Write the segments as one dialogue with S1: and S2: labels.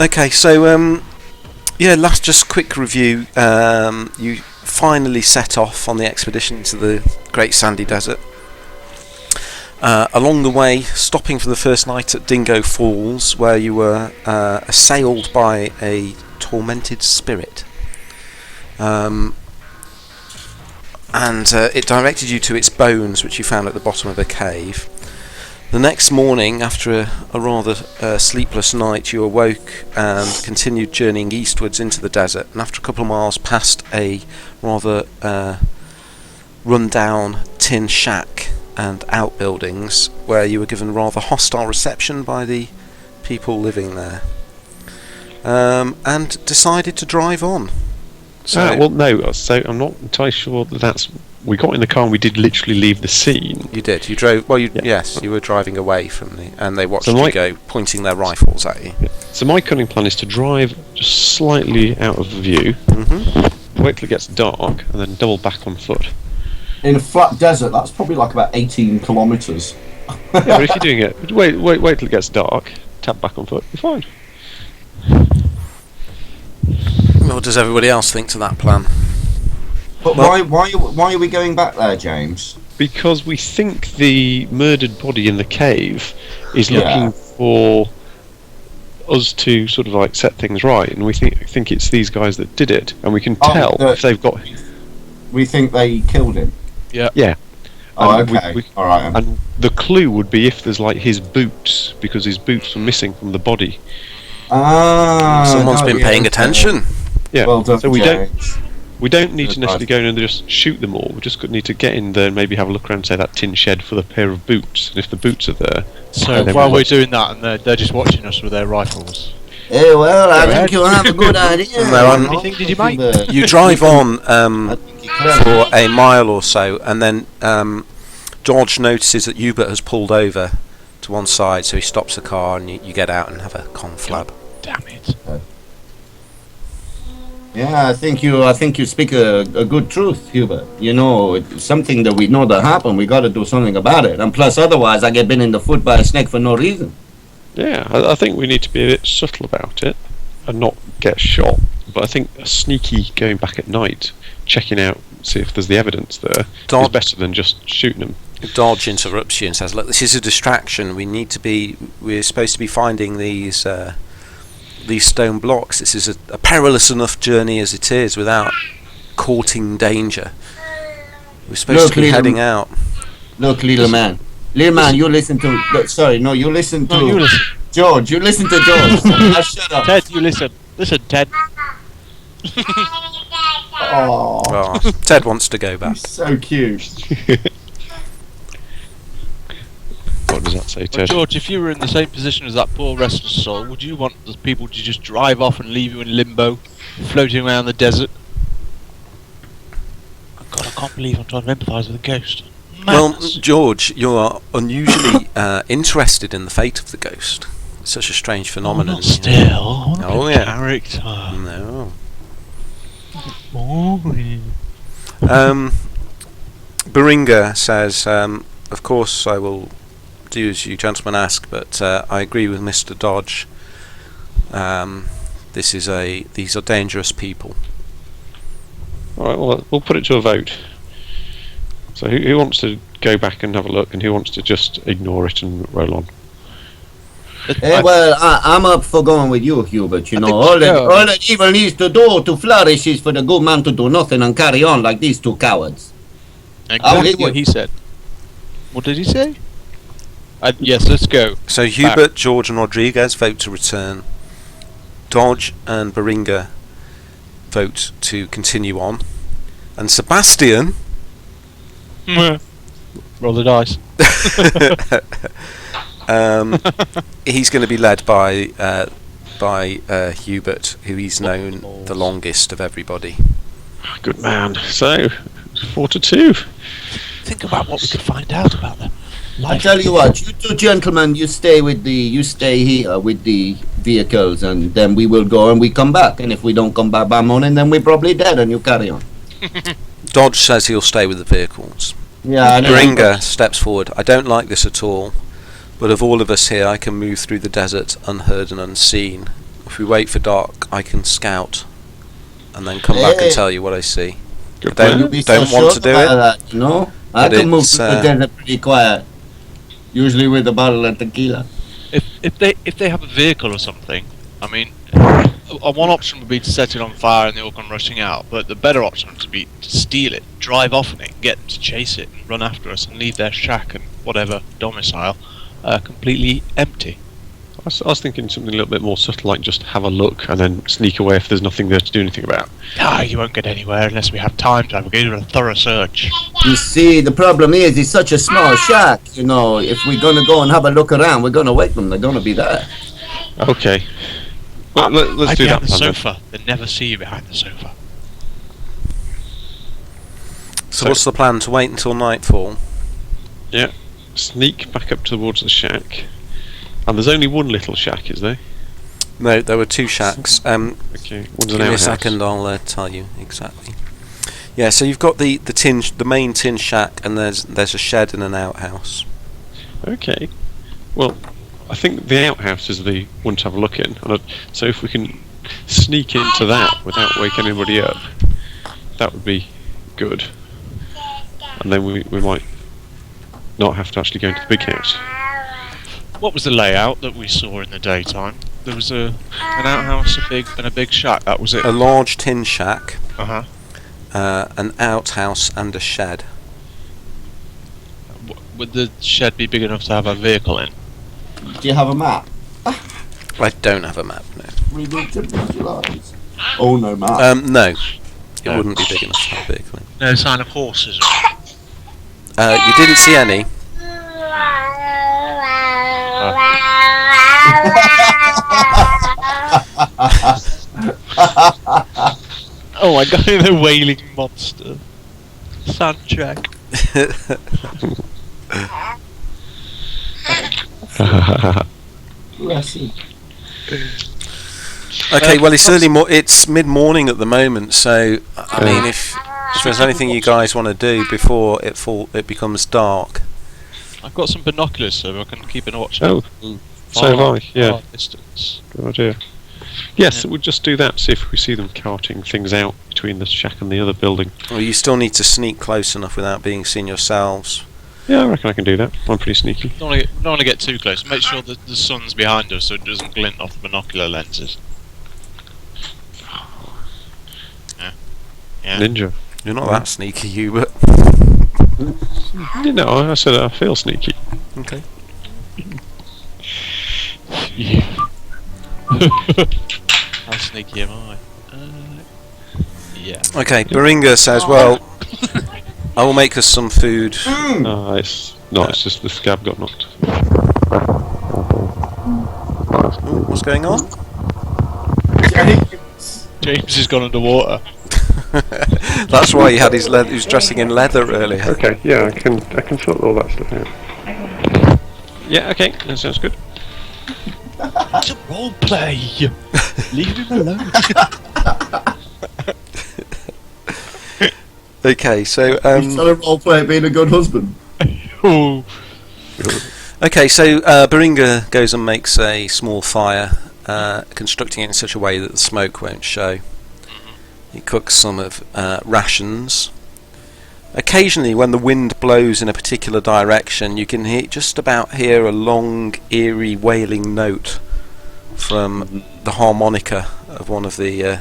S1: Okay, so last just quick review. You finally set off on the expedition to the Great Sandy Desert. Along the way, stopping for the first night at Dingo Falls, where you were assailed by a tormented spirit. And it directed you to its bones, which you found at the bottom of a cave. The next morning, after a rather sleepless night, you awoke and continued journeying eastwards into the desert, and after a couple of miles past a rather run-down tin shack and outbuildings, where you were given rather hostile reception by the people living there, and decided to drive on. So
S2: I'm not entirely sure that's. We got in the car and we did literally leave the scene.
S1: You did. You drove. Well, yes, you were driving away from and they watched you go, pointing their rifles at you.
S2: Yeah. So my cunning plan is to drive just slightly out of the view, wait till it gets dark, and then double back on foot.
S3: In a flat desert, that's probably like about 18 kilometres.
S2: Yeah, but if you're doing it, wait till it gets dark, tap back on foot, you're fine.
S1: What does everybody else think to that plan?
S3: But why are we going back there, James?
S2: Because we think the murdered body in the cave is looking for us to sort of like set things right, and we think it's these guys that did it, and we can tell if they've got.
S3: We think they killed him.
S2: Yeah. Yeah.
S3: Oh, okay. All right.
S2: And the clue would be if there's like his boots, because his boots were missing from the body.
S1: Someone's been paying attention.
S2: Yeah.
S3: Well done,
S2: so
S3: James.
S2: we don't need to necessarily go in and just shoot them all. We just need to get in there and maybe have a look around, say, that tin shed for the pair of boots. And if the boots are there,
S4: so while we're doing that, and they're just watching us with their rifles.
S3: Hey, well, I think you have a good idea.
S4: Anything did you make?
S1: You drive on for a mile or so, and then George notices that Hubert has pulled over to one side, so he stops the car, and you get out and have a conflab.
S4: Damn it!
S3: Yeah, I think you speak a good truth, Hubert. You know, it's something that we know that happened. We got to do something about it. And plus, otherwise, I get bitten in the foot by a snake for no reason.
S2: Yeah, I think we need to be a bit subtle about it and not get shot. But I think a sneaky going back at night, checking out, see if there's the evidence there, is better than just shooting them.
S1: Dodge interrupts you and says, "Look, this is a distraction. We're supposed to be finding these stone blocks. This is a perilous enough journey as it is without courting danger. We're supposed to be heading out."
S3: Look, little man, you listen to. You listen to.
S4: No, you listen.
S3: George, you listen to George. Now shut up.
S4: Ted, you listen. Listen, Ted.
S3: Oh,
S1: Ted wants to go back.
S3: So cute.
S2: What does that say, Ted?
S4: Well, George, if you were in the same position as that poor restless soul, would you want the people to just drive off and leave you in limbo, floating around the desert? Oh God, I can't believe I'm trying to empathise with a ghost.
S1: Well, George, you are unusually interested in the fate of the ghost. It's such a strange phenomenon.
S4: Not still. Character.
S1: No.
S4: Boring.
S1: Beringa says, "Of course I will do as you gentlemen ask, but I agree with Mr. Dodge. These are dangerous people."
S2: Alright, well, we'll put it to a vote. So who wants to go back and have a look, and who wants to just ignore it and roll on?
S3: Well, I'm up for going with you, Hubert. You know, all that evil needs to do to flourish is for the good man to do nothing and carry on like these two cowards.
S4: Exactly what he said. What did he say? Yes, let's go.
S1: So Hubert, George and Rodriguez vote to return. Dodge and Beringa vote to continue on. And Sebastian...
S4: Roll the dice.
S1: He's going to be led by Hubert, who he's known the longest of everybody.
S2: Good man. So, 4-2.
S4: Think about what we could find out about them.
S3: I tell you what, you two gentlemen, you stay here with the vehicles, and then we will go and we come back. And if we don't come back by morning, then we're probably dead, and you carry on.
S1: Dodge says he'll stay with the vehicles.
S3: Yeah.
S1: Beringa steps forward. "I don't like this at all, but of all of us here, I can move through the desert unheard and unseen. if we wait for dark, I can scout, and then come back and tell you what I see.
S2: Good
S1: I
S3: You'll be
S1: don't
S3: so
S1: want
S3: sure
S1: to do
S3: about
S1: it.
S3: that, you know? I
S1: But
S3: can move
S1: it's,
S3: to the desert pretty quiet. Usually with a bottle of tequila.
S4: If they have a vehicle or something, I mean, one option would be to set it on fire and they all come rushing out. But the better option would be to steal it, drive off in it, get them to chase it, and run after us, and leave their shack and whatever domicile completely empty.
S2: I was thinking something a little bit more subtle, like just have a look and then sneak away if there's nothing there to do anything about.
S4: You won't get anywhere unless we have time to have a thorough search.
S3: You see, the problem is, it's such a small shack, you know. If we're gonna go and have a look around, we're gonna wake them. They're gonna be there.
S2: Okay. Well, let's do that
S4: behind the
S2: plan then.
S4: sofa. They never see you behind the sofa.
S1: So what's the plan? To wait until nightfall?
S2: Yeah. Sneak back up towards the shack. And there's only one little shack, is there?
S1: No, there were two shacks.
S2: Okay. One's
S1: Give
S2: an
S1: me a
S2: outhouse.
S1: second, I'll tell you exactly. Yeah, so you've got the main tin shack, and there's a shed and an outhouse.
S2: Okay. Well, I think the outhouse is the one to have a look in. So if we can sneak into that without waking anybody up, that would be good. And then we might not have to actually go into the big house.
S4: What was the layout that we saw in the daytime? There was an outhouse, a big shack. That was it.
S1: A large tin shack,
S4: Uh-huh.
S1: an outhouse, and a shed.
S4: Would the shed be big enough to have a vehicle in?
S3: Do you have a map?
S1: I don't have a map, no.
S3: We need to visualise. Oh, no map.
S1: No, it
S4: No.
S1: wouldn't be big enough to have a vehicle in.
S4: No sign of horses.
S1: You didn't see any.
S4: Oh my god, the wailing monster. Soundtrack.
S1: Okay, well it's it's mid-morning at the moment, so I mean if there's anything you guys want to do before it becomes dark.
S4: I've got some binoculars so I can keep an watch.
S2: Oh, so have I, yeah.
S4: far distance.
S2: Good idea. Yes,
S4: Yeah.
S2: we'll just do that, see if we see them carting things out between the shack and the other building.
S1: Well, you still need to sneak close enough without being seen yourselves.
S2: Yeah, I reckon I can do that. I'm pretty sneaky.
S4: Don't want to get too close. Make sure that the sun's behind us so it doesn't glint off the binocular lenses. Yeah.
S2: Ninja.
S1: You're not that sneaky, Hubert.
S2: You know, I said I feel sneaky.
S1: Okay.
S4: Yeah. How sneaky am I? Yeah.
S1: Okay, Baringa says, well, I will make us some food.
S2: It's not, it's just the scab got knocked.
S1: Ooh, what's going on?
S4: James has gone underwater.
S1: That's why he had he was dressing in leather earlier.
S2: Okay, yeah, I can sort all that stuff out. Yeah, okay, that sounds good.
S4: It's a role play. Leave him alone.
S1: Okay, so
S3: He's trying to roleplay being a good husband.
S4: Oh.
S1: okay, so Baringa goes and makes a small fire, constructing it in such a way that the smoke won't show. He cooks some of rations. Occasionally, when the wind blows in a particular direction, you can just about hear a long, eerie, wailing note from the harmonica of one of the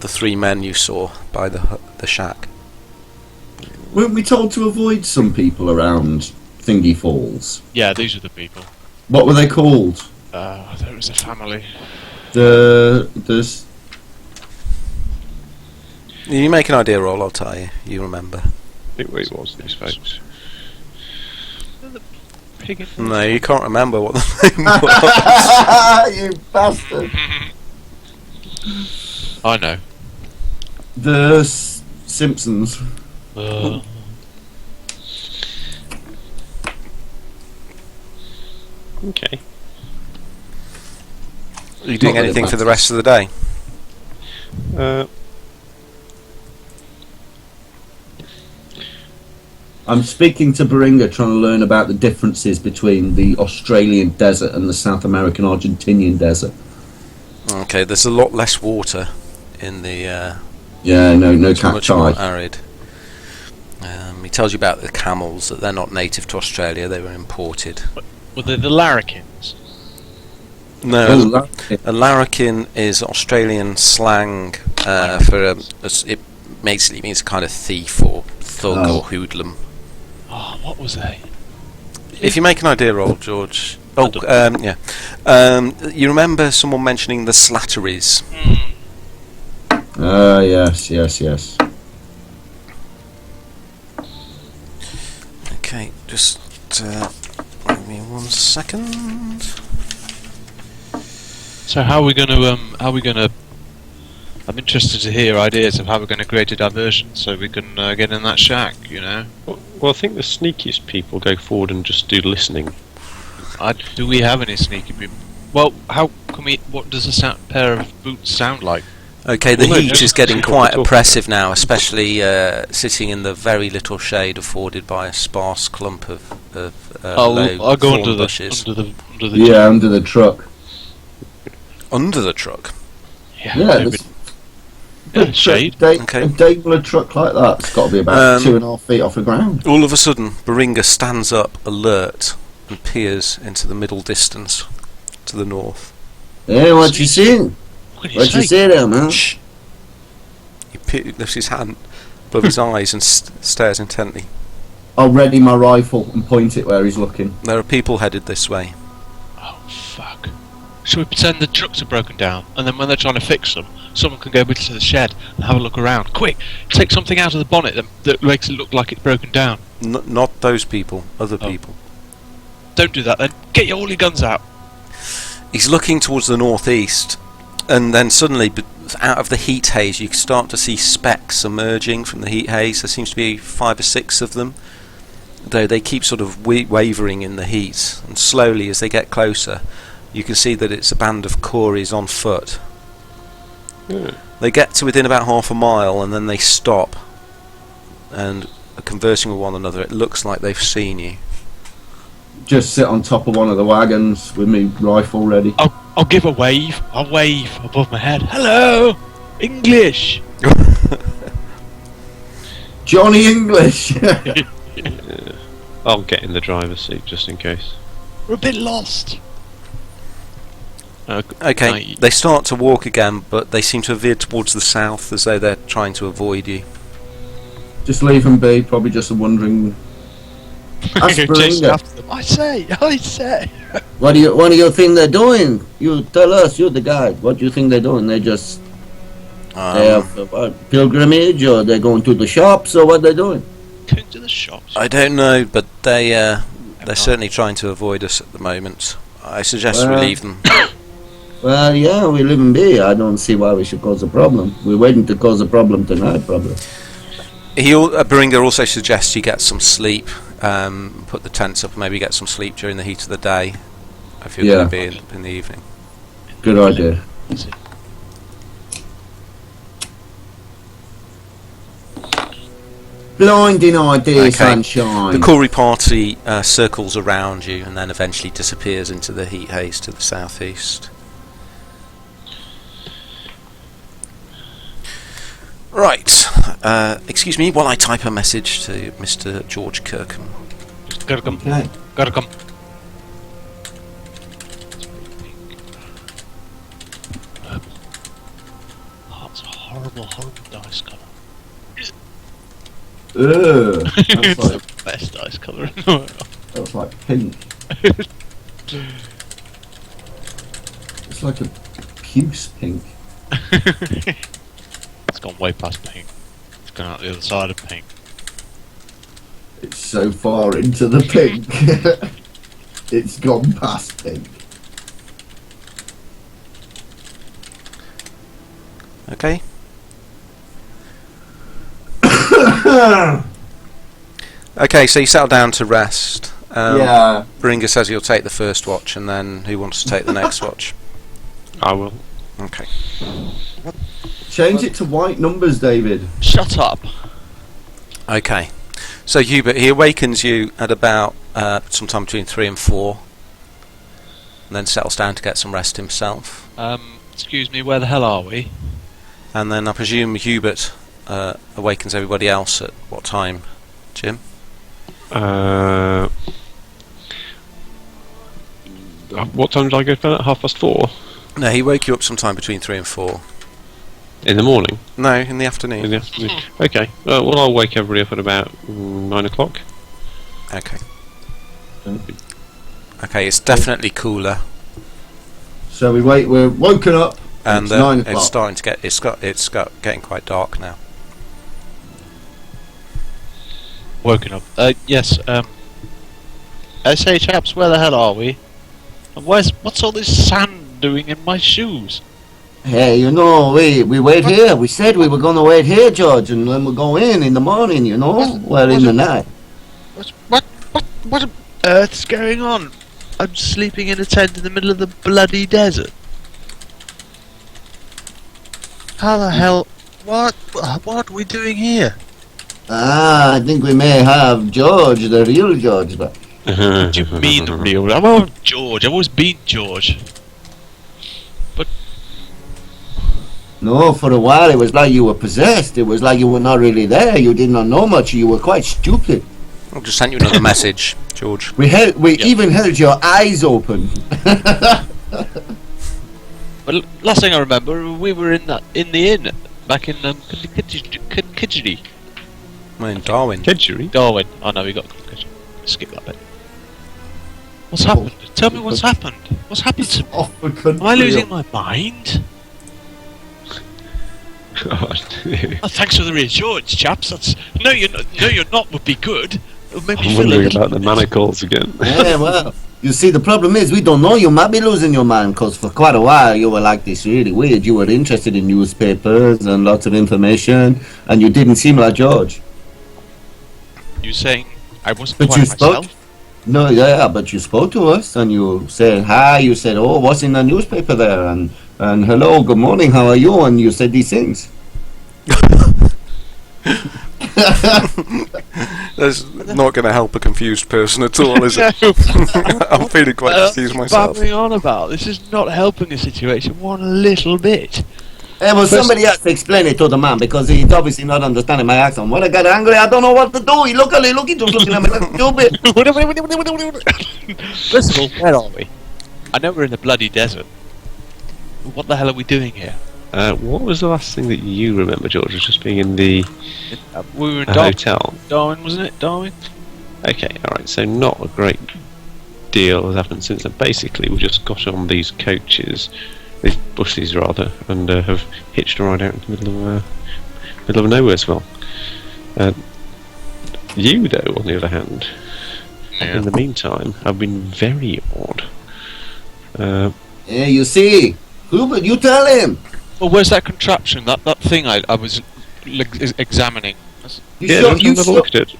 S1: three men you saw by the shack.
S3: Weren't we told to avoid some people around Thingy Falls?
S4: Yeah, these are the people.
S3: What were they called?
S4: There was a family.
S1: You make an idea roll, I'll tell you. You remember.
S2: I think it was these folks.
S4: Pig and
S1: No, you can't remember what the name was.
S3: You bastard!
S4: I know.
S3: The Simpsons.
S2: Okay.
S1: Are you doing
S3: Not that it
S1: anything for the
S3: matters.
S1: rest of the day?
S3: I'm speaking to Baringa, trying to learn about the differences between the Australian desert and the South American Argentinian desert.
S1: Okay, there's a lot less water in the.
S3: No
S1: it's much more
S3: cacti.
S1: arid. He tells you about the camels, that they're not native to Australia, they were imported.
S4: Were they the larrikins?
S1: No, a larrikin is Australian slang for it basically means a kind of thief or thug or hoodlum.
S4: Oh, what was they?
S1: If you make an idea roll, George. Oh, yeah. You remember someone mentioning the Slatterys?
S3: Yes.
S1: Okay, just give me 1 second.
S4: So how are we gonna I'm interested to hear ideas of how we're gonna create a diversion so we can get in that shack, you know?
S2: Well, I think the sneakiest people go forward and just do listening.
S4: Do we have any sneaky people? Well, how can we? What does a pair of boots sound like?
S1: Okay, the
S2: Well, no,
S1: heat
S2: just
S1: is getting
S2: talk,
S1: quite
S2: talk.
S1: oppressive now, especially sitting in the very little shade afforded by a sparse clump of low
S4: I'll go
S1: thorn
S4: under
S1: bushes.
S4: the
S3: Yeah, under the truck.
S1: Under the truck.
S3: Yeah,
S4: maybe.
S3: there's
S4: Shade.
S1: Okay.
S3: A Daimler truck like that's got to be about 2.5 feet off the ground.
S1: All of a sudden, Baringa stands up, alert, and peers into the middle distance to the north.
S3: Hey, what you seen?
S4: What
S3: What you see there, man?
S1: Shh. He lifts his hand above his eyes and stares intently.
S3: I'll ready my rifle and point it where he's looking.
S1: There are people headed this way.
S4: Oh fuck! Should we pretend the trucks are broken down, and then when they're trying to fix them, someone can go into the shed and have a look around? Quick! Take something out of the bonnet that makes it look like it's broken down.
S1: Not those people, other
S4: Oh.
S1: people.
S4: Don't do that then. Get all your guns out.
S1: He's looking towards the northeast, and then suddenly, out of the heat haze, you can start to see specks emerging from the heat haze. There seems to be 5 or 6 of them, though they keep sort of wavering in the heat. And slowly, as they get closer, you can see that it's a band of Corys on foot. They get to within about half a mile, and then they stop and are conversing with one another. It looks like they've seen you.
S3: Just sit on top of one of the wagons with me rifle ready.
S4: I'll give a wave. I'll wave above my head. Hello, English.
S3: Johnny English!
S2: I'll get in the driver's seat just in case.
S4: We're a bit lost.
S1: Okay, they start to walk again, but they seem to have veered towards the south as though they're trying to avoid you.
S3: Just leave him be, probably just a wandering. Ask
S4: Chasing
S3: Baringa.
S4: after them. I say.
S3: What do you think they're doing? You tell us, you're the guide. What do you think they're doing? They just they have what, pilgrimage, or they're going to the shops, or what they're doing?
S4: Going to the shops.
S1: I don't know, but they're certainly trying to avoid us at the moment. I suggest we leave them.
S3: Well, yeah, we live in B. I don't see why we should cause a problem. We're waiting to cause a problem tonight, probably.
S1: Baringa also suggests you get some sleep, put the tents up, maybe get some sleep during the heat of the day, if you're going to be in the evening.
S3: Good idea. Blinding idea,
S1: Okay.
S3: sunshine.
S1: The Corey party circles around you and then eventually disappears into the heat haze to the southeast. Right. Excuse me while I type a message to Mr. George Kirkham.
S4: Kirkham.
S3: Okay.
S4: Kirkham. Oh, it's a horrible dice colour.
S3: Ugh,
S4: It's
S3: that's like,
S4: the best dice colour in the world.
S3: that's like pink. It's like a puce pink.
S4: It's gone way past pink. It's gone out the other side of pink.
S3: It's so far into the pink. It's gone past pink.
S1: Okay. Okay, so you settle down to rest.
S3: Yeah.
S1: Baringa says he'll take the first watch, and then who wants to take the next watch?
S2: I will.
S1: Okay.
S3: Change it to white numbers, David.
S4: Shut up.
S1: Okay. So Hubert, he awakens you at about sometime between 3 and 4, and then settles down to get some rest himself.
S4: excuse me, where the hell are we?
S1: And then I presume Hubert awakens everybody else at what time, Jim?
S2: What time did I go to bed at? 4:30?
S1: No, he woke you up sometime between 3 and 4.
S2: In the morning?
S1: No, in the afternoon.
S2: In the afternoon. Okay. Well, I'll wake everybody up at about 9 o'clock.
S1: Okay. Okay, it's definitely cooler,
S3: So we're woken up.
S1: and
S3: It's 9
S1: it's
S3: o'clock.
S1: starting to get getting quite dark now.
S4: Woken up. Yes, SA chaps, where the hell are we? And what's all this sand doing in my shoes?
S3: Hey, you know, we wait here. We said we were going to wait here, George, and then we'll go in the morning, you know? Well, in the night.
S4: What on earth's going on? I'm sleeping in a tent in the middle of the bloody desert. How the hell? What are we doing here?
S3: Ah, I think we may have George, the real George, but...
S4: What do you mean the real? I'm not George. I've always been George.
S3: No, for a while it was like you were possessed. It was like you were not really there. You did not know much. You were quite stupid.
S1: I'll just send you another message, George.
S3: We even held your eyes open.
S4: Well, last thing I remember, we were in the inn back in Kidgety.
S1: Well, in Darwin.
S2: Kedgery?
S4: Darwin. Oh no, we got skip that bit. What's happened? Tell me what's happened. What's happened to me? Am I losing my mind?
S2: God.
S4: Oh, thanks for the reassurance, chaps. That's no, you're not. Would be good. It'll make me
S2: I'm
S4: feel a
S2: wondering
S4: little
S2: about the manacles again.
S3: Yeah, well, you see, the problem is we don't know. You might be losing your mind because for quite a while you were like this really weird. You were interested in newspapers and lots of information, and you didn't seem like George.
S4: You saying I wasn't
S3: But
S4: quite
S3: you spoke.
S4: myself?
S3: No, yeah, but you spoke to us and you said hi. You said, "Oh, what's in the newspaper there?" And hello, good morning, how are you? And you said these things.
S1: That's not going to help a confused person at all, is it? I'm feeling quite confused myself.
S4: Babbling on about this is not helping the situation one little bit.
S3: Hey, well, somebody else explain it to the man because he's obviously not understanding my accent. When I got angry, I don't know what to do. He look, he's just looking at me like stupid.
S4: First of all, where are we? I know we're in the bloody desert. What the hell are we doing here?
S2: What was the last thing that you remember, George? Was just being in the
S4: We were in Darwin.
S2: hotel.
S4: Darwin, wasn't it? Darwin?
S2: Okay, alright, so not a great deal has happened since then. Basically, we just got on these coaches, these buses rather, and have hitched a ride out in the middle of nowhere as well. You, though, on the other hand, in the meantime, have been very odd.
S3: Yeah, you see, Hubert, you tell him.
S4: Well, where's that contraption? That thing I was examining.
S2: Let's have a look at it.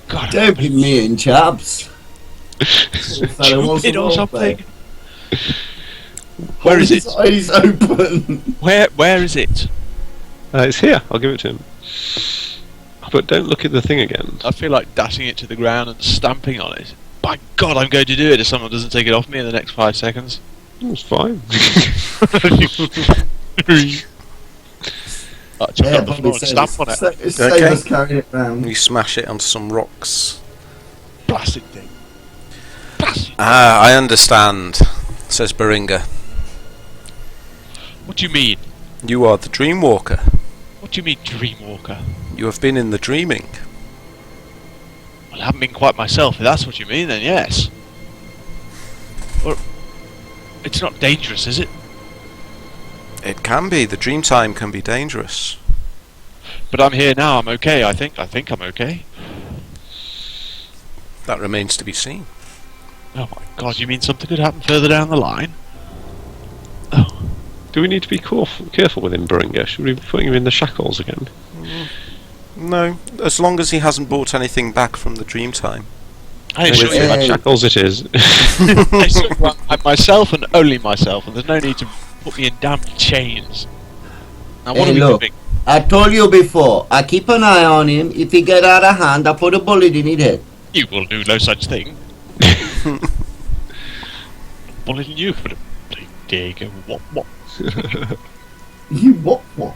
S4: God,
S3: Don't be mean, chaps.
S4: stupid or something. Where is it?
S3: His eyes open.
S4: Where is it?
S2: It's here. I'll give it to him. But don't look at the thing again.
S4: I feel like dashing it to the ground and stamping on it. By God, I'm going to do it if someone doesn't take it off me in the next 5 seconds.
S2: It's fine.
S4: Chuck it on the floor and stamp on it.
S3: It's safe as carrying it round.
S1: You smash it onto some rocks.
S4: Plastic thing. Plastic.
S1: Ah, I understand, says Beringa.
S4: What do you mean?
S1: You are the Dreamwalker.
S4: What do you mean, Dreamwalker?
S1: You have been in the dreaming.
S4: Well, I haven't been quite myself, if that's what you mean, then yes. Or, it's not dangerous, is it?
S1: It can be. The dream time can be dangerous.
S4: But I'm here now, I'm okay, I think I'm okay.
S1: That remains to be seen.
S4: Oh my God, you mean something could happen further down the line? Oh.
S2: Do we need to be careful with him, Beringa? Should we be putting him in the shackles again?
S1: No, as long as he hasn't brought anything back from the dream time.
S4: I assure you,
S2: Shackles it is.
S4: I assure you I'm myself and only myself, and there's no need to put me in damn chains. Now what
S3: Hey,
S4: are we
S3: look.
S4: doing?
S3: I told you before, I keep an eye on him. If he get out of hand, I put a bullet in his head.
S4: You will do no such thing. bullying you for the bloody dig. What?
S3: You what? What?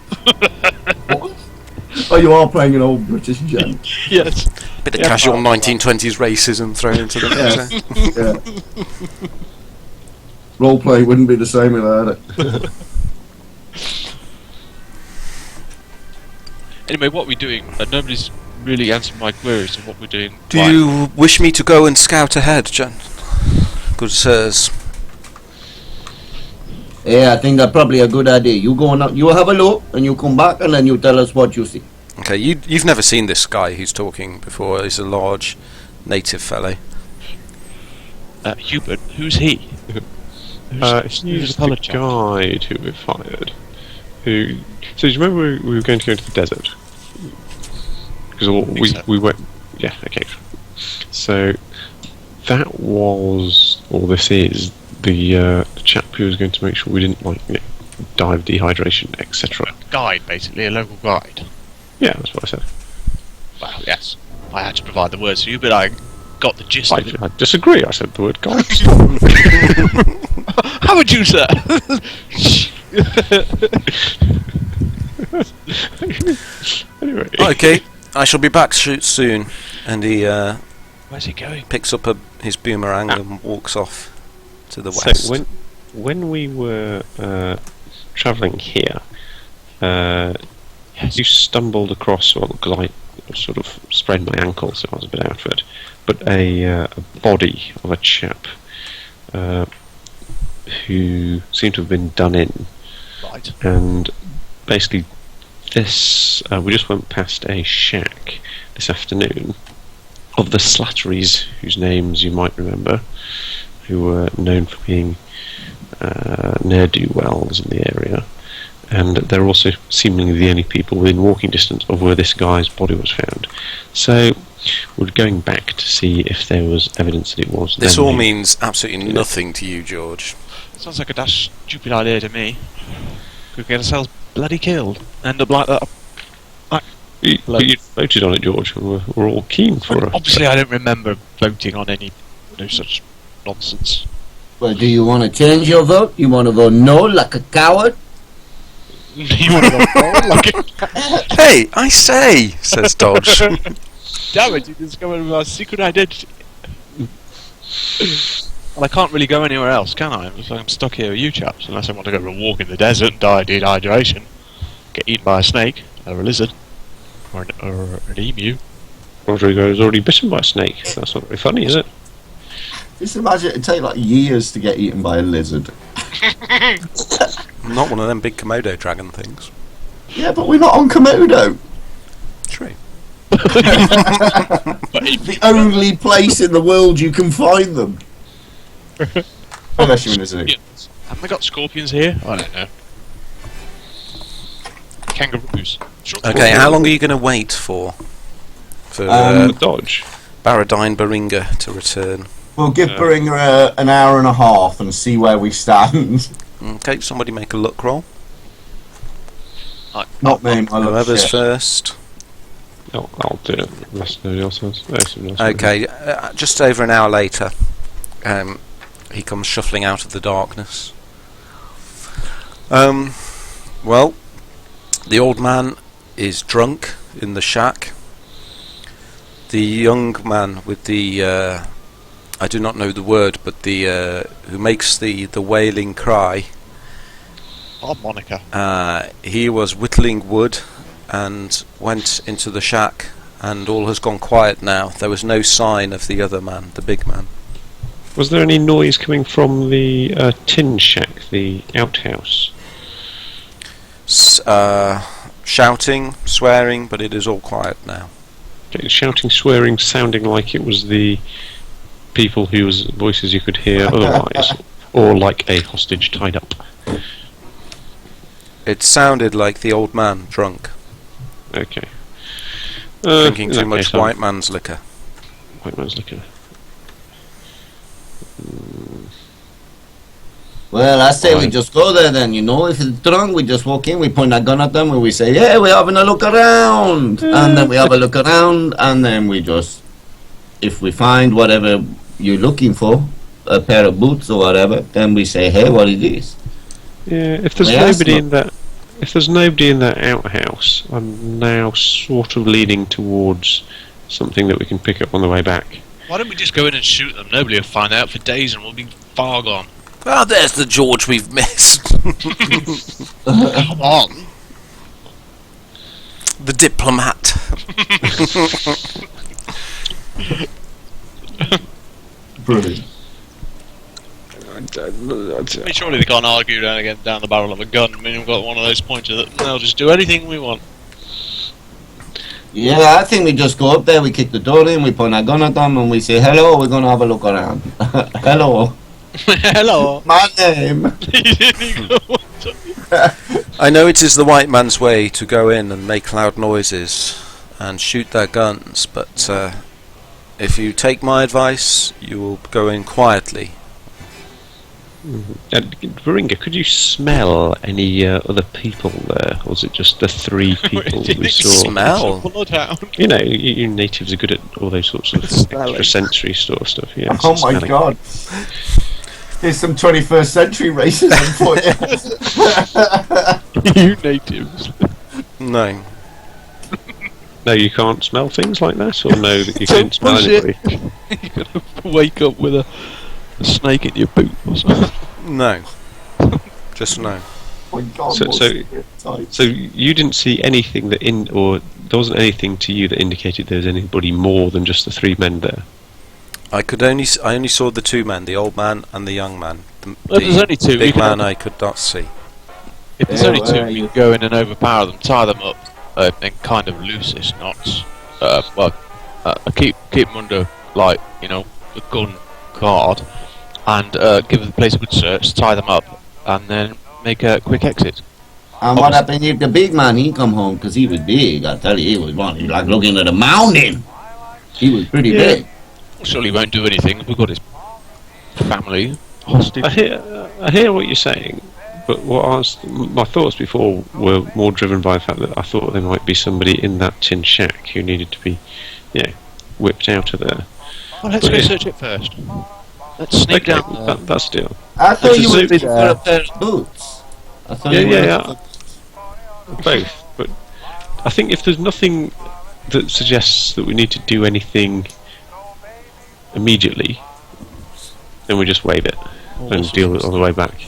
S3: Oh, you are playing an old British gent.
S4: Yes.
S1: Bit of casual 1920s racism thrown into the mix.
S3: Yeah. Roleplay wouldn't be the same without it.
S4: Anyway, what are we doing? Nobody's really answered my queries of what we're doing.
S1: Do you wish me to go and scout ahead, Jen? Good sirs.
S3: Yeah, I think that's probably a good idea. You go on, you have a look, and you come back, and then you tell us what you see.
S1: Okay, you've never seen this guy who's talking before. He's a large native fellow.
S4: Hubert, who's he?
S2: He's the guide who we fired. So do you remember we were going to go into the desert? Because we went. Yeah, okay. So that was, or this is, the chap who was going to make sure we didn't die of dehydration, etc.
S4: Guide, basically, a local guide.
S2: Yeah, that's what I said.
S4: Well, yes. I had to provide the words for you, but I got the gist of it.
S2: I disagree. I said the word guide.
S4: How would you, sir?
S2: Anyway.
S1: Okay, I shall be back soon. And he
S4: Where's he going?
S1: picks up his boomerang and walks off to the west.
S2: So when we were travelling here, you stumbled across, because I sort of sprained my ankle, so I was a bit out of it, but a body of a chap who seemed to have been done in.
S4: Right.
S2: And basically this, we just went past a shack this afternoon of the Slatterys, whose names you might remember, who were known for being ne'er-do-wells in the area, and they're also seemingly the only people within walking distance of where this guy's body was found. So we're going back to see if there was evidence that it was.
S1: This all means absolutely nothing to you, George.
S4: Sounds like a dash stupid idea to me. Could get ourselves bloody killed. End up like that.
S2: You voted on it, George, and we're all keen for it.
S4: Obviously, I don't remember voting on any no such nonsense.
S3: Well, do you want to change your vote? You want to vote no, like a coward?
S4: You want to go forward like a...
S1: Hey, I say, says Dodge.
S4: Damn it, you discovered my secret identity. Well, I can't really go anywhere else, can I? I'm stuck here with you chaps, unless I want to go for a walk in the desert and die of dehydration. Get eaten by a snake, or a lizard, or an emu.
S2: Rodrigo is already bitten by a snake. That's not very funny, is it?
S3: Just imagine it'd take like years to get eaten by a lizard.
S1: Not one of them big Komodo dragon things.
S3: Yeah, but we're not on Komodo.
S1: True.
S3: The only place in the world you can find them. Unless you're in a zoo.
S4: Haven't they got scorpions here? I don't know. Kangaroos.
S1: Okay, how long are you going to wait for
S2: Dodge.
S1: Baradine Beringa to return?
S3: We'll give Beringa an hour and a half and see where we stand.
S1: Okay, somebody make a luck roll.
S3: Not me, my love.
S1: Whoever's
S3: shit.
S1: first.
S2: I'll do it. Unless nobody else has.
S1: Okay, just over an hour later, he comes shuffling out of the darkness. Well, the old man is drunk in the shack. The young man with the I do not know the word, but the who makes the wailing cry.
S4: Harmonica.
S2: He was whittling wood and went into the shack, and all has gone quiet now. There was no sign of the other man, the big man.
S5: Was there any noise coming from the tin shack, the outhouse?
S2: Shouting, swearing, but it is all quiet now.
S5: Okay, shouting, swearing, sounding like it was the people whose voices you could hear otherwise, or like a hostage tied up.
S2: It sounded like the old man, drunk.
S5: Okay.
S2: Drinking too much white man's liquor.
S5: White man's liquor.
S3: Well, I say we just go there then, you know. If it's drunk, we just walk in, we point a gun at them, and we say, hey, we're having a look around. And then we have a look around, and then we just, if we find whatever you're looking for, a pair of boots or whatever, then we say, hey, what is this?
S2: Yeah, if there's nobody in that outhouse, I'm now sort of leaning towards something that we can pick up on the way back.
S4: Why don't we just go in and shoot them? Nobody will find out for days and we'll be far gone.
S1: Ah, there's the George we've missed.
S4: Come on.
S1: The Diplomat.
S3: Brilliant.
S4: I mean, surely they can't argue down the barrel of a gun. I mean, we've got one of those pointers that they'll just do anything we want.
S3: Yeah, I think we just go up there, we kick the door in, we point our gun at them, and we say, hello, we're going to have a look around. Hello.
S4: Hello.
S3: My name.
S1: I know it is the white man's way to go in and make loud noises and shoot their guns, but if you take my advice, you will go in quietly.
S2: Varinga, could you smell any other people there, or was it just the 3 people that we saw?
S1: Smell?
S4: Bloodhound.
S2: You know, you natives are good at all those sorts of extrasensory sort of stuff. Yeah.
S3: Oh my god. There's some 21st century racism for you.
S4: You natives.
S1: No.
S2: No, you can't smell things like that, or no, that you can't smell anybody.
S4: You're gonna wake up with a snake in your boot or something.
S1: No. Just no.
S3: Oh my god,
S2: So you didn't see anything or there wasn't anything to you that indicated there was anybody more than just the 3 men there?
S1: I only saw the 2 men, the old man and the young man.
S4: Well, there's only 2.
S1: Big man I could not see.
S4: If there's only 2, we can go in and overpower them, tie them up in kind of loosest knots. Keep them under, like, you know, a gun guard, and give the place a good search, tie them up, and then make a quick exit.
S3: And what happened if the big man, he come home, because he was big, I tell you, he was like looking at a mountain. He was pretty big.
S4: Surely he won't do anything. We've got his family hostage.
S2: I hear what you're saying, but my thoughts before were more driven by the fact that I thought there might be somebody in that tin shack who needed to be, whipped out of there.
S4: Well, let's go search it first. Let's sneak down there.
S2: That's the deal.
S3: I thought you were
S2: Presume-
S3: looking for a pair of boots. I thought you were
S2: Yeah. Both, but I think if there's nothing that suggests that we need to do anything immediately, then we just wave it and deal with it on the way back.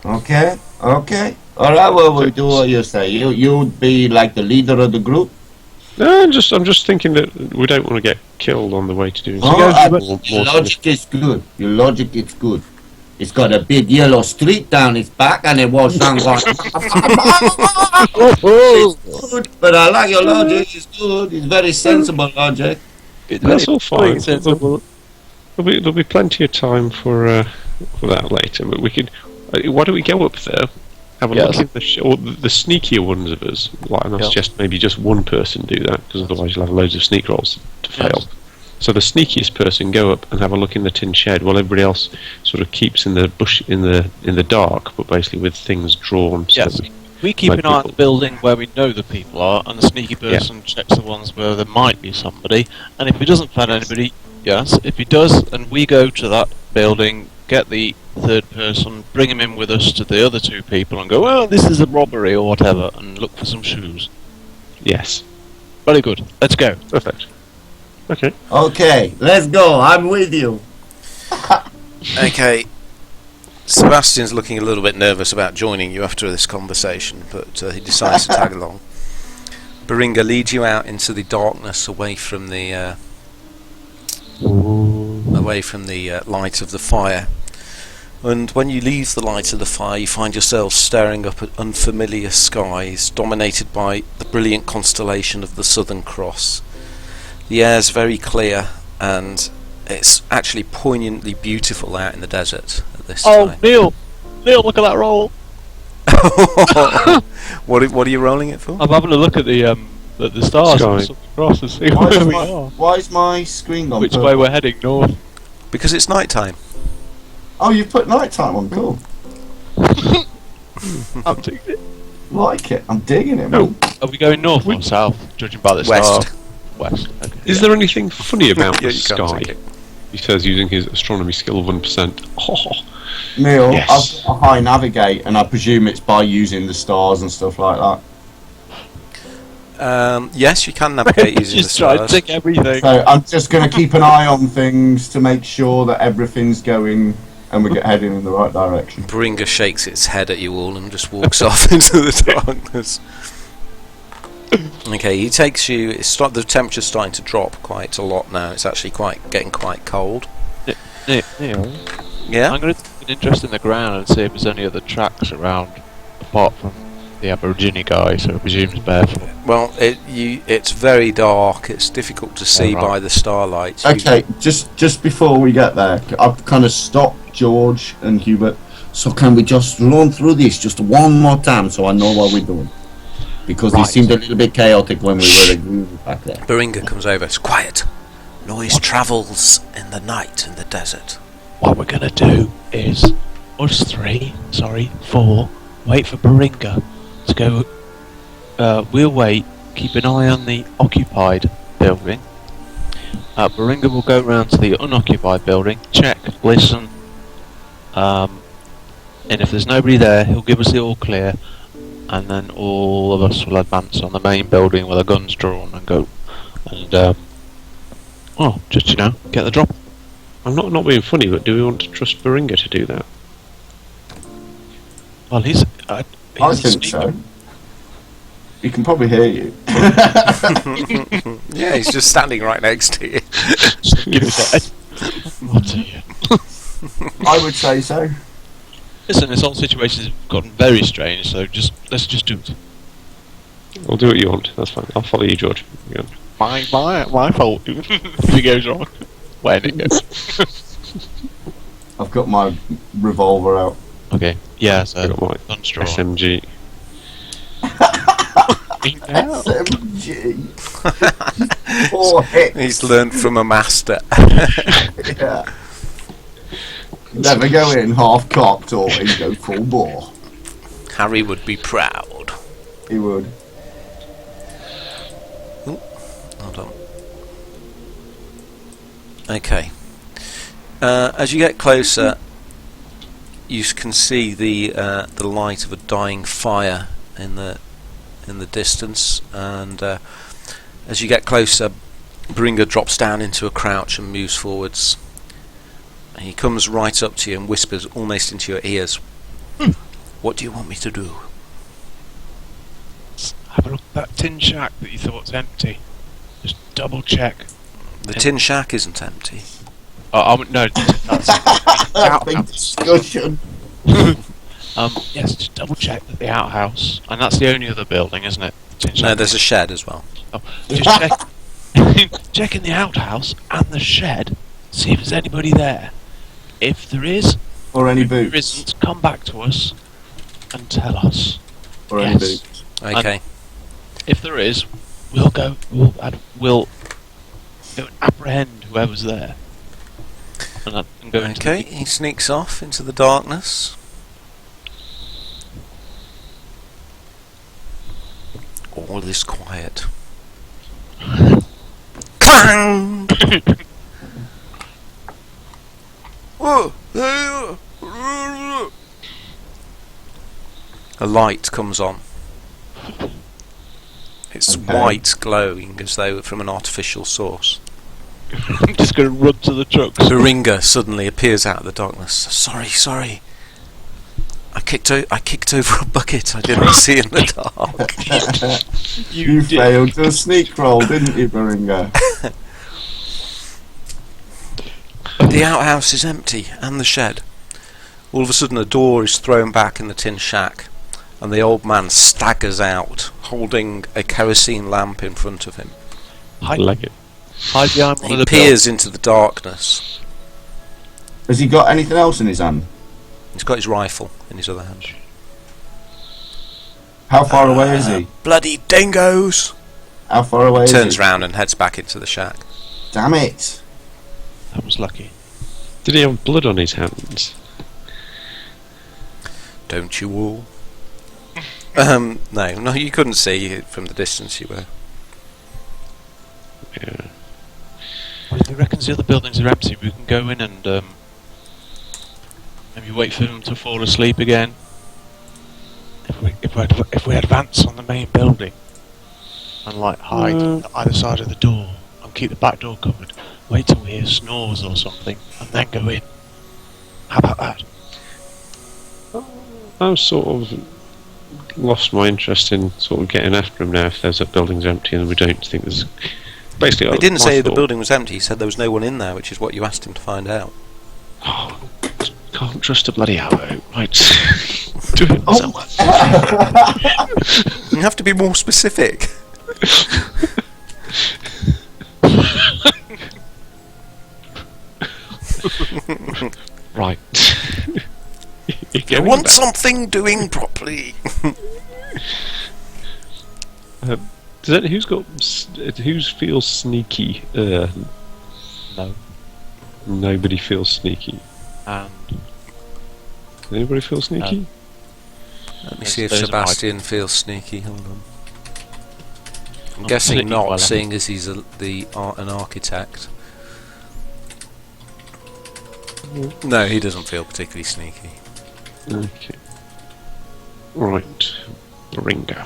S3: Okay. Alright, well, we'll do what you say. You'd be like the leader of the group?
S2: No, I'm just thinking that we don't want to get killed on the way to doing
S3: Your
S2: something.
S3: logic is good. Your logic is good. It's got a big yellow streak down its back and it walks down going... It's good, but I like your logic. It's good. It's very sensible logic.
S2: That's all fine.
S4: Sensible.
S2: There'll be plenty of time for that later. But we could. Why don't we go up there? Have a look at the sneakier ones of us. Like, and I suggest maybe just one person do that, because otherwise you'll have loads of sneak rolls to fail. So the sneakiest person go up and have a look in the tin shed, while everybody else sort of keeps in the bush in the dark, but basically with things drawn. So that
S4: we keep an eye on the building where we know the people are, and the sneaky person checks the ones where there might be somebody. And if he doesn't find anybody, if he does, and we go to that building, get the 3rd person, bring him in with us to the other 2 people, and go, well, this is a robbery or whatever, and look for some shoes.
S2: Yes.
S4: Very good. Let's go.
S2: Perfect. Okay.
S3: Okay, let's go. I'm with you.
S1: Okay. Sebastian's looking a little bit nervous about joining you after this conversation, but he decides to tag along. Varinga leads you out into the darkness, away from the light of the fire. And when you leave the light of the fire, you find yourself staring up at unfamiliar skies, dominated by the brilliant constellation of the Southern Cross. The air's very clear, and it's actually poignantly beautiful out in the desert at this time.
S4: Neil, look at that roll.
S1: What are you rolling it for?
S4: I'm having a look at the stars
S2: Sky.
S4: and Southern Cross to see where we are.
S3: Why is my screen gone
S4: Which
S3: purple?
S4: way we're heading, north.
S1: Because it's night time.
S3: Oh, you've put nighttime on. Cool.
S4: I'm digging it.
S3: Like it. I'm digging it.
S2: No.
S4: Are we going north or south, judging by the
S1: West.
S4: star? West. Okay.
S2: Is there anything funny about
S1: Yeah,
S2: the
S1: you can't
S2: sky?
S1: take it.
S5: He says using his astronomy skill of 1%. Oh,
S3: Neil,
S5: Yes.
S3: I've got a high navigate, and I presume it's by using the stars and stuff like that.
S1: Yes, you can navigate using the
S4: Just try to
S1: stars.
S4: tick everything.
S3: So I'm just going to keep an eye on things to make sure that everything's going and we get heading in the right direction.
S1: Bringa shakes its head at you all and just walks off into the darkness. Okay, he takes you. The temperature's starting to drop quite a lot now. It's actually getting quite cold.
S4: Neil,
S1: Yeah.
S4: I'm going to take an interest in the ground and see if there's any other tracks around apart from the Aborigine guy, so I presume he's barefoot.
S1: Well, it's very dark. It's difficult to see
S4: right.
S1: by the starlight.
S3: Okay, just before we get there, I've kind of stopped George and Hubert. So can we just run through this just one more time so I know what we're doing? Because it seemed a little bit chaotic when we were agreeing back there.
S1: Baringa comes over. It's quiet. Noise travels in the night in the desert.
S4: What we're going to do is us four, wait for Baringa to go. We'll wait, keep an eye on the occupied building. Baringa will go round to the unoccupied building, check, listen, and if there's nobody there, he'll give us the all clear, and then all of us will advance on the main building with our guns drawn and go. And, just, get the drop.
S5: I'm not being funny, but do we want to trust Baringa to do that?
S4: Well, he's
S3: I think so. He can probably hear you.
S1: Yeah, he's just standing right next to you.
S4: Give me that. Oh dear.
S3: I would say so.
S4: Listen, this whole situation's gotten very strange, so let's just do it.
S5: I'll do what you want. That's fine. I'll follow you, George. Go on.
S4: My fault. If it goes wrong, when it goes.
S3: I've got my revolver out.
S4: Okay. Yeah.
S5: I
S4: So
S5: got my
S4: guns drawn.
S5: SMG.
S3: SMG. 4 hits.
S1: He's learned from a master.
S3: Yeah. Never go in half cocked, always go full bore.
S1: Harry would be proud.
S3: He would.
S1: Hold on. Okay. As you get closer, you can see the light of a dying fire in the distance, and as you get closer, Baringa drops down into a crouch and moves forwards. He comes right up to you and whispers almost into your ears. What do you want me to do?
S4: Have a look at that tin shack that you thought's empty. Just double check.
S1: The tin shack isn't empty.
S4: No, that's the
S3: Big
S4: outhouse.
S3: discussion.
S4: Yes, just double check that the outhouse, and that's the only other building, isn't it? The tin
S1: No,
S4: shack.
S1: there's a shed as well.
S4: Oh, just check. Check in the outhouse and the shed. See if there's anybody there. If there is,
S3: Or any
S4: if there
S3: boots.
S4: isn't, come back to us and tell us.
S3: Or any
S4: Yes.
S3: boots.
S1: Okay.
S4: If there is, we'll apprehend whoever's there. And go into
S1: Okay, he sneaks off into the darkness. All is quiet. Clang! A light comes on. It's
S3: Okay.
S1: white, glowing as though from an artificial source.
S4: I'm just going to run to the trucks.
S1: Baringa suddenly appears out of the darkness. Sorry. I kicked over a bucket. I didn't see in the dark.
S3: You failed to sneak roll, didn't you, Baringa?
S1: The outhouse is empty, and the shed. All of a sudden, a door is thrown back in the tin shack, and the old man staggers out, holding a kerosene lamp in front of him.
S5: I like it.
S4: Hide behind one of
S1: He
S4: the
S1: peers into the darkness.
S3: Has he got anything else in his hand?
S1: He's got his rifle in his other hand.
S3: How far away is he?
S1: Bloody dingoes!
S3: How far away is he?
S1: Turns round and heads back into the shack.
S3: Damn it.
S4: That was lucky.
S5: Did he have blood on his hands?
S1: Don't you all? No, you couldn't see it from the distance you were.
S5: Yeah.
S4: What are you reckons the other buildings are empty. We can go in and maybe wait for them to fall asleep again. If we advance on the main building and like hide on either side of the door and keep the back door covered, wait till we hear snores or something, and then go in. How about that?
S5: I've sort of lost my interest in sort of getting after him now if there's a building's empty and we don't think there's... Basically,
S1: He didn't
S5: my
S1: say the
S5: thought-
S1: building was empty, he said there was no one in there, which is what you asked him to find out.
S5: Oh, can't trust a bloody arrow. Right. Do it
S3: Oh.
S5: myself.
S1: You have to be more specific.
S5: Right. You're
S1: I
S5: going
S1: want
S5: back.
S1: something doing properly.
S5: Who's feels sneaky?
S4: No.
S5: Nobody feels sneaky.
S4: And
S5: Does anybody feel sneaky?
S1: Let me see if
S4: Those are
S1: Sebastian feels sneaky. Hold on. I'm
S4: I'm
S1: guessing
S4: sneaky
S1: not,
S4: well,
S1: seeing as he's an architect. No, he doesn't feel particularly sneaky.
S5: Okay. Right. Ringer.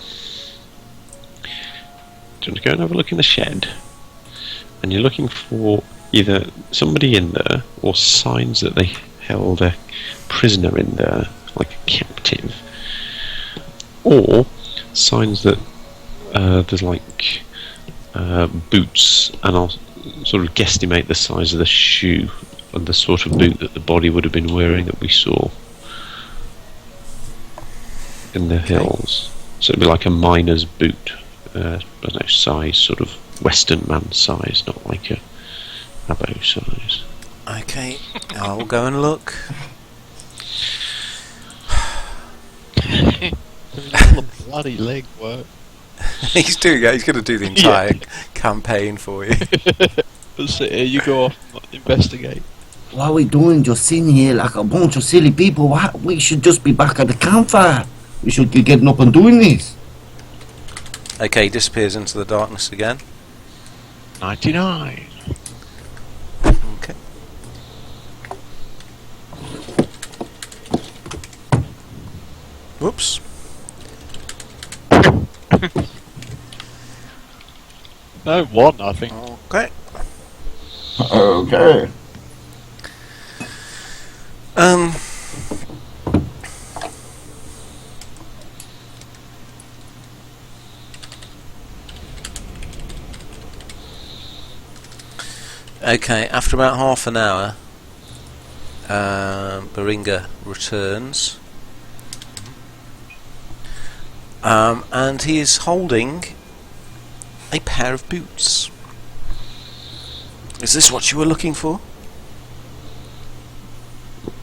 S5: Do you want to go and have a look in the shed? And you're looking for either somebody in there or signs that they held a prisoner in there, like a captive, or signs that there's like boots, and I'll sort of guesstimate the size of the shoe and the sort of boot that the body would have been wearing that we saw in the hills. So it'd be like a miner's boot, I don't know, size, sort of Western man size, not like a abo size.
S1: Okay, I'll go and look.
S4: all the bloody leg work.
S1: He's doing it. He's going to do the entire campaign for you.
S4: Let's sit here, you go off and investigate.
S3: What are we doing? Just sitting here like a bunch of silly people. We should just be back at the campfire. We should be getting up and doing this.
S1: Okay, he disappears into the darkness again.
S4: 99.
S1: Okay. Whoops.
S4: No, 1, I think.
S1: Okay.
S3: Okay.
S1: Okay, after about half an hour, Beringa returns. And he is holding a pair of boots. Is this what you were looking for?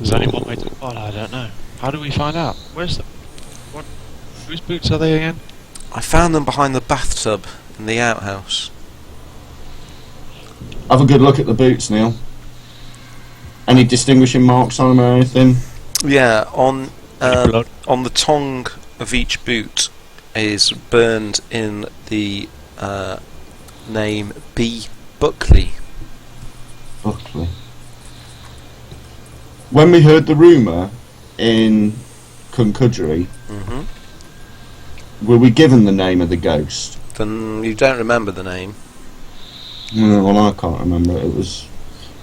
S4: Is there any more way to follow? I don't know. How do we find out? Where's the... What? Whose boots are they again?
S1: I found them behind the bathtub in the outhouse.
S3: Have a good look at the boots, Neil. Any distinguishing marks on them or anything?
S1: Yeah, on
S4: Any blood?
S1: on the tongue of each boot is burned in the name B. Buckley.
S3: Buckley. When we heard the rumour in Concudgery, were we given the name of the ghost?
S1: Then you don't remember the name.
S3: No, well, I can't remember. It was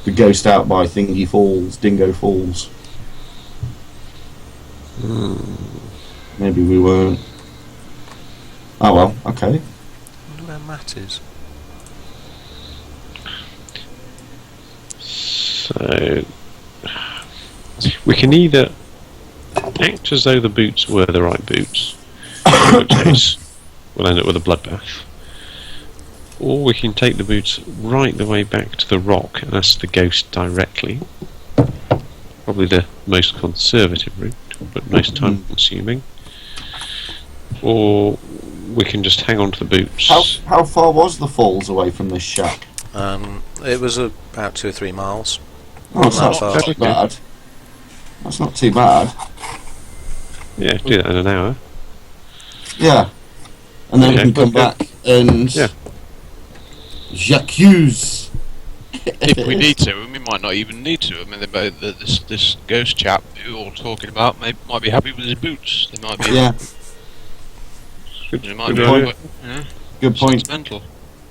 S3: the ghost out by Thingy Falls, Dingo Falls. Maybe we weren't. Oh well, okay.
S1: I wonder where Matt is.
S5: So we can either act as though the boots were the right boots, in which case we'll end up with a bloodbath, or we can take the boots right the way back to the rock and ask the ghost directly. Probably the most conservative route, but most time consuming. Or we can just hang on to the boots.
S3: How far was the falls away from this shack?
S1: It was about 2 or 3 miles.
S3: Oh, that's
S1: Not
S3: not
S1: far.
S3: too bad. That's not too bad.
S5: Yeah, do that in an hour.
S3: Yeah. And then
S5: Yeah,
S3: we can come
S5: okay.
S3: back and
S5: Yeah.
S3: j'accuse.
S4: If we need to, and we might not even need to. I mean, this ghost chap who you're all talking about might be happy with his boots. They might be.
S3: Yeah.
S4: They might
S3: Good
S4: be.
S3: point.
S4: Yeah,
S3: Good point.
S4: sentimental.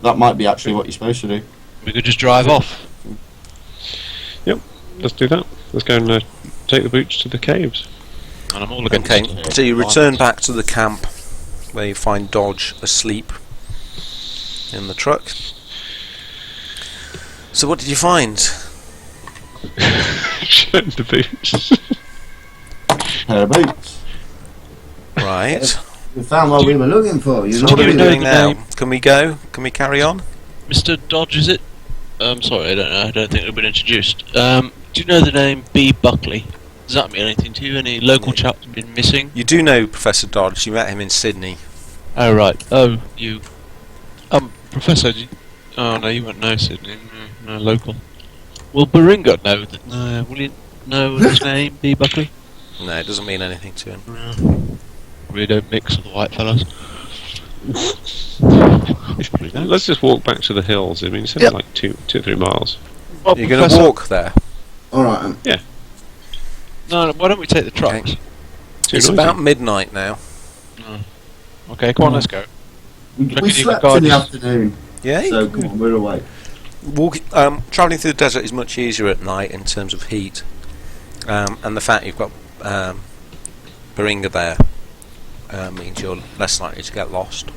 S3: That might be actually what you're supposed to do.
S4: We could just drive off.
S2: Let's do that. Let's go and take the boots to the caves.
S4: And I'm all against
S1: Okay,
S4: it.
S1: so you return back to the camp where you find Dodge asleep in the truck. So what did you find?
S2: Showing the boots.
S3: Pair of boots.
S1: Right.
S3: We found what we were looking for. You
S1: So
S3: know
S1: what are we
S4: you know
S1: doing
S4: the
S1: now?
S4: name?
S1: Can we go? Can we carry on?
S4: Mr. Dodge, is it? Sorry, I don't know. I don't think they've been introduced. Do you know the name B. Buckley? Does that mean anything to you? Any local chaps been missing?
S1: You do know Professor Dodge. You met him in Sydney.
S4: Oh right. Oh, you. Professor. Oh no, you won't know Sydney. No, local. Will Baringa know that? No. Will you know his name? B. Buckley.
S1: No, it doesn't mean anything to him.
S4: No. We don't mix with the white fellas.
S2: Let's just walk back to the hills. I mean, it's only like 2 or 3 miles.
S4: Well,
S1: You're going to walk there.
S3: Alright.
S4: No, why don't we take the trucks?
S1: Okay.
S2: Too
S1: It's
S2: noisy.
S1: about midnight now.
S4: Okay, come on, let's go.
S3: We
S4: Reckon you
S3: slept
S4: could
S3: in the
S4: guide us?
S3: afternoon,
S1: Yeah.
S3: so come on, we're awake.
S1: Travelling through the desert is much easier at night in terms of heat, and the fact you've got Baringa there means you're less likely to get lost.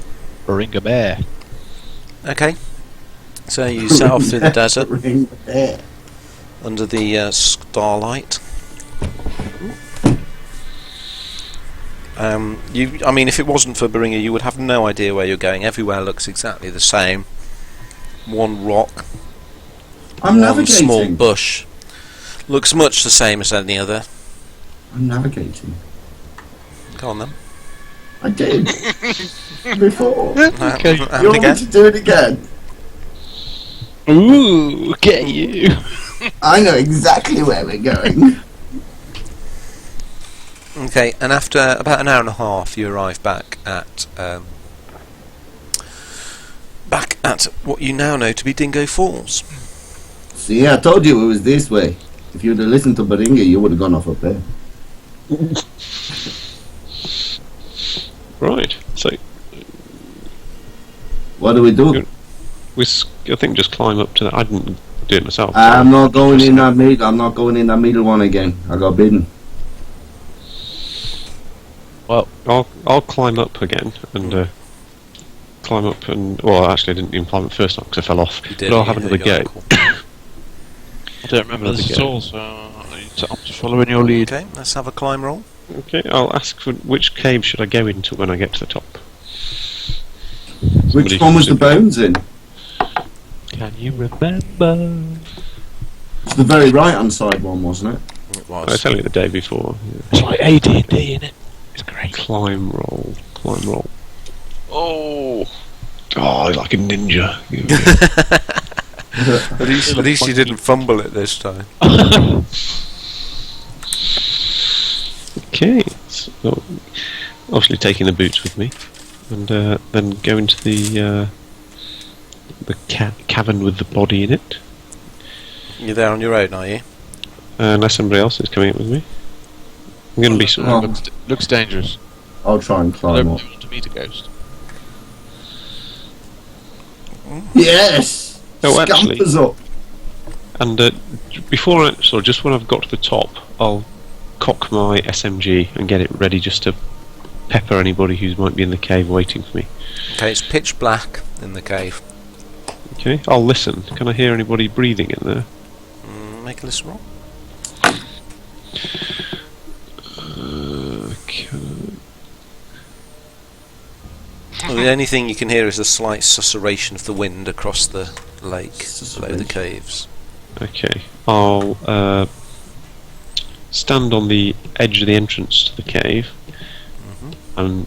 S4: Baringa Bear.
S1: Okay. So you set off through the desert
S3: Ring there.
S1: under the starlight. I mean, if it wasn't for Baringa, you would have no idea where you're going. Everywhere looks exactly the same. One rock,
S3: I'm
S1: one small
S3: navigating.
S1: bush. Looks much the same as any other.
S3: I'm navigating.
S1: Go on then.
S3: I did. Before.
S4: Okay.
S1: And
S3: You want me
S1: again.
S3: to do it again?
S4: Ooh, get you.
S3: I know exactly where we're going.
S1: Okay, and after about an hour and a half, you arrive back at what you now know to be Dingo Falls.
S3: See, I told you it was this way. If you'd have listened to Baringa, you would have gone off up there.
S2: Right. So
S3: What do we do?
S2: I think just climb up to that. I didn't do it myself.
S3: I'm not going in that middle. I'm not going in that middle one again. I got bidden.
S2: Well, I'll climb up again and climb up and actually I didn't even climb up first time because I fell off.
S1: You did,
S2: But I'll have
S1: you
S2: another
S1: got
S2: go.
S1: cool.
S4: I don't remember this at all, so I'm just following your lead.
S1: Okay, let's have a climb roll.
S2: Okay, I'll ask for which cave should I go into when I get to the top.
S3: Which one was the bones in?
S4: Can you remember?
S3: It's the very right hand side one, wasn't it?
S1: It
S2: I was
S1: was.
S2: telling you the day before. Yeah.
S4: It's like AD&D, isn't it? It's great.
S2: Climb roll.
S4: Oh,
S2: Like a ninja.
S1: At least you didn't fumble it this time.
S2: Okay, so obviously taking the boots with me, and then go into the cavern with the body in it.
S1: You're there on your own, are you?
S2: Unless somebody else is coming up with me. I'm going to be sort of...
S4: looks dangerous.
S3: I'll try and
S4: I
S3: climb
S4: don't
S3: up.
S4: want to meet a ghost.
S3: Yes!
S2: Oh, actually-
S3: Scampers up.
S2: And just when I've got to the top, I'll cock my SMG and get it ready just to pepper anybody who might be in the cave waiting for me.
S1: Okay, it's pitch black in the cave.
S2: Okay, I'll listen. Can I hear anybody breathing in there?
S1: Make a listen roll.
S2: Okay.
S1: Well, the only thing you can hear is a slight susurration of the wind across the lake below the
S3: Susurration.
S1: caves.
S2: Okay, I'll stand on the edge of the entrance to the cave and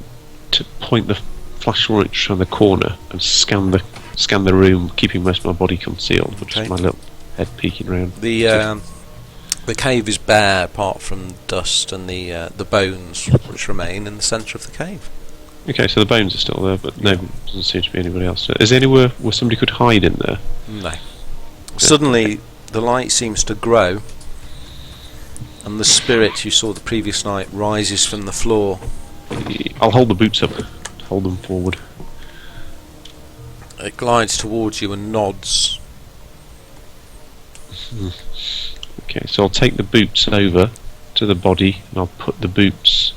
S2: to point the flashlight around the corner and scan the room, keeping most of my body concealed, but
S1: Okay.
S2: just my little head peeking around.
S1: The cave is bare apart from dust and the bones which remain in the centre of the cave.
S2: Okay, so the bones are still there, but no, doesn't seem to be anybody else. Is there anywhere where somebody could hide in there?
S1: No. Suddenly, the light seems to grow, and the spirit you saw the previous night rises from the floor.
S5: I'll hold the boots up. Hold them forward.
S1: It glides towards you and nods.
S5: Okay, so I'll take the boots over to the body, and I'll put the boots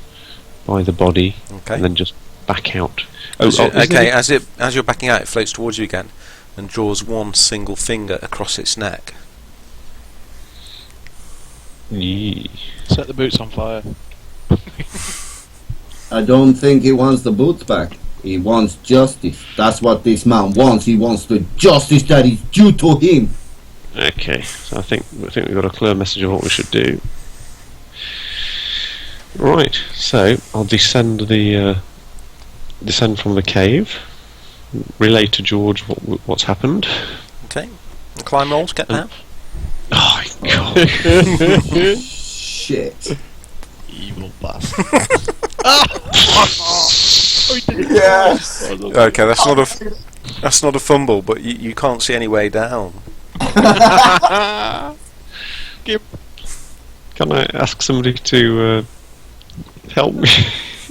S5: by the body,
S1: Okay.
S5: and then just back out.
S1: Okay. As you're backing out, it floats towards you again, and draws one single finger across its neck.
S5: Yee.
S4: Set the boots on fire.
S3: I don't think he wants the boots back. He wants justice. That's what this man wants. He wants the justice that is due to him.
S5: Okay, so I think we've got a clear message of what we should do. Right, so I'll descend from the cave, relay to George what's happened.
S1: Okay. Climb rolls, get down.
S5: Oh God!
S3: Shit.
S4: Evil bastard.
S3: Yes.
S1: Okay, that's not a fumble, but you can't see any way down.
S5: Can I ask somebody to help me?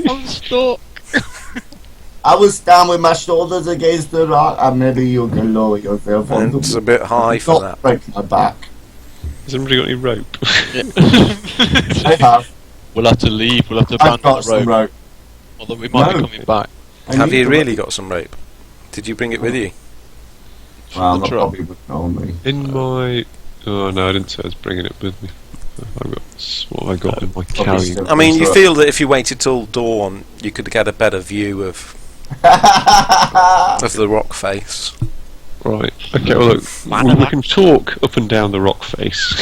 S4: I'm stuck.
S3: I will stand with my shoulders against the rock, and maybe you can lower yourself on
S1: And it's a bit high for
S3: Not
S1: that.
S3: break my back.
S5: Has anybody got any rope?
S3: I have.
S4: We'll have to leave. We'll have to
S3: I've
S4: abandon
S3: got
S4: the
S3: some
S4: road.
S3: rope.
S4: Although we might
S3: No.
S4: be coming back.
S3: I
S1: Have
S3: need
S1: you
S3: the
S1: really
S3: rope.
S1: got some rope? Did you bring it with you?
S3: Well,
S4: The
S3: that
S4: truck.
S3: probably would know me.
S5: In my... Oh no, I didn't say I was bringing it with me. That's what I got in my carry.
S3: still-
S1: I mean, you
S3: Right.
S1: feel that if you waited till dawn, you could get a better view of the rock face.
S5: Right. Okay. Well, look, we can talk up and down the rock face.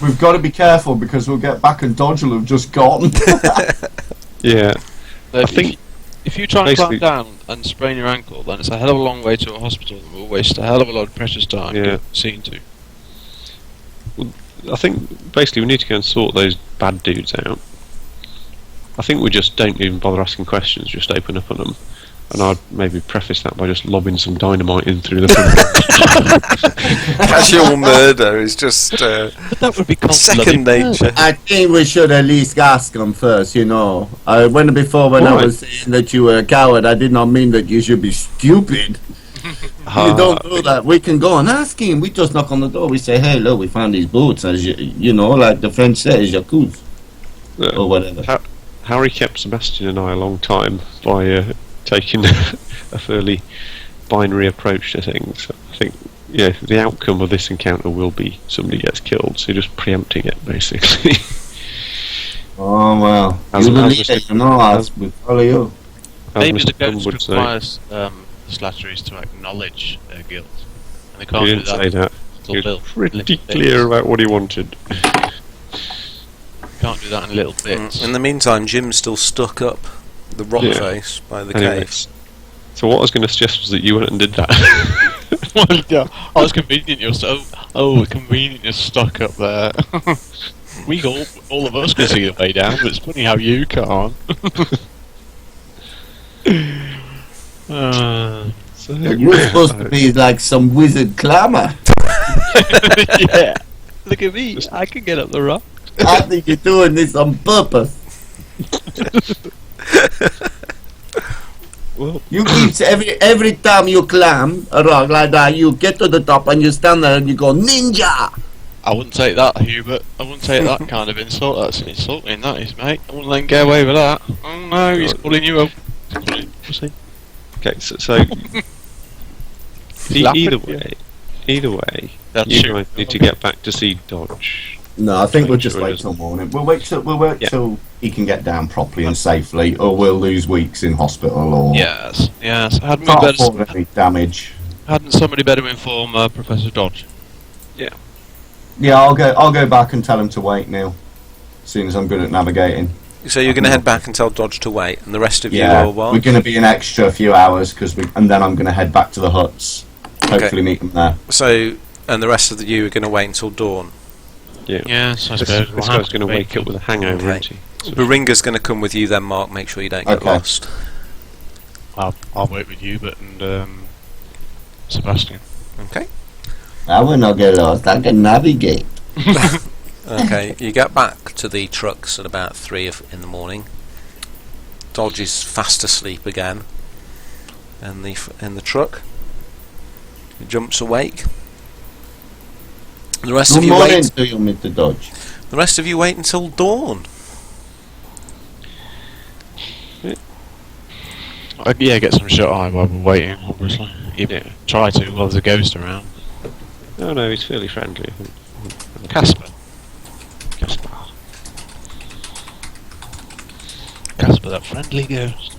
S3: We've got to be careful because we'll get back and Dodge will have just gone.
S5: Yeah. I
S4: If
S5: think
S4: if you try and climb
S5: basically-
S4: down and sprain your ankle, then it's a hell of a long way to a hospital, and we'll waste a hell of a lot of precious time
S5: Yeah.
S4: getting seen to.
S5: I think basically we need to go and sort those bad dudes out. I think we just don't even bother asking questions, just open up on them. And I'd maybe preface that by just lobbing some dynamite in through the front.
S1: Casual murder is just
S4: But that would be cold-blooded
S1: second nature.
S4: murder.
S3: I think we should at least ask them first, you know. When I
S5: Right.
S3: was saying that you were a coward, I did not mean that you should be stupid. You don't do that. We can go and ask him. We just knock on the door. We say, hey, look, we found these boots. As you know, like the French say, jacuzzi. Or whatever.
S5: Harry kept Sebastian and I a long time by taking a fairly binary approach to things. I think, yeah, the outcome of this encounter will be somebody gets killed, so just preempting it, basically.
S3: Oh, well.
S5: As-
S3: You
S5: as
S3: believe
S5: Mr.
S3: it, you know, as we follow you.
S5: As
S4: Maybe
S5: Mr.
S4: the
S5: Plum
S4: ghost
S5: would say.
S4: requires the Slatterys to acknowledge their guilt. And they
S5: He
S4: can't do
S5: didn't
S4: that.
S5: say that.
S4: Little
S5: He was
S4: little
S5: pretty
S4: bits.
S5: clear about what he wanted.
S4: Can't do that in little bits.
S1: In the meantime, Jim's still stuck up the rock
S5: Yeah.
S1: face by the
S5: Anyway,
S1: cave.
S5: so what I was going to suggest was that you went and did that.
S4: Well, yeah. Oh, it's convenient you're so. Oh, convenient you're stuck up there. all of us can see the way down, but it's funny how you can't.
S5: So,
S3: You're supposed to be like some wizard climber.
S4: Yeah. Look at me. I can get up the rock.
S3: I think you're doing this on purpose.
S5: well,
S3: You keep every time you climb a rock like that, you get to the top and you stand there and you go ninja.
S4: I wouldn't take that, Hubert. I wouldn't take that kind of insult. That's insulting, that is, mate. I wouldn't let him get away with that. Oh no, he's calling you a pussy.
S5: okay, so either way,
S4: That's
S5: you
S4: true.
S5: guys need to get back to see Dodge.
S3: No, I think we'll just
S5: Sure it
S3: wait
S5: isn't.
S3: till morning. We'll wait
S5: Yeah.
S3: till he can get down properly and safely, or we'll lose weeks in hospital, or
S4: Yes. Hadn't,
S3: can't afford any damage.
S4: hadn't somebody better inform Professor Dodge?
S3: Yeah, I'll go back and tell him to wait, Neil. Seeing as I'm good at navigating.
S1: So you're going to head back and tell Dodge to wait, and the rest of
S3: Yeah,
S1: you are what?
S3: we're going to be an extra few hours and then I'm going to head back to the huts. Hopefully meet them there.
S1: So, and the rest of you are going to wait until dawn.
S5: Yeah.
S4: Yes, I
S5: This
S4: suppose.
S5: guy's going to wake up with a hangover,
S1: Okay.
S5: isn't he?
S1: Baringa's going to come with you then, Mark. Make sure you don't get
S3: Okay.
S1: lost.
S4: I'll wait with Hubert and Sebastian.
S1: Okay.
S3: I will not get lost. I can navigate.
S1: Okay, you get back to the trucks at about 3 in the morning. Dodge is fast asleep again, in the truck. He jumps awake. The rest
S3: Good
S1: of you
S3: morning
S1: wait.
S3: to you, Mr. Dodge.
S1: The rest of you wait until dawn.
S4: Get some shut eye while we're waiting, obviously.
S5: Yeah.
S4: Try to while there's a ghost around.
S5: No, he's fairly friendly.
S4: Casper, that friendly ghost.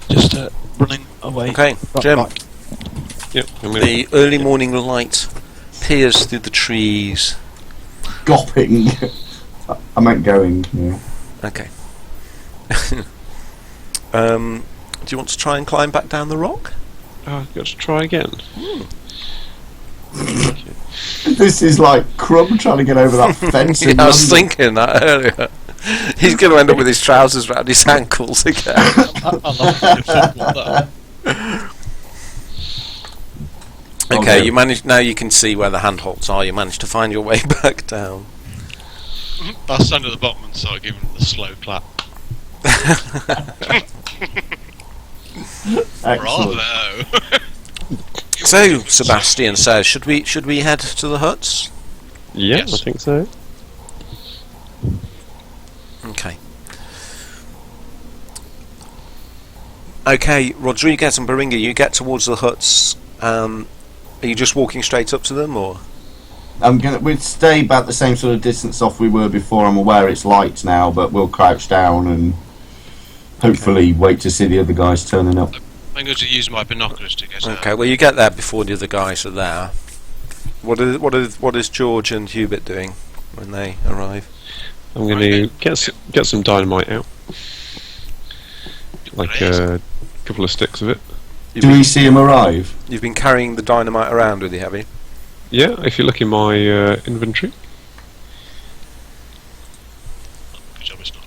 S4: Just running away.
S1: Okay,
S4: Right
S1: Jim.
S4: back.
S5: Yep.
S1: The early morning light peers through the trees.
S3: Gopping. I meant going. Yeah.
S1: Okay. Do you want to try and climb back down the rock?
S5: I've got to try again.
S3: This is like Crumb trying to get over that fence.
S1: Yeah,
S3: in
S1: I was
S3: London.
S1: thinking that earlier. He's going to end up with his trousers round his ankles again.
S4: I love that.
S1: Okay,
S3: Okay.
S1: you managed. Now you can see where the handholds are. You managed to find your way back down.
S4: I'll stand at the bottom and start giving the slow clap.
S3: Excellent.
S4: Bravo!
S1: So, Sebastian says, should we head to the huts?
S5: Yeah,
S4: Yes.
S5: I think so.
S1: Okay. Okay, Rodriguez and Baringa, you get towards the huts. Are you just walking straight up to them, or?
S3: We'd stay about the same sort of distance off we were before. I'm aware it's light now, but we'll crouch down and hopefully wait to see the other guys turning up.
S4: I'm going to use my binoculars to get
S1: Okay, well you get there before the other guys are there. What is George and Hubert doing when they arrive?
S5: I'm going to get some dynamite out, like a couple of sticks of it.
S3: Do we see him arrive?
S1: You've been carrying the dynamite around with you, have you?
S5: Yeah, if you look in my inventory,
S4: Good job, it's not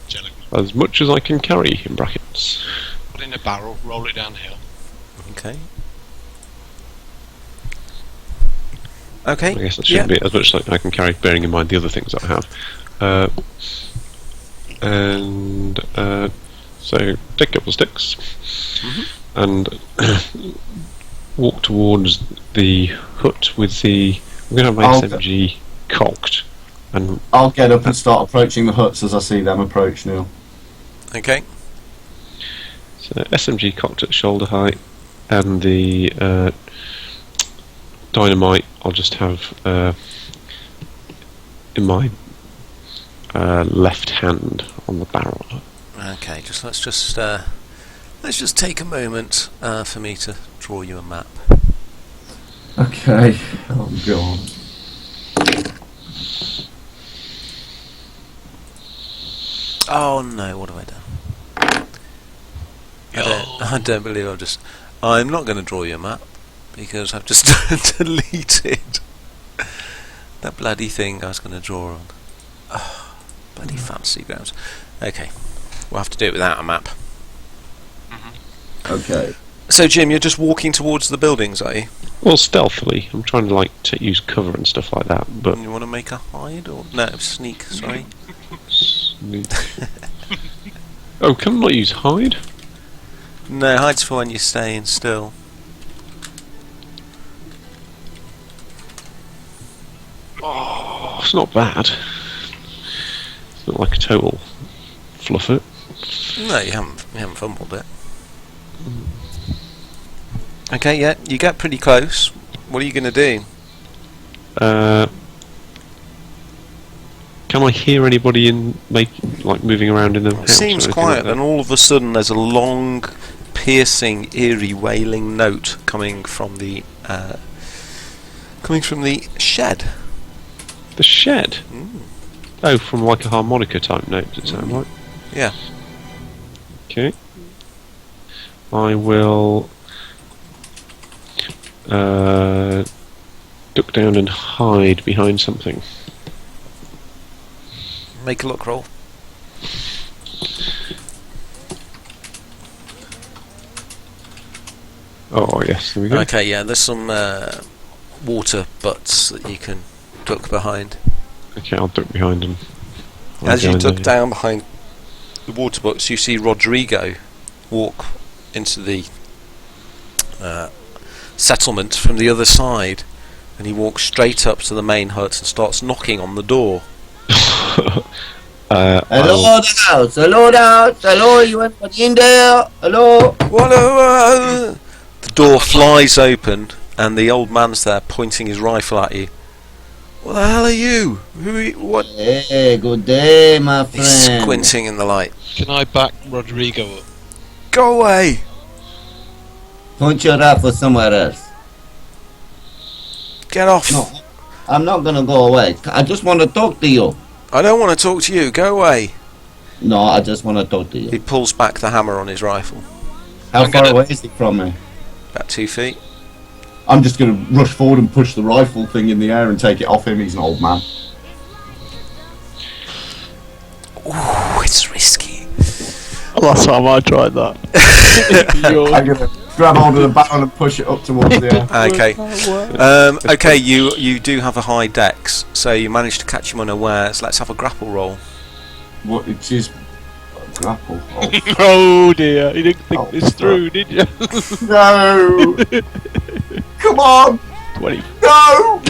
S4: gelling.
S5: as much as I can carry in brackets.
S4: Put it in a barrel, roll it downhill.
S1: Okay. Okay.
S5: I guess that shouldn't be as much as I can carry, bearing in mind the other things that I have. So take a couple of sticks and walk towards the hut with the. I'm going to have my SMG cocked, and
S3: I'll get up and start approaching the huts as I see them approach, Neil.
S1: Okay.
S5: so SMG cocked at shoulder height, and the dynamite I'll just have in my left hand on the barrel.
S1: Okay. Let's just take a moment for me to draw you a map.
S3: Okay. Oh god.
S1: Oh no! What have I done? I don't believe I'm not going to draw you a map because I've just deleted that bloody thing I was going to draw on. Oh, bloody fancy grounds. Okay, we'll have to do it without a map.
S3: Okay.
S1: So Jim, you're just walking towards the buildings, are you?
S5: Well, stealthily. I'm trying to use cover and stuff like that, but
S1: You want to make a hide or no sneak? Sorry.
S5: Oh, can I not use hide?
S1: No, hide's for when you're staying still.
S5: Oh, it's not bad. It's not like a total fluff it.
S1: No, you haven't fumbled it. Okay, yeah, you get pretty close. What are you going to do?
S5: Can I hear anybody moving around in the house?
S1: It seems
S5: or anything
S1: quiet,
S5: like that?
S1: then all of a sudden there's a long, piercing, wailing note coming from the shed.
S5: The shed? Oh, from like a harmonica type note, does it sound like?
S1: Yeah.
S5: Okay. I will duck down and hide behind something.
S1: Make a look roll.
S5: Oh yes, there we go.
S1: Okay, yeah, there's some water butts that you can duck behind.
S2: Okay, I'll duck behind him.
S1: As you duck down behind the water butts, you see Rodrigo walk into the settlement from the other side, and he walks straight up to the main hut and starts knocking on the door.
S3: Hello, the house. Hello, the house. Hello, you anybody in there? Hello.
S1: The door flies open, and the old man's there pointing his rifle at you. What the hell are you? Who are you? What?
S3: Hey, good day, my friend.
S1: He's squinting in the light.
S4: Can I back Rodrigo up?
S1: Go away!
S3: Point your rifle somewhere else.
S1: Get off!
S3: No, I'm not gonna go away. I just want to talk to you.
S1: I don't want to talk to you. Go away!
S3: No, I just want to talk to
S1: He
S3: you.
S1: pulls back the hammer on his rifle.
S3: How far away is it from me?
S1: About 2 feet.
S3: I'm just gonna rush forward and push the rifle thing in the air and take it off him. He's an old man.
S1: Ooh, it's risky.
S4: Last time I tried that.
S3: I'm gonna grab hold of the barrel and push it up towards the air.
S1: Okay. Okay, you do have a high dex, so you managed to catch him unawares. Let's have a grapple roll.
S3: What? It is grapple. Oh,
S4: Oh dear, you didn't think
S3: Oh,
S4: this through, did you?
S3: no! Come on!
S4: 20.
S3: No!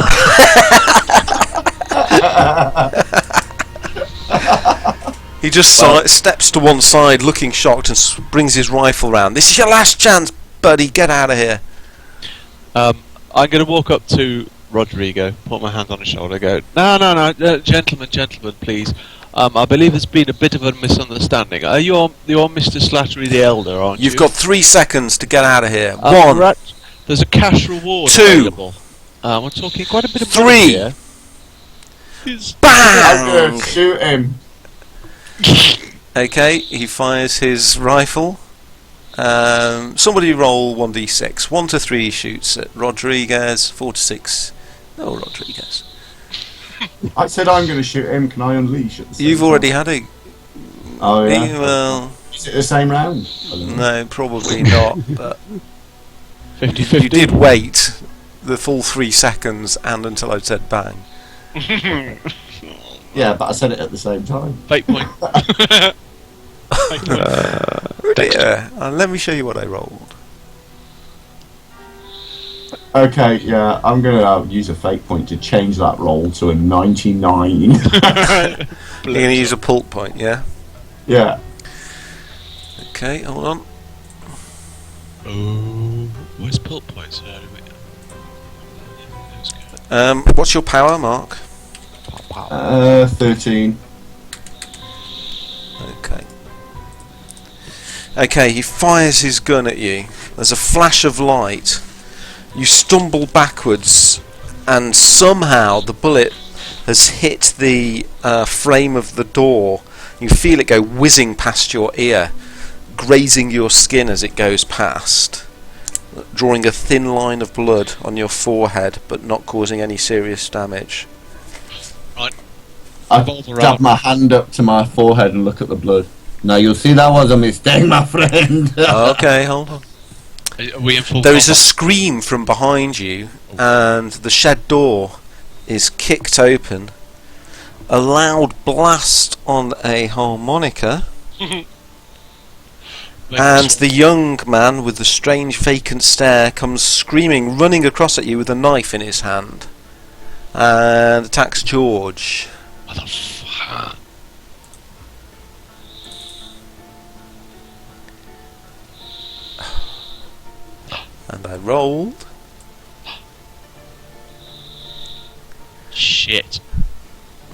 S1: He just steps to one side, looking shocked, and brings his rifle round. This is your last chance, buddy. Get out of here.
S4: I'm going to walk up to Rodrigo, put my hand on his shoulder, go, no, gentlemen, please. I believe there's been a bit of a misunderstanding. You're Mr. Slattery the Elder, aren't you?
S1: You've got 3 seconds to get out of here.
S4: One.
S1: 1.
S4: There's a cash reward
S1: 2.
S4: available. We're talking quite a bit of
S1: 3.
S4: money here. Is-
S3: I'm
S1: Bang!
S3: gonna shoot him.
S1: Okay, he fires his rifle. Somebody roll 1d6. 1 to 3 shoots at Rodriguez. 4 to 6. No, Rodriguez.
S3: I said I'm gonna shoot him. Can I unleash it?
S1: You've already had a.
S3: Oh yeah.
S1: Well,
S3: Is it the same round? I don't know.
S1: no, probably not. But
S4: 50-50.
S1: you did wait the full 3 seconds and until I said bang.
S3: Yeah, but I said it at the same time.
S4: Fake point. Fake point.
S1: Dear. Let me show you what I rolled.
S3: Okay, yeah, I'm gonna use a fake point to change that roll to a 99.
S1: You're going to use a pulp point, yeah?
S3: Yeah.
S1: Okay, hold on.
S4: Oh, where's pulp points?
S1: What's your power, Mark?
S3: 13.
S1: Okay. Okay, he fires his gun at you. There's a flash of light. You stumble backwards, and somehow the bullet has hit the frame of the door. You feel it go whizzing past your ear, grazing your skin as it goes past, drawing a thin line of blood on your forehead, but not causing any serious damage.
S3: I
S4: Revolver
S3: dab
S4: out.
S3: my hand up to my forehead and look at the blood. Now you'll see that was a mistake, my friend.
S1: Okay, hold on.
S4: Are we in full
S1: There is a
S4: combat?
S1: scream from behind you, and the shed door is kicked open. A loud blast on a harmonica, and the young man with the strange vacant stare comes screaming, running across at you with a knife in his hand, and attacks George.
S4: Motherfucker.
S1: And I rolled.
S4: Shit.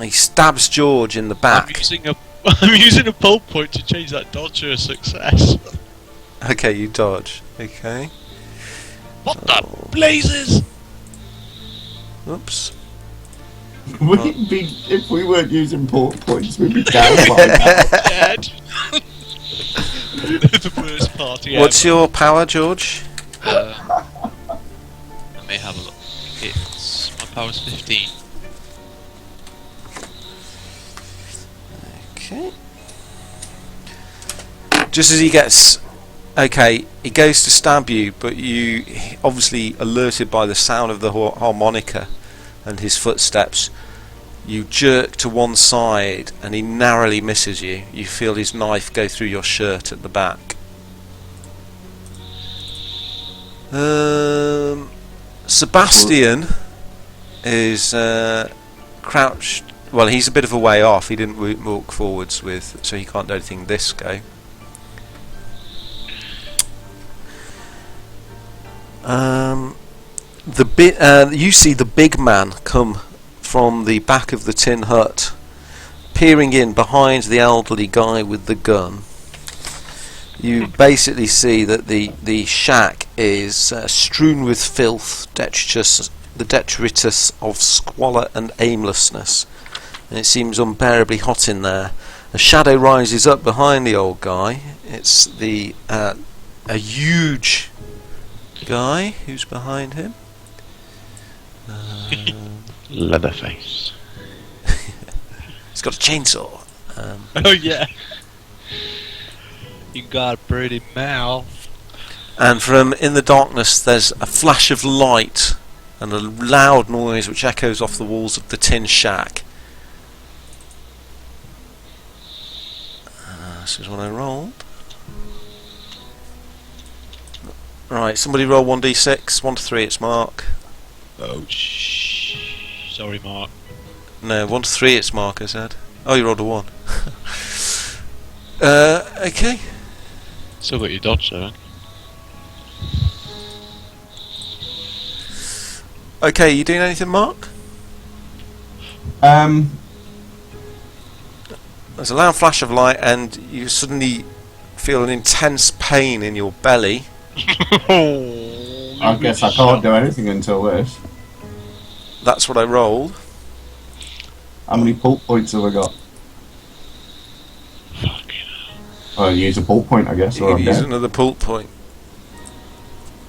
S1: He stabs George in the back.
S4: I'm using a pulp point to change that dodge to a success.
S1: Okay, you dodge. Okay.
S4: What the blazes?
S1: Oops.
S3: We'd be, if we weren't using port points, we'd be down by now.
S4: Dead. The worst party ever.
S1: What's your power, George?
S4: Let me have a look. It's my power's 15.
S1: Okay. Just as he gets Okay, he goes to stab you, but you, obviously alerted by the sound of the harmonica and his footsteps, you jerk to one side and he narrowly misses you. You feel his knife go through your shirt at the back. Sebastian is crouched. Well, he's a bit of a way off. He didn't walk forwards with, so he can't do anything this go. You see the big man come from the back of the tin hut, peering in behind the elderly guy with the gun. You basically see that the shack is strewn with filth, the detritus of squalor and aimlessness, and it seems unbearably hot in there. A shadow rises up behind the old guy. It's a huge guy who's behind him.
S5: Leatherface.
S1: He's got a chainsaw.
S4: Oh yeah. You got a pretty mouth.
S1: And from in the darkness there's a flash of light and a loud noise which echoes off the walls of the tin shack. This is what I rolled. Right, somebody roll 1d6. 1 to 3, it's Mark.
S4: Oh, sorry, Mark.
S1: No, 1 to 3, it's Mark, I said. Oh, you rolled a 1. Okay.
S4: Still got your dodge, though.
S1: Okay, you doing anything, Mark? There's a loud flash of light, and you suddenly feel an intense pain in your belly.
S3: I guess I can't do anything until this.
S1: That's what I rolled.
S3: How many pulp points have I got? I'll use a pulp point, I guess.
S1: You
S3: Or
S1: can
S3: I'm
S1: use
S3: dead.
S1: another pulp point.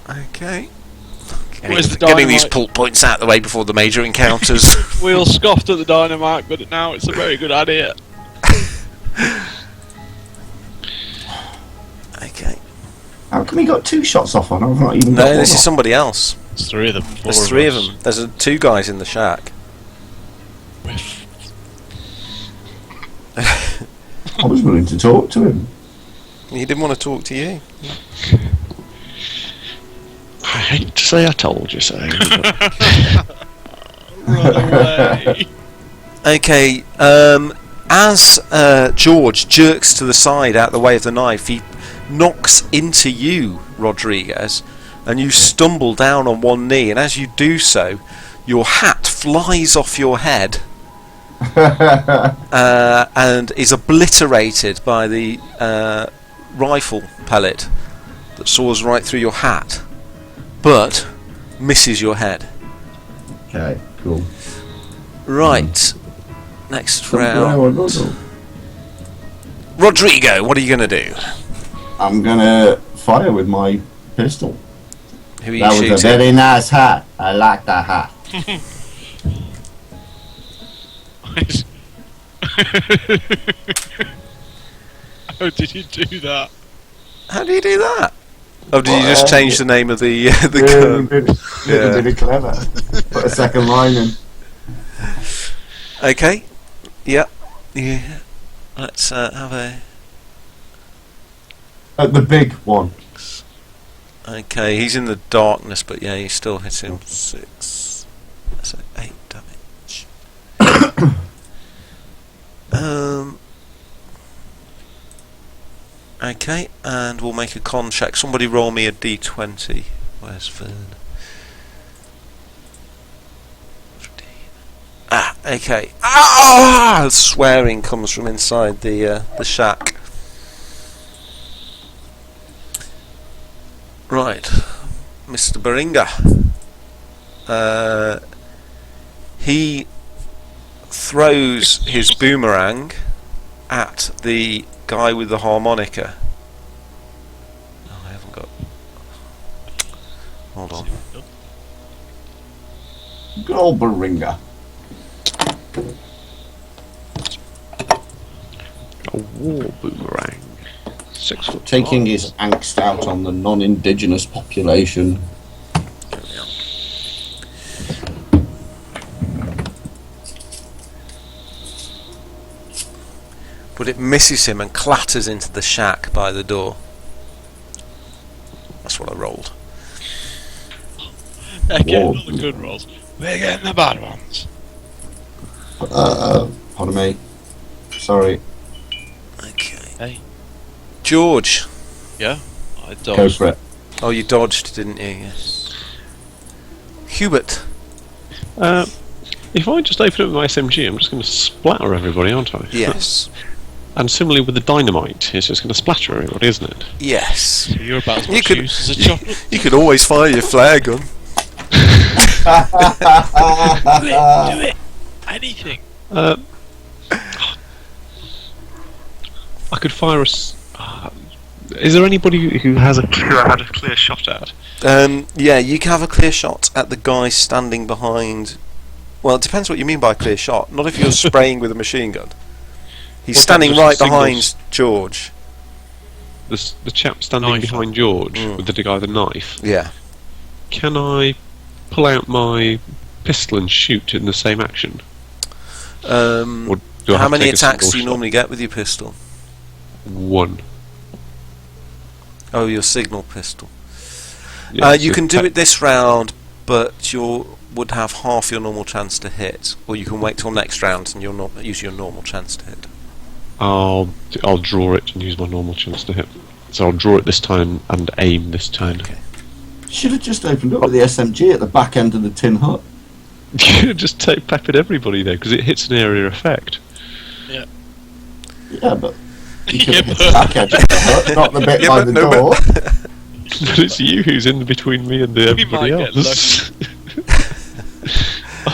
S1: Okay.
S4: Where's the
S1: Getting these
S4: dynamite?
S1: pulp points out of the way before the major encounters.
S4: We all scoffed at the dynamite, but now it's a very good idea.
S1: Okay.
S3: How come he got 2 shots off on? I've not even
S1: No,
S3: got
S1: this
S3: one
S1: is
S3: off.
S1: somebody else.
S4: There's 3 of them.
S1: There's 3 of them. There's 2 guys in the shack.
S3: I was willing to talk to him.
S1: He didn't want to talk to you.
S5: I hate to say I told you so.
S4: Run away.
S1: Okay, as George jerks to the side out the way of the knife, he knocks into you, Rodriguez, and you stumble down on one knee, and as you do so, your hat flies off your head and is obliterated by the rifle pellet that saws right through your hat, but misses your head.
S3: Okay, cool.
S1: Right, next
S3: Where
S1: round.
S3: do I go?
S1: Rodrigo, what are you going to do?
S3: I'm gonna fire with my pistol.
S1: Who are you
S3: That was
S1: shooting?
S3: a very nice hat. I like that hat.
S4: How did you do that?
S1: How do you do that? Oh, did you just
S3: Well,
S1: change the name of the
S3: Little
S1: gun?
S3: bit of clever. Put a second line in.
S1: Okay. Yeah. Let's have a.
S3: The big one.
S1: Okay, he's in the darkness, but yeah, you still hit him 6. So 8 damage. Okay, and we'll make a con check. Somebody roll me a d20. Where's Vern? 15. Ah, okay. Ah! Swearing comes from inside the shack. Right, Mr. Beringa. He throws his boomerang at the guy with the harmonica. Oh, I haven't got. Hold on.
S3: Good old Beringa.
S5: A war boomerang. 6 foot.
S3: Taking his angst out on the non-indigenous population.
S1: But it misses him and clatters into the shack by the door. That's what I rolled.
S4: They're getting all the good rolls. We're getting the bad ones.
S3: Pardon me. Sorry.
S1: Okay.
S4: Hey.
S1: George.
S4: Yeah? I
S3: Go
S4: dodged.
S3: for it.
S1: Oh, you dodged, didn't you? Yes. Hubert.
S5: If I just open up my SMG, I'm just going to splatter everybody, aren't I?
S1: Yes.
S5: And similarly with the dynamite, it's just going to splatter everybody, isn't it?
S1: Yes.
S4: You're about as
S1: You
S4: much
S1: could-
S4: use as a chocolate.
S1: You could always fire your flare gun.
S4: Do it! Anything!
S5: I could fire is there anybody who has a clear shot at?
S1: Yeah, you can have a clear shot at the guy standing behind. Well, it depends what you mean by clear shot. Not if you're spraying with a machine gun. He's
S5: What
S1: standing
S5: about
S1: right
S5: just the
S1: behind
S5: singles?
S1: George.
S5: The chap standing
S4: Knife.
S5: behind George
S1: Mm.
S5: with the guy with the knife.
S1: Yeah.
S5: Can I pull out my pistol and shoot in the same action? Or do I
S1: How
S5: have to
S1: many
S5: take a
S1: attacks
S5: single
S1: do you
S5: shot?
S1: normally get with your pistol?
S5: 1.
S1: Oh, your signal pistol.
S5: Yeah,
S1: You
S5: so
S1: can do it this round, but you would have half your normal chance to hit, or you can wait till next round and you'll not use your normal chance to hit.
S5: I'll draw it and use my normal chance to hit. So I'll draw it this time and aim this time.
S1: Okay.
S3: Should have just opened up with the SMG at the back end of the tin hut.
S5: Just peppered everybody there because it hits an area effect.
S3: Yeah, but you could
S4: Yeah,
S3: have hit the back edge of the hut, not the bit by the door.
S5: But it's you who's in between me and everybody
S4: might get
S5: else.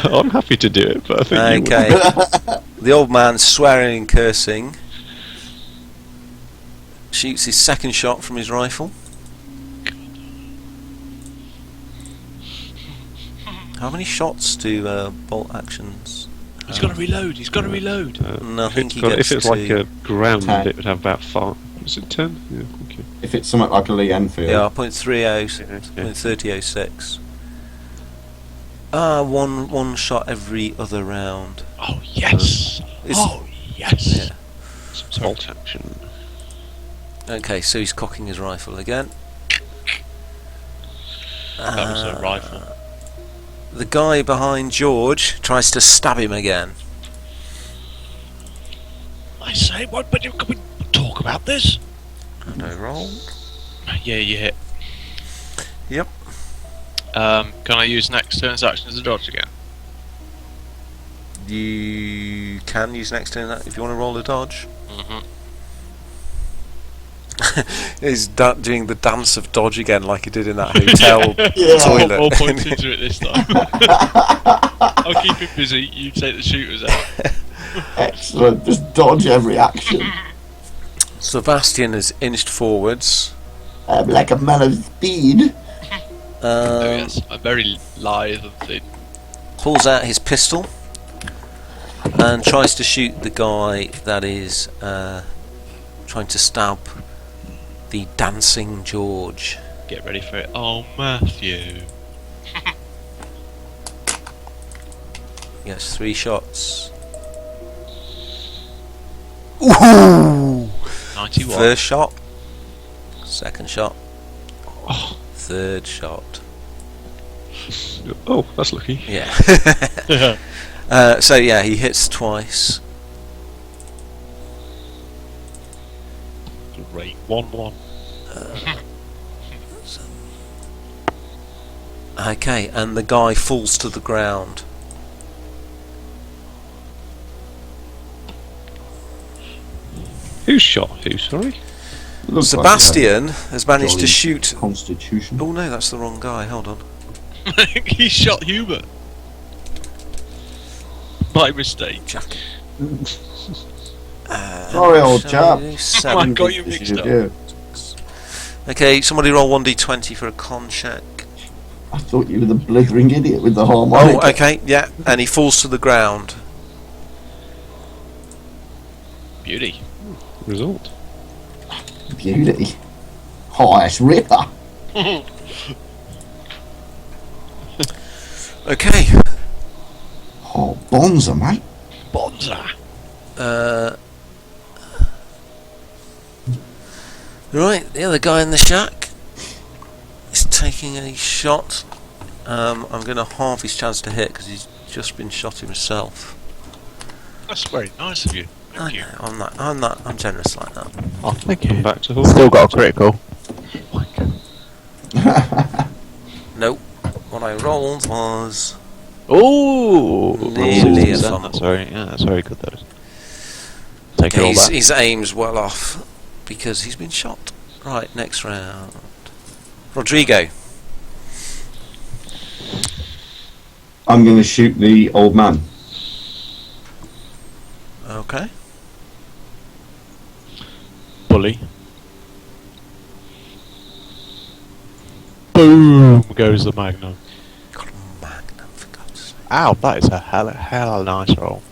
S5: I'm happy to do it, but I think you
S1: Okay.
S5: would.
S1: The old man, swearing and cursing, shoots his second shot from his rifle. How many shots do bolt actions?
S4: He's got to reload, he's got to reload.
S1: No, I
S5: If
S1: think
S5: it's,
S1: he
S5: got,
S1: gets
S5: if it's like
S1: to-
S5: a ground,
S3: 10.
S5: it would have about 5. Is it 10? Yeah, okay.
S3: If it's something like a Lee Enfield.
S1: Yeah, 0.30,
S5: Yeah.
S1: 0.3006. One shot every other round.
S4: Oh, yes!
S1: It's-
S4: Oh, yes!
S1: Yeah.
S5: Some bolt action.
S1: Okay, so he's cocking his rifle again.
S4: That was a rifle.
S1: The guy behind George tries to stab him again.
S4: I say, what? But can we talk about this?
S1: No roll.
S4: Yeah, you hit.
S1: Yep.
S4: Can I use next turn's action as a dodge again?
S1: You can use next turn if you want to roll a dodge.
S4: Mm-hmm.
S1: He's doing the dance of dodge again, like he did in that hotel
S3: Yeah.
S1: toilet.
S4: All points into it this time. I'll keep him busy. You take the shooters out.
S3: Excellent. Just dodge every action.
S1: Sebastian has inched forwards.
S3: Like a man of speed.
S4: Oh yes, I'm very lithe and thin.
S1: Pulls out his pistol and tries to shoot the guy that is trying to stab the dancing George.
S4: Get ready for it. Oh, Matthew.
S1: He gets 3 shots. Ooh!
S4: 91.
S1: First shot. Second shot.
S5: Oh.
S1: Third shot.
S5: Oh, that's lucky.
S1: Yeah. So yeah, he hits twice.
S4: Great. 1-1.
S1: Okay, and the guy falls to the ground.
S5: Who shot who, sorry?
S3: Looks like
S1: Sebastian has managed to
S3: jolly
S1: shoot.
S3: a Constitution.
S1: Oh no, that's the wrong guy. Hold on.
S4: He shot Hubert. My mistake.
S1: Jack.
S3: Sorry, old
S1: shall
S3: chap.
S1: we do
S4: I
S1: seven?
S4: got you
S3: This
S4: mixed
S3: is
S4: up.
S3: you.
S1: Okay, somebody roll 1d20 for a con check.
S3: I thought you were the blithering idiot with the harmonica.
S1: Oh, okay, yeah, and he falls to the ground.
S4: Beauty.
S5: Result.
S3: Beauty. Oh, it's Ripper.
S1: Okay.
S3: Oh, Bonza, mate.
S4: Bonza.
S1: Right, the other guy in the shack is taking a shot. I'm going to halve his chance to hit because he's just been shot himself.
S4: That's very nice of you. Thank you.
S1: I'm generous like that.
S2: I think I'm back to
S6: Still got a critical.
S1: Nope. What I rolled was
S4: Oh,
S1: Nearly a
S4: that's
S1: fumble.
S4: that's very good. That is. Take it all back.
S1: his aim's well off because he's been shot. Right, next round. Rodrigo.
S3: I'm going to shoot the old man.
S1: Okay.
S4: Bully. Boom goes the magnum.
S1: Got a magnum for God's sake.
S4: Ow, that is a hell nice roll.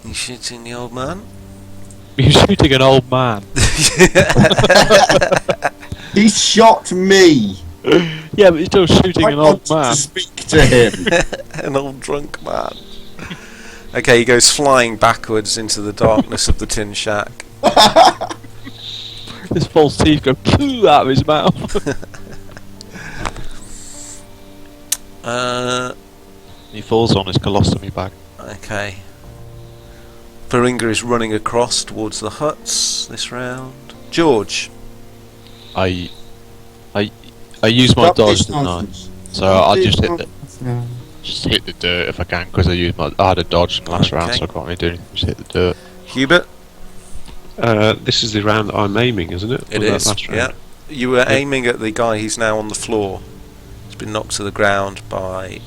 S1: You shooting the old man?
S4: You're shooting an old man.
S3: He shot me.
S4: Yeah, but you're still shooting
S3: I
S4: an old
S3: want
S4: man.
S3: to speak to him.
S1: An old drunk man. Okay, he goes flying backwards into the darkness of the tin shack.
S4: His false teeth go poo out of his mouth. He falls on his colostomy bag.
S1: Okay. Beringa is running across towards the huts this round. George.
S4: I use my
S3: Stop
S4: dodge,
S3: this
S4: didn't I?
S3: nonsense.
S4: So I just hit the
S3: Yeah.
S4: hit the dirt if I can because I had a dodge in the last round,
S1: Okay.
S4: so I can't really do anything. Just hit the dirt.
S1: Hubert.
S2: This is the round that I'm aiming, isn't it?
S1: It
S2: Or that
S1: is.
S2: last round?
S1: Yeah. You were aiming at the guy who's now on the floor. He's been knocked to the ground by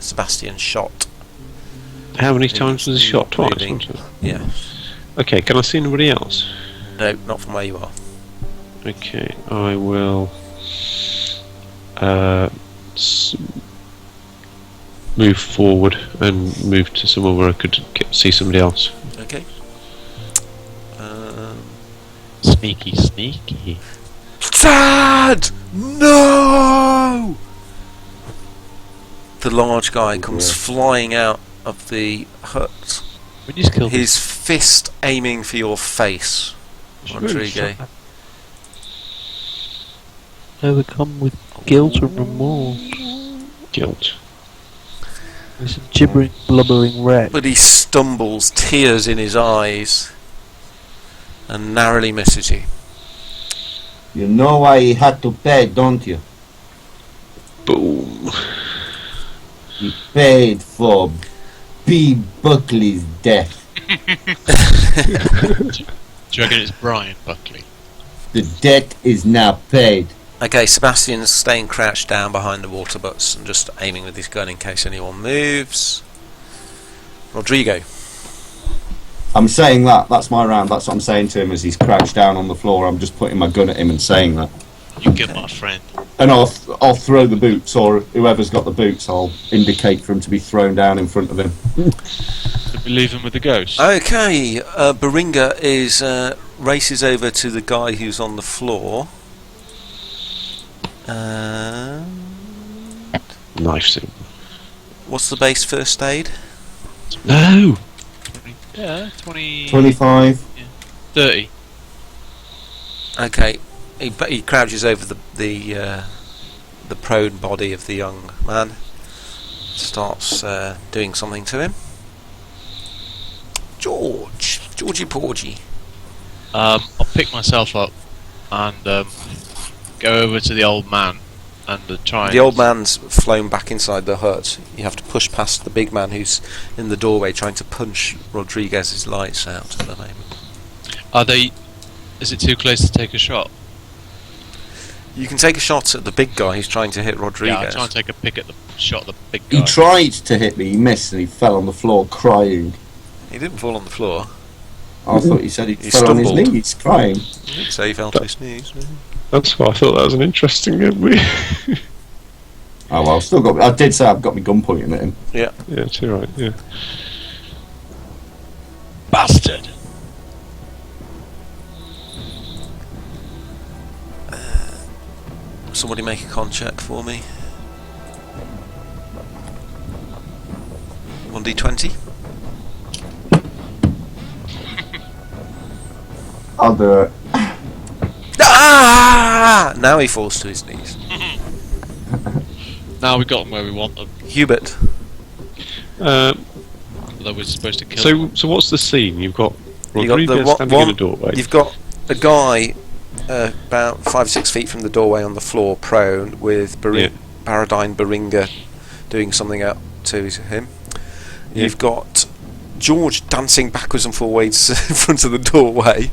S1: Sebastian shot.
S2: How many times was he shot? Twice,
S1: Moving.
S2: wasn't it?
S1: Yeah.
S2: Okay, can I see anybody else?
S1: No, not from where you are.
S2: Okay, I will move forward and move to somewhere where I could see somebody else.
S1: Okay.
S4: Sneaky.
S1: Dad! No! The large guy comes flying out of the hut,
S4: We just killed
S1: his fist aiming for your face, Rodrigo.
S4: Overcome with guilt and remorse.
S2: Guilt.
S4: He's a gibbering, blubbering wreck.
S1: But he stumbles, tears in his eyes, and narrowly misses you.
S3: You know why he had to pay, don't you?
S2: Boom.
S3: He paid for B. Buckley's death.
S4: Do you reckon it's Brian Buckley?
S3: The debt is now paid.
S1: Okay, Sebastian's staying crouched down behind the water butts and just aiming with his gun in case anyone moves. Rodrigo.
S3: I'm saying that. That's my round. That's what I'm saying to him as he's crouched down on the floor. I'm just putting my gun at him and saying that.
S4: You get my friend.
S3: And I'll throw the boots, or whoever's got the boots, I'll indicate for him to be thrown down in front of him.
S4: Did we leave him with the ghost?
S1: Okay, Beringa races over to the guy who's on the floor.
S2: Knifes him.
S1: What's the base first aid?
S2: No!
S4: Yeah, 20...
S3: 25.
S4: 30.
S1: Okay, he crouches over the prone body of the young man. Starts doing something to him. Georgie Porgy.
S4: I'll pick myself up and go over to the old man and try and...
S1: The old man's flown back inside the hut. You have to push past the big man who's in the doorway trying to punch Rodriguez's lights out at the moment.
S4: Are they... Is it too close to take a shot?
S1: You can take a shot at the big guy who's trying to hit Rodriguez.
S4: Yeah, I'll try and take a pick at the shot at the big guy.
S3: He tried to hit me, he missed, and he fell on the floor crying.
S1: He didn't fall on the floor.
S3: I thought he said he
S1: He
S3: fell on his
S1: stumbled.
S3: knees crying.
S1: He didn't say he fell to his knees.
S2: That's why I thought that was an interesting movie.
S3: Oh well, still got. I did say I've got my gun pointing at him.
S1: Yeah.
S2: Yeah, too right, yeah.
S4: Bastard!
S1: Somebody make a con check for me. 1d20.
S3: I'll do it.
S1: Ah! Now he falls to his knees.
S4: Now we got them where we want them.
S1: Hubert.
S4: Although we're supposed to kill them.
S2: So what's the scene? You've got
S1: You got
S2: Rodrigo
S1: the
S2: standing in a doorway.
S1: You've got a guy about 5-6 feet from the doorway on the floor, prone, with Baradine Beringa doing something out to him.
S2: Yeah.
S1: You've got George dancing backwards and forwards in front of the doorway,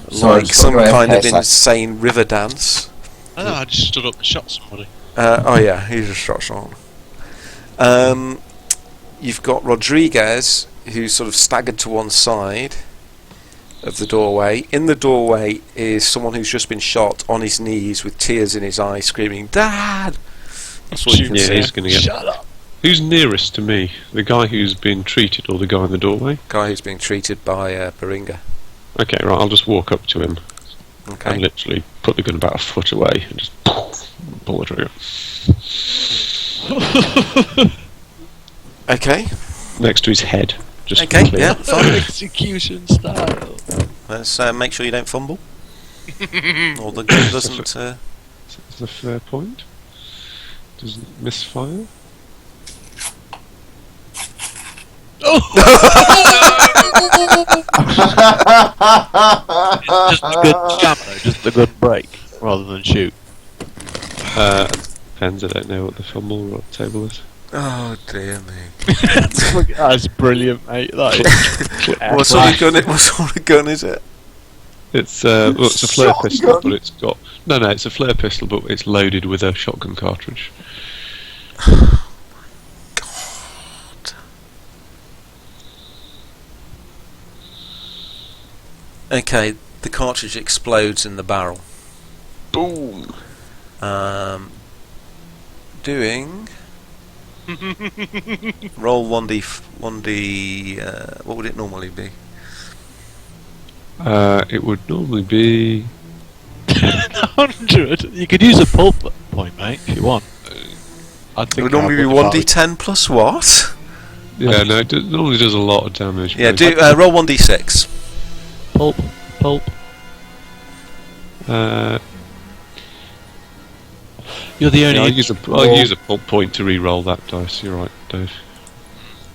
S3: Sorry,
S1: like some
S3: sorry,
S1: kind of
S3: sorry.
S1: insane river dance.
S4: I know, I just stood up and shot somebody.
S1: Oh yeah, he just shot someone. You've got Rodriguez, who's sort of staggered to one side of the doorway. In the doorway is someone who's just been shot on his knees with tears in his eyes, screaming, "Dad!" That's what you can see.
S2: He's going to get.
S4: Shut up!
S2: Who's nearest to me? The guy who's been treated, or the guy in the doorway?
S1: Guy who's being treated by Beringa.
S2: Okay, right. I'll just walk up to him and
S1: Okay.
S2: literally put the gun about a foot away and just pull the trigger.
S1: Okay.
S2: Next to his head. Just
S1: Okay.
S2: clear.
S1: Yeah. Fine.
S4: Execution style.
S1: Let's make sure you don't fumble, or the gun doesn't.
S2: That's a fair point. Doesn't misfire.
S4: Just a good jam, though, just a good break, rather than shoot.
S2: Depends. I don't know what the fumble table is.
S1: Oh dear me.
S4: That's brilliant, mate. That is
S1: What sort of gun? What sort of gun is it?
S2: It's well, it's a flare
S3: Shotgun.
S2: pistol, but it's got no. It's a flare pistol, but it's loaded with a shotgun cartridge.
S1: Okay, the cartridge explodes in the barrel.
S2: Boom.
S1: Doing roll 1d. What would it normally be?
S2: It would normally be
S4: 100. You could use a pulp point, mate, if you want. I
S1: It
S4: think
S1: would normally be
S4: I would
S1: 1d10 plus what?
S2: yeah. No, it normally does a lot of damage.
S1: Yeah,
S2: but
S1: do roll 1d6.
S4: Pulp. You're the only.
S2: I'll use a pulp point to re-roll that dice. You're right, Dave.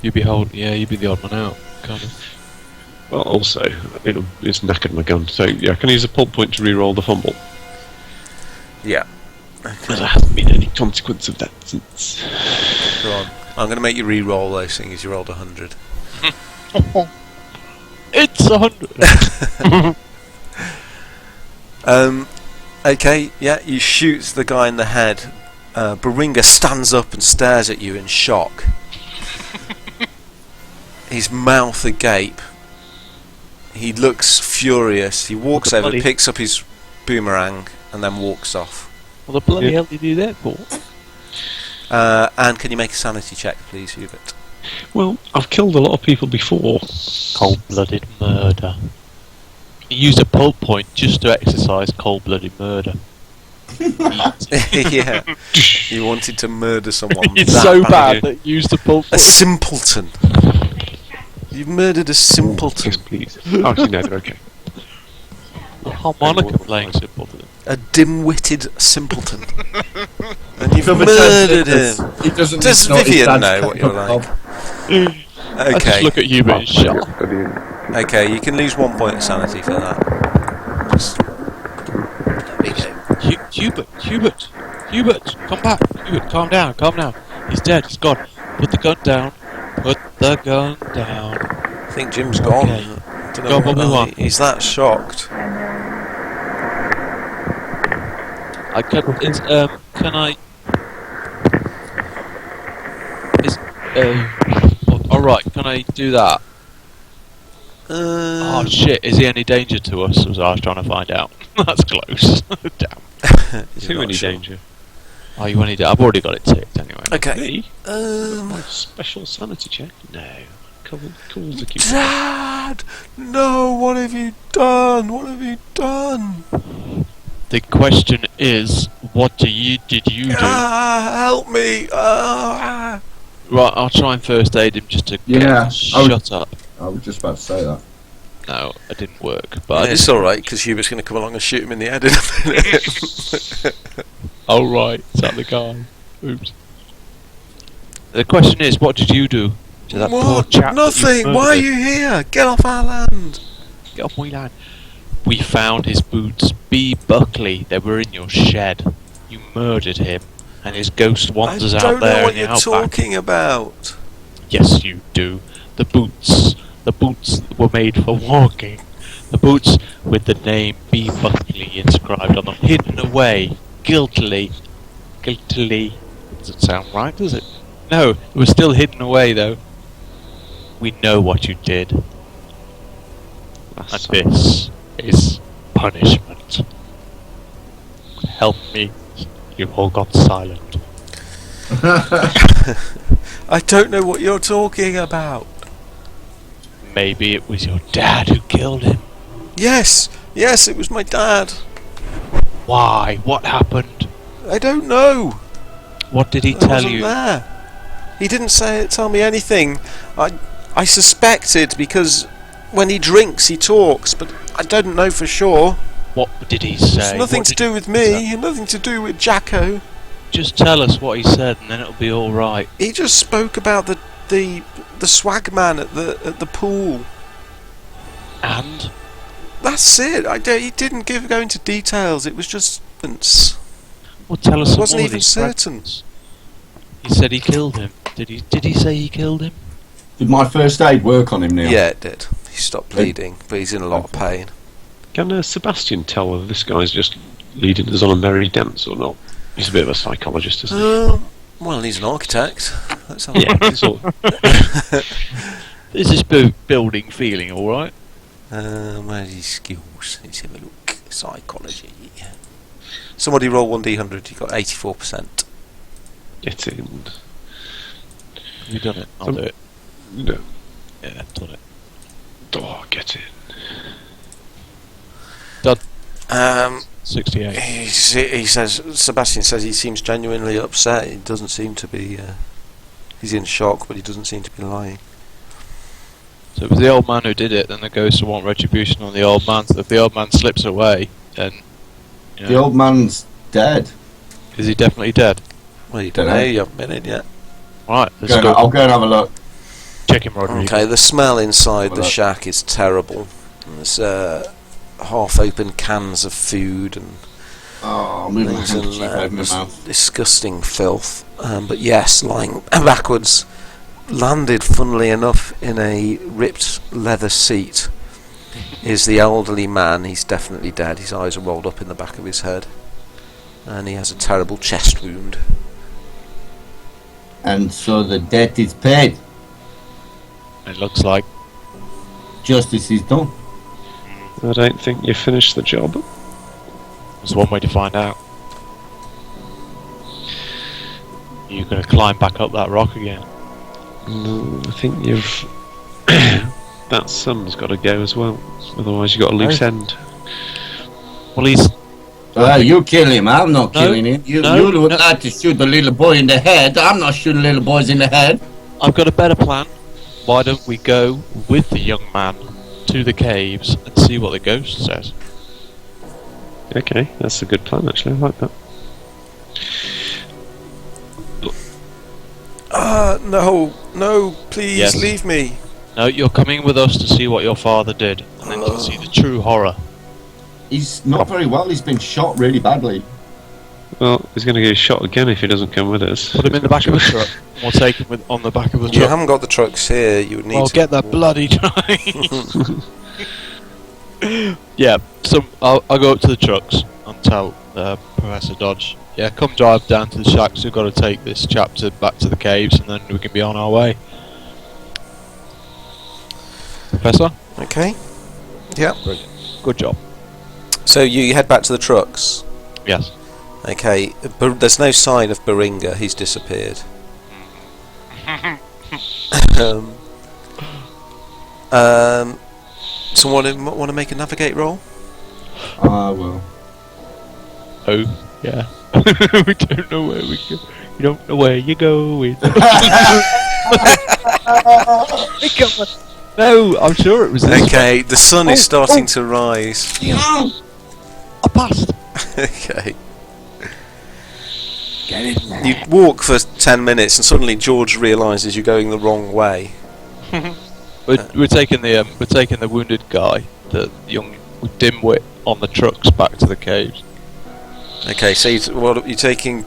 S4: You'd be the odd man out, kind of.
S2: Well, also, it's knackered my gun. So yeah, can I use a pulp point to re-roll the fumble?
S1: Yeah.
S2: Because there hasn't been any consequence of that since.
S1: Go on. I'm going to make you re-roll those things as you rolled 100.
S4: It's 100.
S1: Okay, yeah, you shoot the guy in the head. Beringa stands up and stares at you in shock. His mouth agape. He looks furious. He walks over,
S4: bloody-
S1: picks up his boomerang, and then walks off.
S4: What the bloody hell did you do that for?
S1: And can you make a sanity check, please, Hubert?
S2: Well, I've killed a lot of people before.
S4: Cold-blooded murder. You used a pulp point just to exercise cold-blooded murder.
S1: Yeah. You wanted to murder someone.
S4: It's
S1: that
S4: so
S1: bad.
S4: bad that you used a pulp
S1: A
S4: point.
S1: simpleton. You've murdered a simpleton.
S2: Yes, please. Oh, actually, no, they're okay.
S4: Harmonica playing simpleton.
S1: A dim-witted simpleton. And you've
S3: Hubert
S1: murdered
S3: says
S1: him.
S3: He doesn't
S1: Does
S3: know his
S1: Vivian
S3: dad's
S1: know what you're like?
S4: I just
S1: Okay.
S4: look at Hubert in shock.
S1: Okay, you can lose 1 point of sanity for that. Just... There you go.
S4: Hubert, come back. Hubert, calm down. He's dead, he's gone. Put the gun down.
S1: I think Jim's gone.
S4: Okay.
S1: Don't
S4: Go on, what we want.
S1: He's that shocked.
S4: Alright, can I do that? Oh shit, is he any danger to us? Was I was trying to find out. That's close. Damn.
S1: Is
S2: Too
S1: not
S2: any
S1: sure.
S2: danger.
S4: Oh, you want to do I've already got it ticked anyway.
S1: Okay.
S2: Me?
S1: Um,
S2: My special sanity check? No. Calls the keep.
S1: Dad! No, what have you done? What have you done?
S4: The question is, what did you do?
S1: Help me!
S4: Right, I'll try and first aid him just to get
S3: Yeah,
S4: him to shut up.
S3: I was just about to say that.
S4: No, it didn't work. But
S1: It's alright, because Hubert's going to come along and shoot him in the head in a minute.
S4: Oh right, is that the guy? Oops. The question is, what did you do to that poor chap?
S1: Nothing! Why are you here? Get off our land!
S4: Get off my land. We found his boots. B. Buckley. They were in your shed. You murdered him, and his ghost wanders out there.
S1: I don't know what
S4: in the
S1: you're
S4: outback.
S1: talking about.
S4: Yes, you do. The boots were made for walking. The boots with the name B. Buckley inscribed on them, hidden away, guiltily. Doesn't sound right, does it? No, it was still hidden away, though. We know what you did. And this is punishment. Help me. You've all got silent.
S1: I don't know what you're talking about.
S4: Maybe it was your dad who killed him.
S1: Yes, it was my dad.
S4: Why? What happened?
S1: I don't know.
S4: What did he
S1: I
S4: tell
S1: wasn't
S4: you?
S1: there. He didn't tell me anything. I suspected because when he drinks he talks, but I don't know for sure.
S4: What did he say?
S1: It's nothing to do with me, nothing to do with Jacko.
S4: Just tell us what he said, and then it'll be all right.
S1: He just spoke about the swag man at the pool.
S4: And
S1: That's it. He didn't go into details. It was just hints.
S4: well, tell us
S1: I
S4: some
S1: wasn't
S4: more of
S1: even
S4: these
S1: certain.
S4: fragments. He said he killed him. Did he say he killed him?
S3: Did my first aid work on him, Neil?
S1: Yeah, it did. He stopped bleeding, but he's in a lot of pain.
S2: Can Sebastian tell whether this guy's just leading us on a merry dance or not? He's a bit of a psychologist, isn't he?
S1: Well, he's an architect. Let's have
S2: Yeah,
S1: a
S2: he's all,
S4: Is this building feeling all right?
S1: where's his skills? Let's have a look. Psychology. Somebody roll 1d100. You got 84%.
S2: get in.
S4: Have you done it? I'll do it.
S2: No.
S4: Yeah, done it.
S2: Oh, get in.
S1: Um,
S4: 68.
S1: he says. Sebastian says he seems genuinely upset. He doesn't seem to be. He's in shock, but he doesn't seem to be lying.
S4: So it was the old man who did it, then the ghost will want retribution on the old man. So if the old man slips away, then
S3: The old man's dead.
S4: is he definitely dead?
S1: Well, you don't know. You haven't been in yet.
S4: Right, let's
S3: I'll
S4: go
S3: go and have a look.
S4: check him, Rodrigo.
S1: Okay, the smell inside the
S3: Well,
S1: shack is terrible. There's half-open cans of food and
S3: Oh, I'm moving my
S1: things
S3: handkerchief
S1: and
S3: over my
S1: just
S3: mouth.
S1: disgusting filth. But yes, lying backwards, landed funnily enough in a ripped leather seat, is the elderly man. He's definitely dead. His eyes are rolled up in the back of his head, and he has a terrible chest wound.
S3: And so the debt is paid.
S4: It looks like.
S3: Justice is done.
S2: I don't think you finished the job.
S4: There's one way to find out. You're going to climb back up that rock again.
S2: No, I think you've... that son's got to go as well. Otherwise you've got a loose end.
S4: Well, he's...
S3: You kill him. I'm not
S4: No,
S3: killing him. You
S4: no,
S3: would
S4: no.
S3: like to shoot the little boy in the head. I'm not shooting little boys in the head.
S4: I've got a better plan. Why don't we go with the young man to the caves and see what the ghost says?
S2: Okay, that's a good plan actually, I like that.
S1: No, please
S4: Yes.
S1: leave me.
S4: No, you're coming with us to see what your father did, and then you'll see the true horror.
S3: He's not very well. He's been shot really badly.
S2: Well, he's going to get shot again if he doesn't come with us.
S4: Put him in the back of the truck. We'll take him on the back of the
S1: You
S4: truck.
S1: haven't got the trucks here. You would need
S4: Well,
S1: to
S4: get that bloody train. Yeah, I'll go up to the trucks and tell Professor Dodge. Yeah, come drive down to the shacks. We've got to take this chapter back to the caves, and then we can be on our way. Professor,
S1: Okay. Yeah.
S4: good job.
S1: So you head back to the trucks.
S4: Yes.
S1: Okay. There's no sign of Beringa. He's disappeared. Someone want to make a navigate roll?
S3: I will.
S4: both. Yeah. We don't know where we go. You don't know where you're going. No, I'm sure it was this
S1: Okay, the sun is starting to rise.
S4: I passed.
S1: Okay. Get in there. You walk for 10 minutes and suddenly George realises you're going the wrong way.
S4: We're taking the wounded guy, the young dimwit, on the trucks back to the caves.
S1: Okay, so you're taking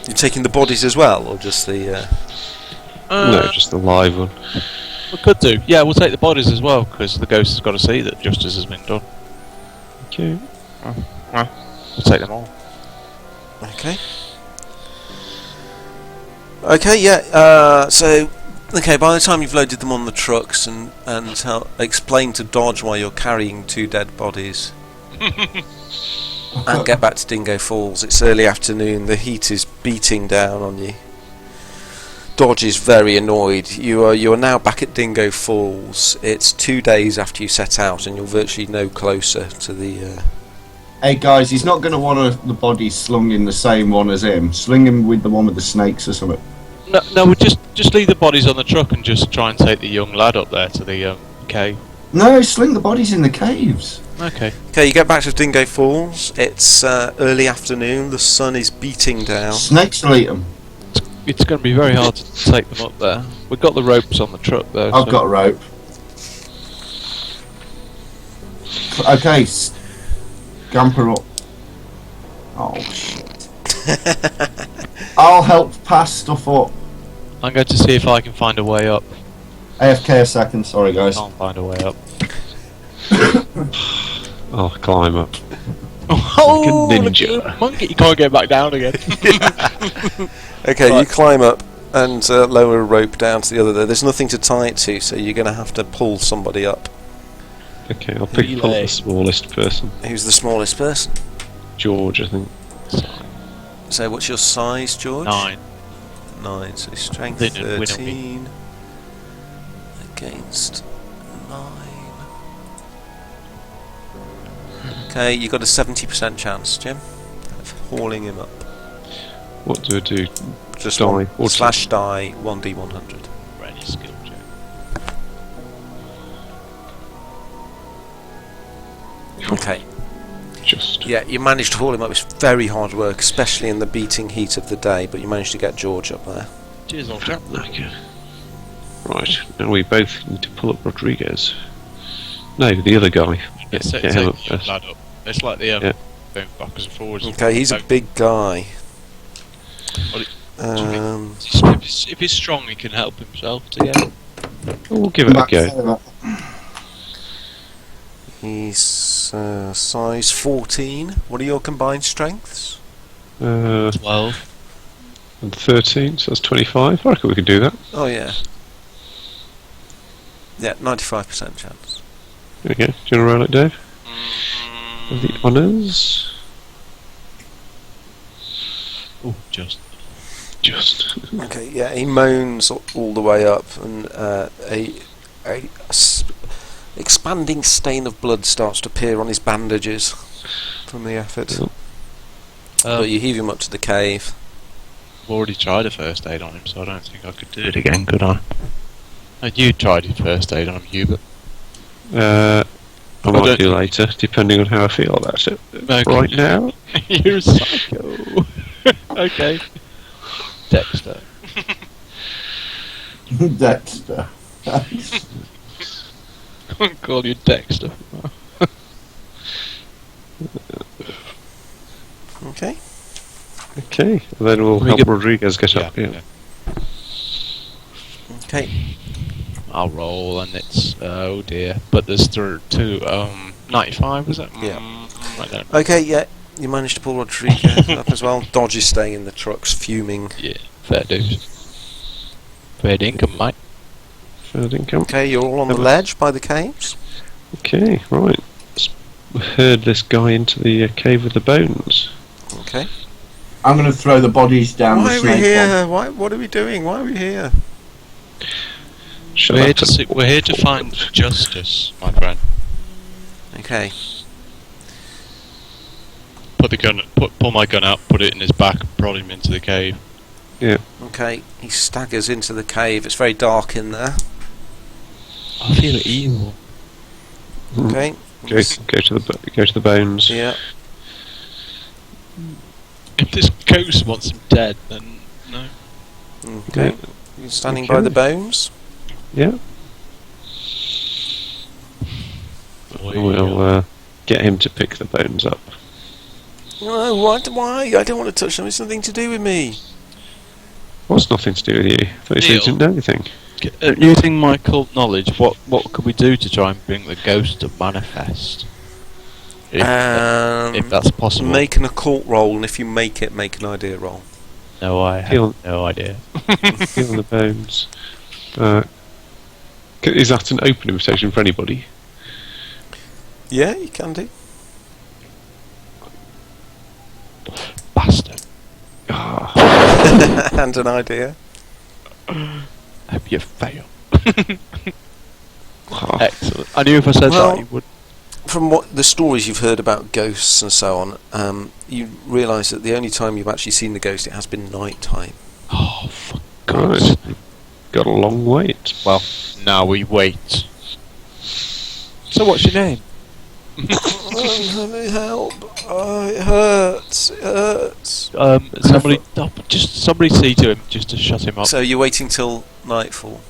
S1: the bodies as well, or just the?
S2: No, just the live one.
S4: We could do. Yeah, we'll take the bodies as well because the ghost has got to see that justice has been done.
S2: Okay.
S4: We'll take them all.
S1: Okay. Okay, yeah. So, okay. By the time you've loaded them on the trucks and explain to Dodge why you're carrying 2 dead bodies, and get back to Dingo Falls, it's early afternoon. The heat is beating down on you. Dodge is very annoyed. You are now back at Dingo Falls. It's 2 days after you set out, and you're virtually no closer to the.
S3: Hey guys, he's not going to want the body slung in the same one as him. Sling him with the one with the snakes or something.
S4: No, we'll just leave the bodies on the truck and just try and take the young lad up there to the cave.
S3: No, sling the bodies in the caves.
S4: Okay.
S1: Okay, you get back to Dingo Falls. It's early afternoon. The sun is beating down.
S3: Snakes will eat them.
S4: It's going to be very hard to take them up there. We've got the ropes on the truck though.
S3: I've got a rope. Okay, scamper up. Oh shit. I'll help pass stuff up.
S4: I'm going to see if I can find a way up.
S3: AFK a second, sorry guys.
S4: Can't find a way up.
S2: I'll climb up.
S4: Oh,
S2: like a ninja.
S4: Look, monkey! You can't get back down again.
S1: Okay,
S4: Right.
S1: you climb up and lower a rope down to the other. There's nothing to tie it to, so you're going to have to pull somebody up.
S2: Okay, I'll pull
S4: Relay.
S2: the smallest person.
S1: Who's the smallest person?
S2: George, I think.
S1: So, what's your size, George?
S4: 9.
S1: 9. So strength
S4: Then it'd win a
S1: 13 against 9. Okay, you got a 70% chance, Jim, of hauling him up.
S2: What do I do?
S1: Just
S2: Die.
S1: one,
S2: Or
S1: slash die 1d100.
S4: Ready skill check.
S1: Okay.
S2: Just.
S1: Yeah, you managed to haul him up. It's very hard work, especially in the beating heat of the day, but you managed to get George up there.
S4: Cheers, old chap.
S2: Okay. Right, now we both need to pull up Rodriguez. No, the other guy.
S4: It's
S2: Get him up
S4: the
S2: first.
S4: lad up. It's like the
S2: Yeah.
S4: going backwards and forwards.
S1: Okay, he's a big guy.
S4: If he's strong, he can help himself to get it.
S2: We'll give it a go.
S1: He's size 14. What are your combined strengths?
S4: 12.
S2: And 13, so that's 25. I reckon we could do that.
S1: Oh yeah. Yeah, 95% chance.
S2: Okay, do you want to roll it, Dave? The honours.
S4: Oh, just.
S1: Okay, yeah, he moans all the way up, and expanding stain of blood starts to appear on his bandages from the effort. But you heave him up to the cave.
S4: I've already tried a first aid on him, so I don't think I could do it again, could I? You tried your first aid on him, Hubert.
S2: I might
S4: don't-
S2: do later, depending on how I feel about it.
S4: Okay.
S2: Right now,
S4: You're a psycho. Okay. Dexter.
S3: Dexter.
S4: I'll call you Dexter.
S1: Okay.
S2: okay, then we'll
S4: We
S2: help
S4: get-
S2: Rodriguez get up here.
S1: Okay.
S4: I'll roll, and it's oh dear. But there's two. 95 was it?
S1: Yeah.
S4: I don't.
S1: Okay, yeah, you managed to pull Rodrigo up as well. Dodge is staying in the trucks, fuming.
S4: Yeah, fair dues. Fair income, mate.
S2: Third income.
S1: Okay, you're all on the ledge by the caves.
S2: Okay, right. Let's herd this guy into the cave with the bones.
S1: Okay.
S3: I'm going to throw the bodies down
S1: Why
S3: the
S1: are we
S3: snake
S1: here? What are we doing? Why are we here?
S2: Shut
S4: We're here,
S2: up
S4: to
S2: and-
S4: we're here to find justice, my friend.
S1: Okay.
S4: pull my gun out, put it in his back, and prod him into the cave.
S2: Yeah.
S1: Okay, he staggers into the cave. It's very dark in there.
S4: I feel evil.
S1: Okay.
S2: Go to the bones.
S1: Yeah.
S4: If this ghost wants him dead, then no.
S1: Okay. You're standing by the bones.
S2: Yeah. We'll get him to pick the bones up.
S1: No, why? I don't want to touch them. It's nothing to do with me.
S2: What's nothing to do with you? I thought you said you didn't know anything.
S4: Using my cult knowledge, what could we do to try and bring the ghost to manifest? If that's possible.
S1: Make an occult roll, and if you make it, make an idea roll.
S4: No, I have no idea.
S2: Feel the bones. Is that an open invitation for anybody?
S1: Yeah, you can do.
S4: Bastard.
S1: And an idea.
S4: Hope you fail. Excellent. I knew if I said that you would.
S1: From what the stories you've heard about ghosts and so on, you realise that the only time you've actually seen the ghost, it has been night time.
S4: Oh, for God's sake.
S2: Got a long wait.
S4: Well, now we wait. So what's your name?
S1: Help! Oh, it hurts. It hurts.
S4: Somebody see to him just to shut him up.
S1: So you're waiting till nightfall.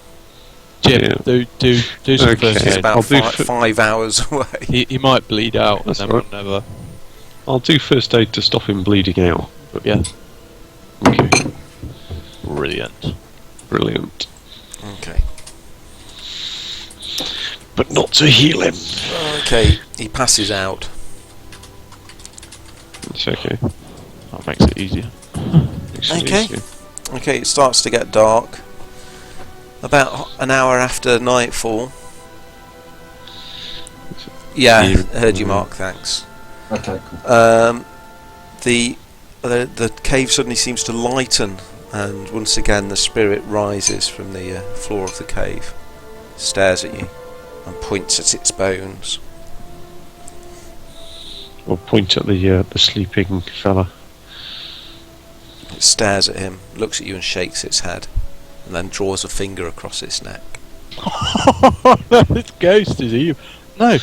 S4: Jim,
S2: Yeah.
S4: do some
S2: Okay.
S4: first
S1: It's
S4: aid.
S1: about 5 hours away.
S4: He might bleed out,
S2: That's
S4: and then
S2: right.
S4: we'll never.
S2: I'll do first aid to stop him bleeding out.
S4: But yeah,
S2: Okay.
S4: brilliant.
S2: Brilliant.
S1: Okay.
S2: But not to heal him.
S1: Okay. He passes out.
S2: It's okay.
S4: That makes it easier.
S2: Makes it
S1: Okay.
S2: easier.
S1: Okay. It starts to get dark. About an hour after nightfall. Yeah, heard you, Mark. Thanks.
S3: Okay, cool.
S1: The cave suddenly seems to lighten, and once again the spirit rises from the floor of the cave, stares at you, and points at its bones.
S2: Or point at the sleeping fella.
S1: It stares at him, looks at you, and shakes its head, and then draws a finger across its neck.
S4: This ghost is evil. No,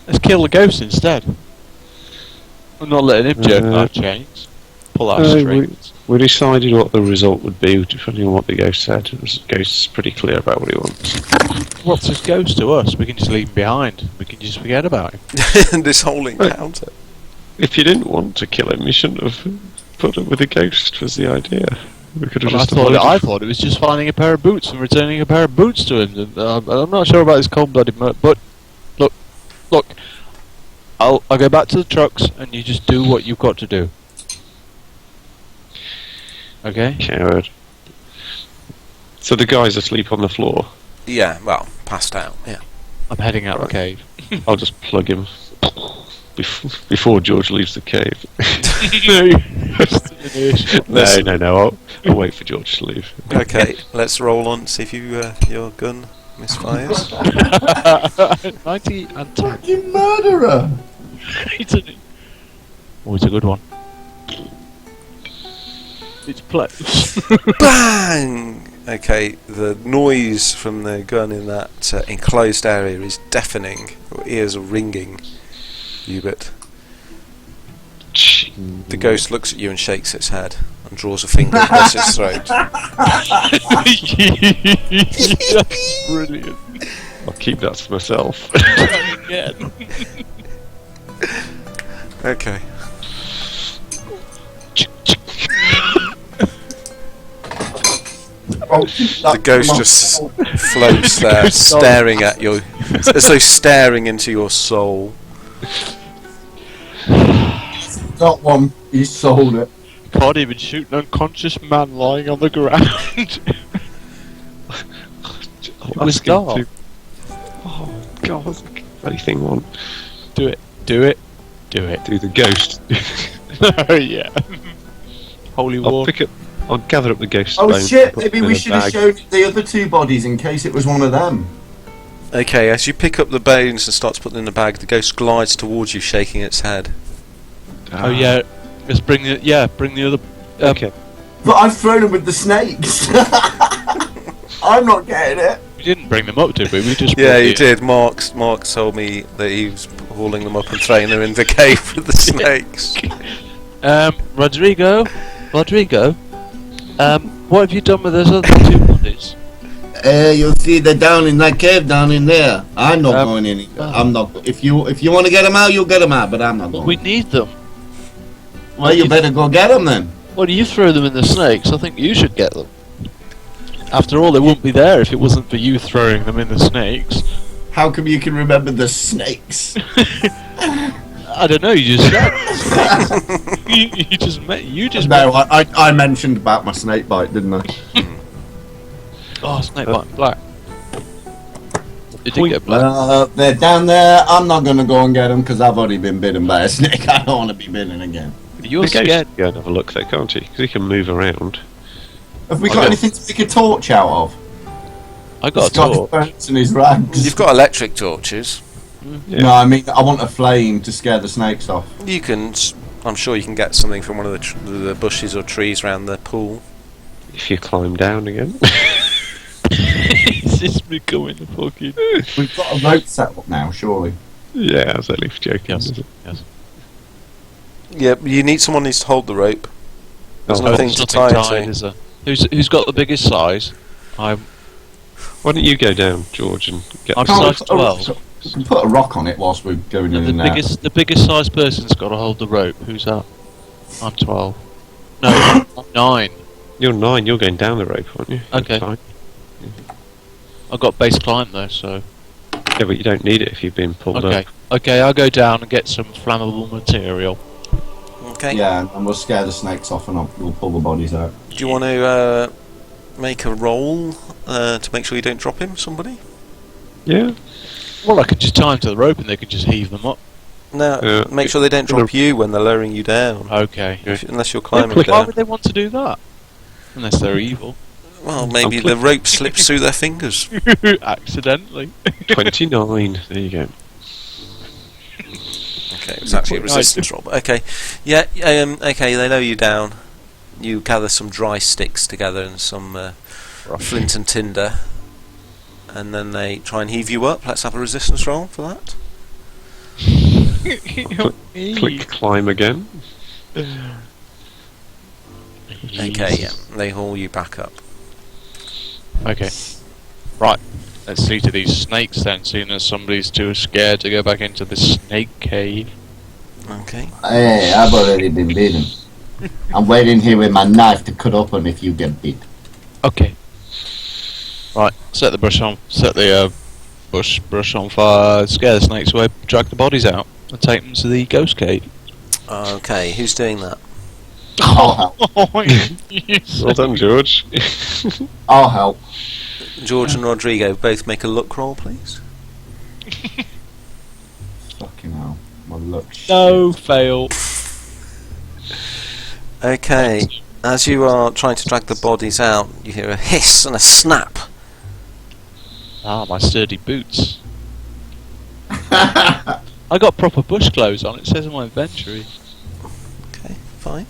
S4: let's kill the ghost instead. I'm not letting him jerk our chains. Pull our strings.
S2: We decided what the result would be, depending on what the ghost said. The ghost's pretty clear about what he wants.
S4: What's this ghost to us? We can just leave him behind. We can just forget about him.
S1: And this whole encounter.
S2: If you didn't want to kill him, you shouldn't have put up with the ghost, was the idea. We could have
S4: Well,
S2: just
S4: I thought it was just finding a pair of boots and returning a pair of boots to him. I'm not sure about this cold-blooded murder, but look. I'll go back to the trucks, and you just do what you've got to do. Okay?
S2: Coward. So the guy's asleep on the floor.
S1: Yeah, well, passed out. Yeah.
S4: I'm heading out the cave.
S2: I'll just plug him before George leaves the cave. No. I'll wait for George to leave.
S1: Okay, let's roll on. See if your gun misfires.
S4: 90 and 10.
S3: Fucking murderer!
S4: Oh, it's a good one. It's play.
S1: Bang! Okay, the noise from the gun in that enclosed area is deafening. Your ears are ringing, Hubert. The ghost looks at you and shakes its head and draws a finger across its throat.
S4: That's brilliant.
S2: I'll keep that to myself.
S4: Again.
S1: Okay. The ghost just floats there, staring at you, as though staring into your soul.
S3: Got one, he sold it.
S4: Can't even shoot an unconscious man lying on the ground.
S2: I'll
S4: was
S2: ask him
S4: dark.
S2: to- Oh God, what's the bloody thing want?
S4: Do it.
S2: Do the ghost.
S4: Oh yeah. Holy war.
S2: I'll gather up the ghost.
S3: Oh
S2: bones,
S3: shit,
S2: put
S3: maybe
S2: them in
S3: we
S2: a
S3: should have
S2: bag.
S3: shown the other two bodies in case it was one of them.
S1: Okay, as you pick up the bones and start to put them in the bag, the ghost glides towards you, shaking its head.
S4: Oh yeah, let's bring the other.
S5: Okay.
S3: But I've thrown him with the snakes. I'm not getting it.
S4: We didn't bring them up, did we? We just.
S1: Yeah,
S4: brought
S1: you
S4: the-
S1: did. Mark told me that he was hauling them up and throwing them in the cave with the snakes.
S4: Rodrigo, what have you done with those other two bodies?
S3: You'll see they're down in that cave down in there. I'm not going in.
S4: oh.
S3: I'm not. If you want to get them out, you'll get them out. But I'm not going.
S4: We need them.
S3: Well, you better go get them then.
S4: Well, you throw them in the snakes. I think you should get them. After all, they wouldn't be there if it wasn't for you throwing them in the snakes.
S3: How come you can remember the snakes?
S4: I don't know. You just said. you just.
S3: No, I mentioned about my snake bite, didn't I?
S4: Oh, snake bite black. It did get black.
S3: They're down there. I'm not going to go and get them because I've already been bitten by a snake. I don't want to be bitten again.
S4: You're
S5: The ghost
S4: scared.
S5: can go and have a look there, can't he? Because he can move around.
S3: Have we got anything to make a torch out of?
S4: I got a
S3: He's got his
S4: torch.
S3: pants and his rags.
S1: You've got electric torches.
S5: Yeah.
S3: No, I mean I want a flame to scare the snakes off.
S1: You can. I'm sure you can get something from one of the bushes or trees around the pool.
S5: If you climb down again.
S4: Is this becoming the fucking?
S3: We've got a rope set up now, surely.
S5: Yeah, I was only joking.
S4: Yes.
S5: is it?
S4: Yes.
S1: Yeah, you need someone needs to hold the rope. There's
S5: Oh,
S1: nothing
S4: There's
S1: to
S4: nothing
S1: tie
S4: tied,
S1: it to.
S4: is there? Who's got the biggest size? I'm
S5: Why don't you go down, George, and get
S4: I'm
S5: the
S4: size
S3: Can't we put
S4: 12.
S3: we can put a rock on it whilst we're going in and out.
S4: The biggest size person's got to hold the rope. Who's that? I'm 12. No, I'm 9.
S5: You're 9, you're going down the rope, aren't you? That's
S4: Okay.
S5: fine.
S4: I've got base climb though, so
S5: Yeah, but you don't need it if you've been pulled
S4: okay.
S5: up.
S4: Okay, I'll go down and get some flammable material.
S1: Okay.
S3: Yeah, and we'll scare the snakes off and we'll pull the bodies out.
S1: Do you want to make a roll to make sure you don't drop him? Somebody?
S5: Yeah.
S4: Well, I could just tie them to the rope and they could just heave them up.
S1: No. Make sure they don't drop you when they're lowering you down.
S4: Okay.
S1: Unless you're climbing
S4: Why
S1: down.
S4: would they want to do that? Unless they're evil.
S1: Well, maybe the rope slips through their fingers.
S4: Accidentally.
S5: 29. There you go.
S1: Okay, it's actually a resistance roll. But okay, yeah. Okay, they lower you down. You gather some dry sticks together and some flint and tinder, and then they try and heave you up. Let's have a resistance roll for that.
S5: Click climb again.
S1: Okay, yeah. They haul you back up.
S4: Okay. Right. Let's see to these snakes then, seeing as somebody's too scared to go back into the snake cave.
S1: Okay.
S3: Hey, I've already been bitten. I'm waiting here with my knife to cut open if you get bit.
S4: Okay. Right. Set the brush on. Set the brush on fire. Scare the snakes away. Drag the bodies out and take them to the ghost cave.
S1: Okay, who's doing that?
S3: I'll help.
S5: Well done, George.
S3: I'll help.
S1: George and Rodrigo, both make a look roll, please.
S3: Fucking hell. My luck.
S4: No, fail.
S1: Okay, as you are trying to drag the bodies out, you hear a hiss and a snap.
S4: Ah, my sturdy boots. I got proper bush clothes on. It says in my inventory,
S1: Okay, fine.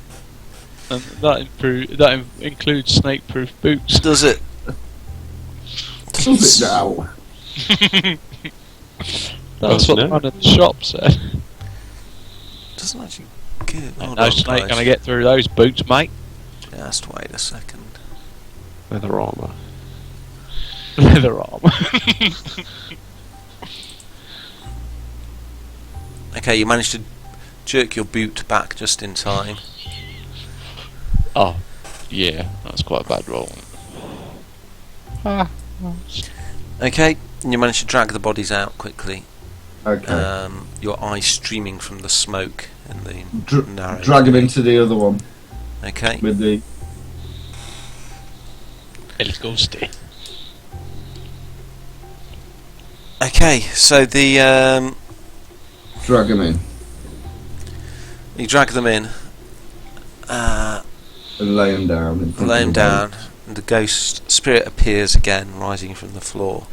S4: and that includes snake-proof boots.
S1: Does it?
S3: Does it now?
S4: That's what the man in the shop said.
S1: Doesn't actually good. Hold
S4: No
S1: on,
S4: snake
S1: guys.
S4: gonna get through those boots, mate.
S1: Just wait a second.
S5: Leather armour.
S4: Leather arm.
S1: Okay, you managed to jerk your boot back just in time.
S4: Oh, yeah, that's quite a bad roll.
S1: Okay, and you managed to drag the bodies out quickly.
S3: Okay.
S1: Your eyes streaming from the smoke in the narrow.
S3: Drag him into the other one
S1: Okay.
S3: with the.
S4: Let's go stay.
S1: Okay, so the
S3: Drag him in
S1: you drag them in,
S3: and lay him down. In front
S1: lay
S3: of
S1: them
S3: the
S1: down, and the ghost spirit appears again, rising from the floor.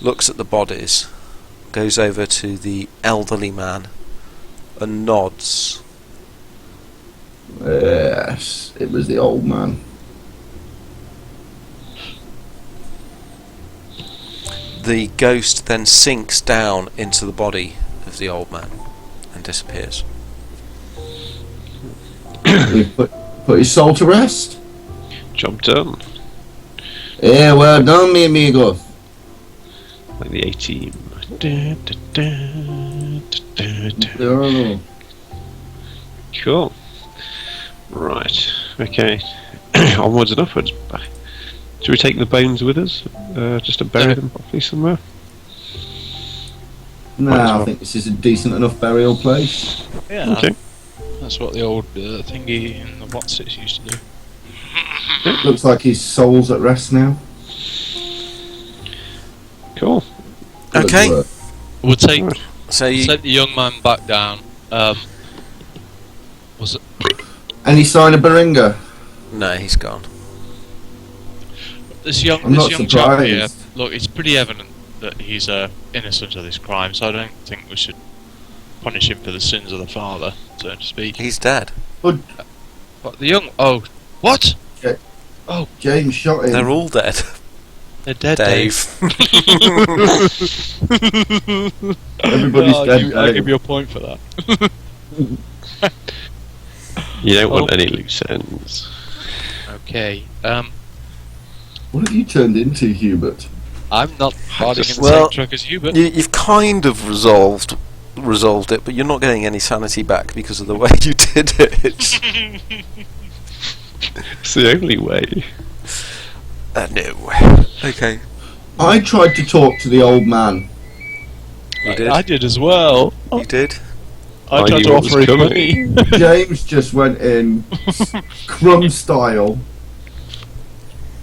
S1: Looks at the bodies, goes over to the elderly man, and nods,
S3: Yes, it was the old man.
S1: The ghost then sinks down into the body of the old man and disappears.
S3: We put his soul to rest.
S5: Job done.
S3: Yeah, well done, mi amigo.
S5: Like the A-Team. Cool. Right. Okay. Onwards and upwards. Should we take the bones with us? Just to bury them properly somewhere?
S3: No, I think this is a decent enough burial place.
S4: Yeah.
S5: Okay.
S4: That's what the old thingy in the Watsits used to do.
S3: Looks like his soul's at rest now.
S5: Cool.
S1: Okay.
S4: We'll take
S5: Right.
S1: So you,
S4: take the young man back down. Was it?
S3: Any sign of Beringa?
S1: no, he's gone.
S4: This young
S3: I'm not
S4: chap here,
S3: surprised.
S4: look, it's pretty evident that he's innocent of this crime, so I don't think we should punish him for the sins of the father, so to speak.
S1: He's dead.
S4: But the young... Oh, what?
S3: James shot him.
S1: They're all dead.
S4: They're dead,
S1: Dave.
S3: Everybody's dead.
S4: I'll give you a point for that.
S5: You don't want any loose ends.
S4: Okay,
S3: What have you turned into, Hubert?
S4: I'm not riding in the
S1: Well,
S4: same truck as Hubert.
S1: You've kind of resolved it, but you're not getting any sanity back because of the way you did it.
S5: It's the only way.
S1: No. Okay.
S3: I tried to talk to the old man.
S1: You did.
S4: I did as well.
S1: You did.
S4: I
S5: I
S4: tried
S5: knew
S4: to
S5: what was
S4: offer him
S5: coming.
S4: money.
S3: James just went in crumb style.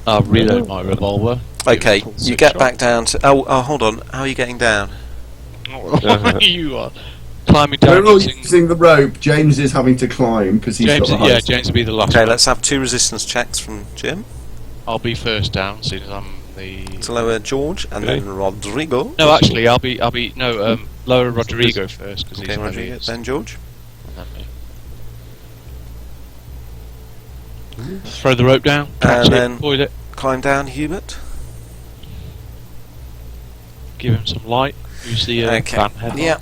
S4: I'll reload my revolver.
S1: Okay,
S4: Give it a full
S1: you
S4: six
S1: get
S4: shot.
S1: back down to... Oh, hold on. How are you getting down?
S4: You are climbing down
S3: We're all
S4: using...
S3: using the rope. James is having to climb because he's
S4: James,
S3: got the
S4: yeah,
S3: highest.
S4: James will be the last
S1: Okay,
S4: one.
S1: let's have 2 resistance checks from Jim.
S4: I'll be first down, seeing as I'm the...
S1: To lower George, and
S5: Okay.
S1: then Rodrigo.
S4: No, actually, I'll be lower Rodrigo first because
S1: Okay,
S4: he's
S1: Rodrigo.
S4: heaviest.
S1: Then George.
S4: And then me. Throw the rope down, catch
S1: And
S4: it,
S1: then-
S4: avoid it,
S1: Climb down, Hubert.
S4: give him some light. Use the
S1: Okay.
S4: fan headlights.
S1: Yeah.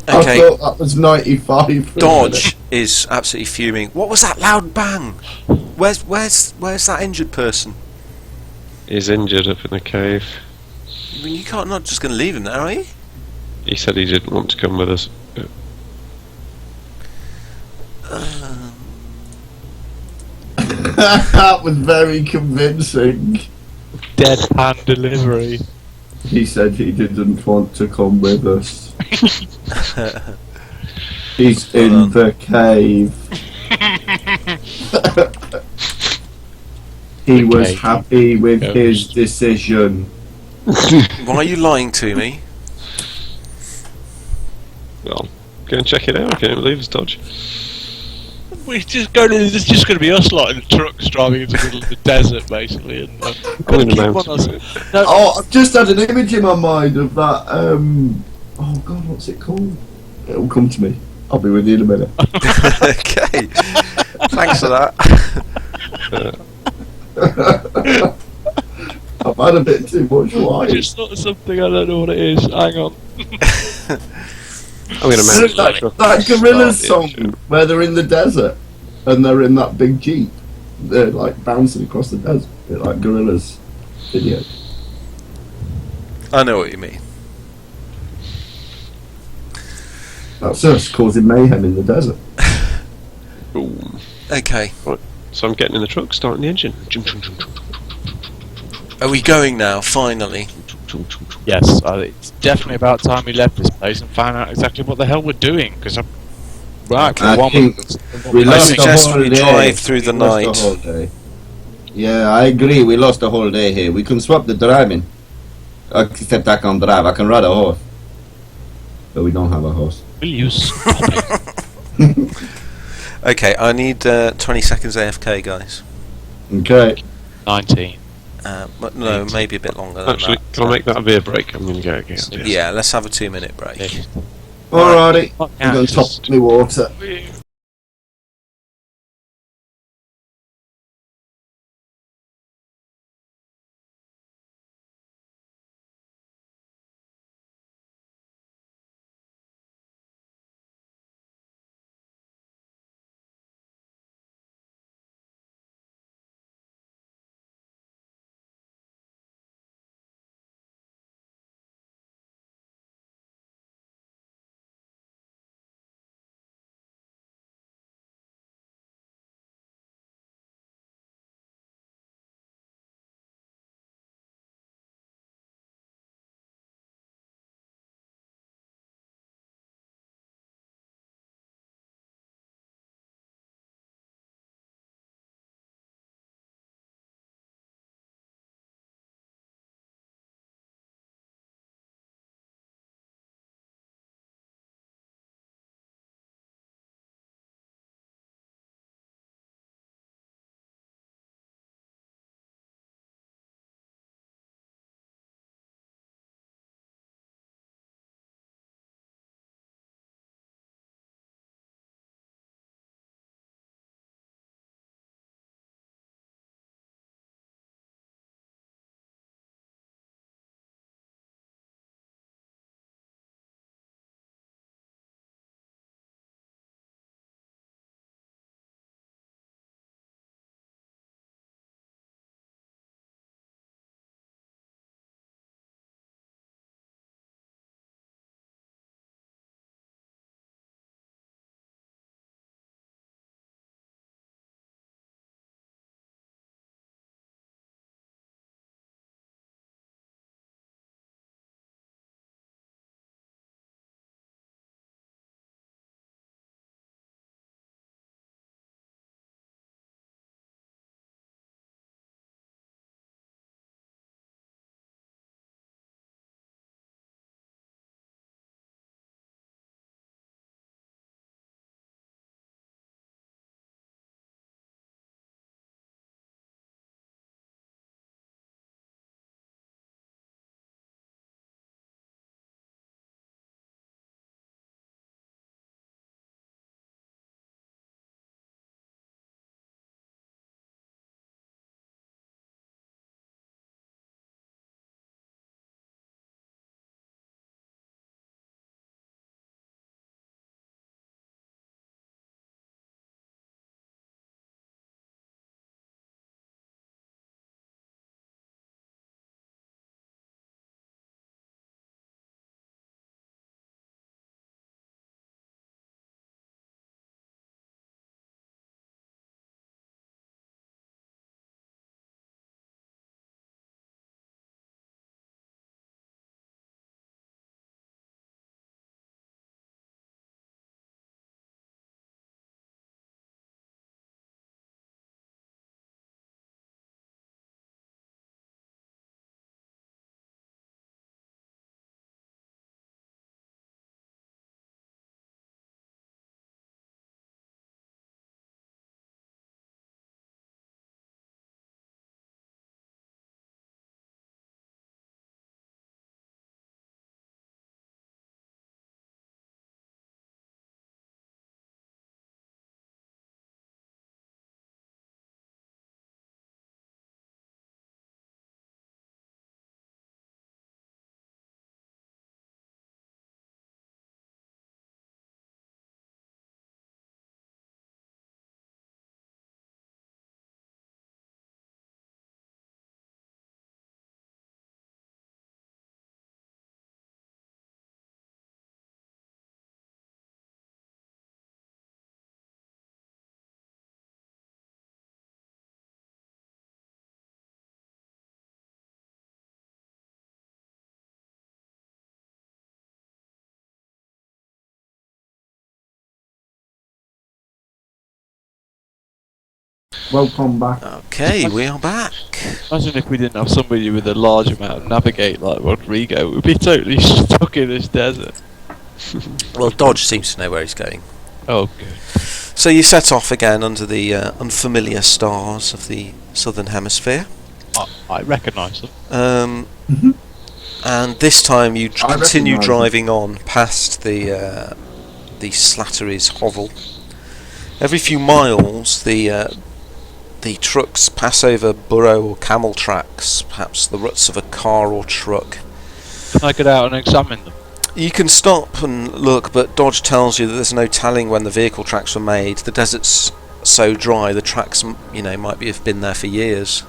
S3: I
S1: Okay.
S3: thought that was 95. for a minute.
S1: Dodge is absolutely fuming. What was that loud bang? Where's that injured person?
S5: He's injured up in the cave.
S1: I mean, you can't not just going to leave him there, are you?
S5: He said he didn't want to come with us.
S3: That was very convincing.
S4: Deadpan delivery.
S3: He said he didn't want to come with us. He's in
S1: on.
S3: the cave. He was
S4: cave.
S3: happy with
S4: Ghost.
S3: his decision.
S1: Why are you lying to me?
S5: Well, go and check it out. Can't believe it's Dodge.
S4: It's just going to be us lot in trucks driving into the middle of the desert, basically. And,
S5: I'm
S4: gotta
S5: in the
S4: keep on
S5: mountains.
S4: us. No,
S3: Oh, I've just had an image in my mind of that. Oh God, what's it called? It'll come to me. I'll be with you in a minute.
S1: Okay. Thanks for that.
S3: I've had a bit too much
S4: I
S3: wine.
S4: just thought of something, I don't know what it is. Hang on.
S5: I'm gonna manage
S3: That Gorillaz song where they're in the desert and they're in that big jeep. They're like bouncing across the desert. They're like Gorillaz video.
S1: I know what you mean.
S3: That's us causing mayhem in the desert.
S5: Boom.
S1: Okay.
S5: So I'm getting in the truck, starting the engine.
S1: Are we going now, finally?
S4: Yes, it's definitely about time we left this place and found out exactly what the hell we're doing. Because I'm right.
S3: I think we
S1: I
S3: lost the
S1: suggest
S3: whole
S1: we
S3: day.
S1: drive through the
S3: We lost
S1: night.
S3: whole day. Yeah, I agree. We lost the whole day here. We can swap the driving. Except I can't drive. I can ride a horse. But we don't have a horse.
S4: Will you stop it?
S1: Okay, I need 20 seconds AFK, guys.
S3: Okay.
S4: 19.
S1: But no, maybe a bit longer than
S5: Actually,
S1: that.
S5: can I make that a beer break? I'm gonna go again.
S1: Yeah, let's have a 2-minute break.
S3: Alrighty.
S4: Fuck
S3: I'm going
S4: yeah,
S3: to top
S4: just-
S3: my water. Welcome back.
S1: Okay, we are back.
S4: Imagine if we didn't have somebody with a large amount of navigate like Rodrigo. We'd be totally stuck in this desert.
S1: Well, Dodge seems to know where he's going.
S4: Oh, good.
S1: So you set off again under the unfamiliar stars of the southern hemisphere.
S4: I recognise them.
S1: And this time you continue
S3: recognise
S1: driving on past the Slatterys hovel. Every few miles, the trucks pass over burro or camel tracks, perhaps the ruts of a car or truck.
S4: Can I get out and examine them?
S1: You can stop and look, but Dodge tells you that there's no telling when the vehicle tracks were made. The desert's so dry, the tracks, might have been there for years.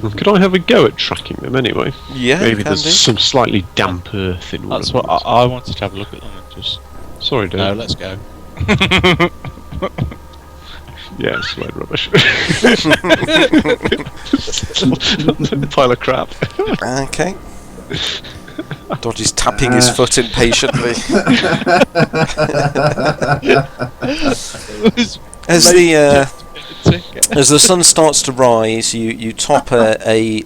S2: Could I have a go at tracking them anyway?
S1: Yeah,
S2: Maybe
S1: you can
S2: there's
S1: do.
S2: some slightly damp earth in one
S4: That's
S2: of
S4: what
S2: them.
S4: I wanted to have a look at them and just.
S2: Sorry, Dave.
S4: No, let's go.
S2: Yeah, it's load rubbish. Pile of crap.
S1: Okay. Dodge is tapping his foot impatiently. As the sun starts to rise, you top a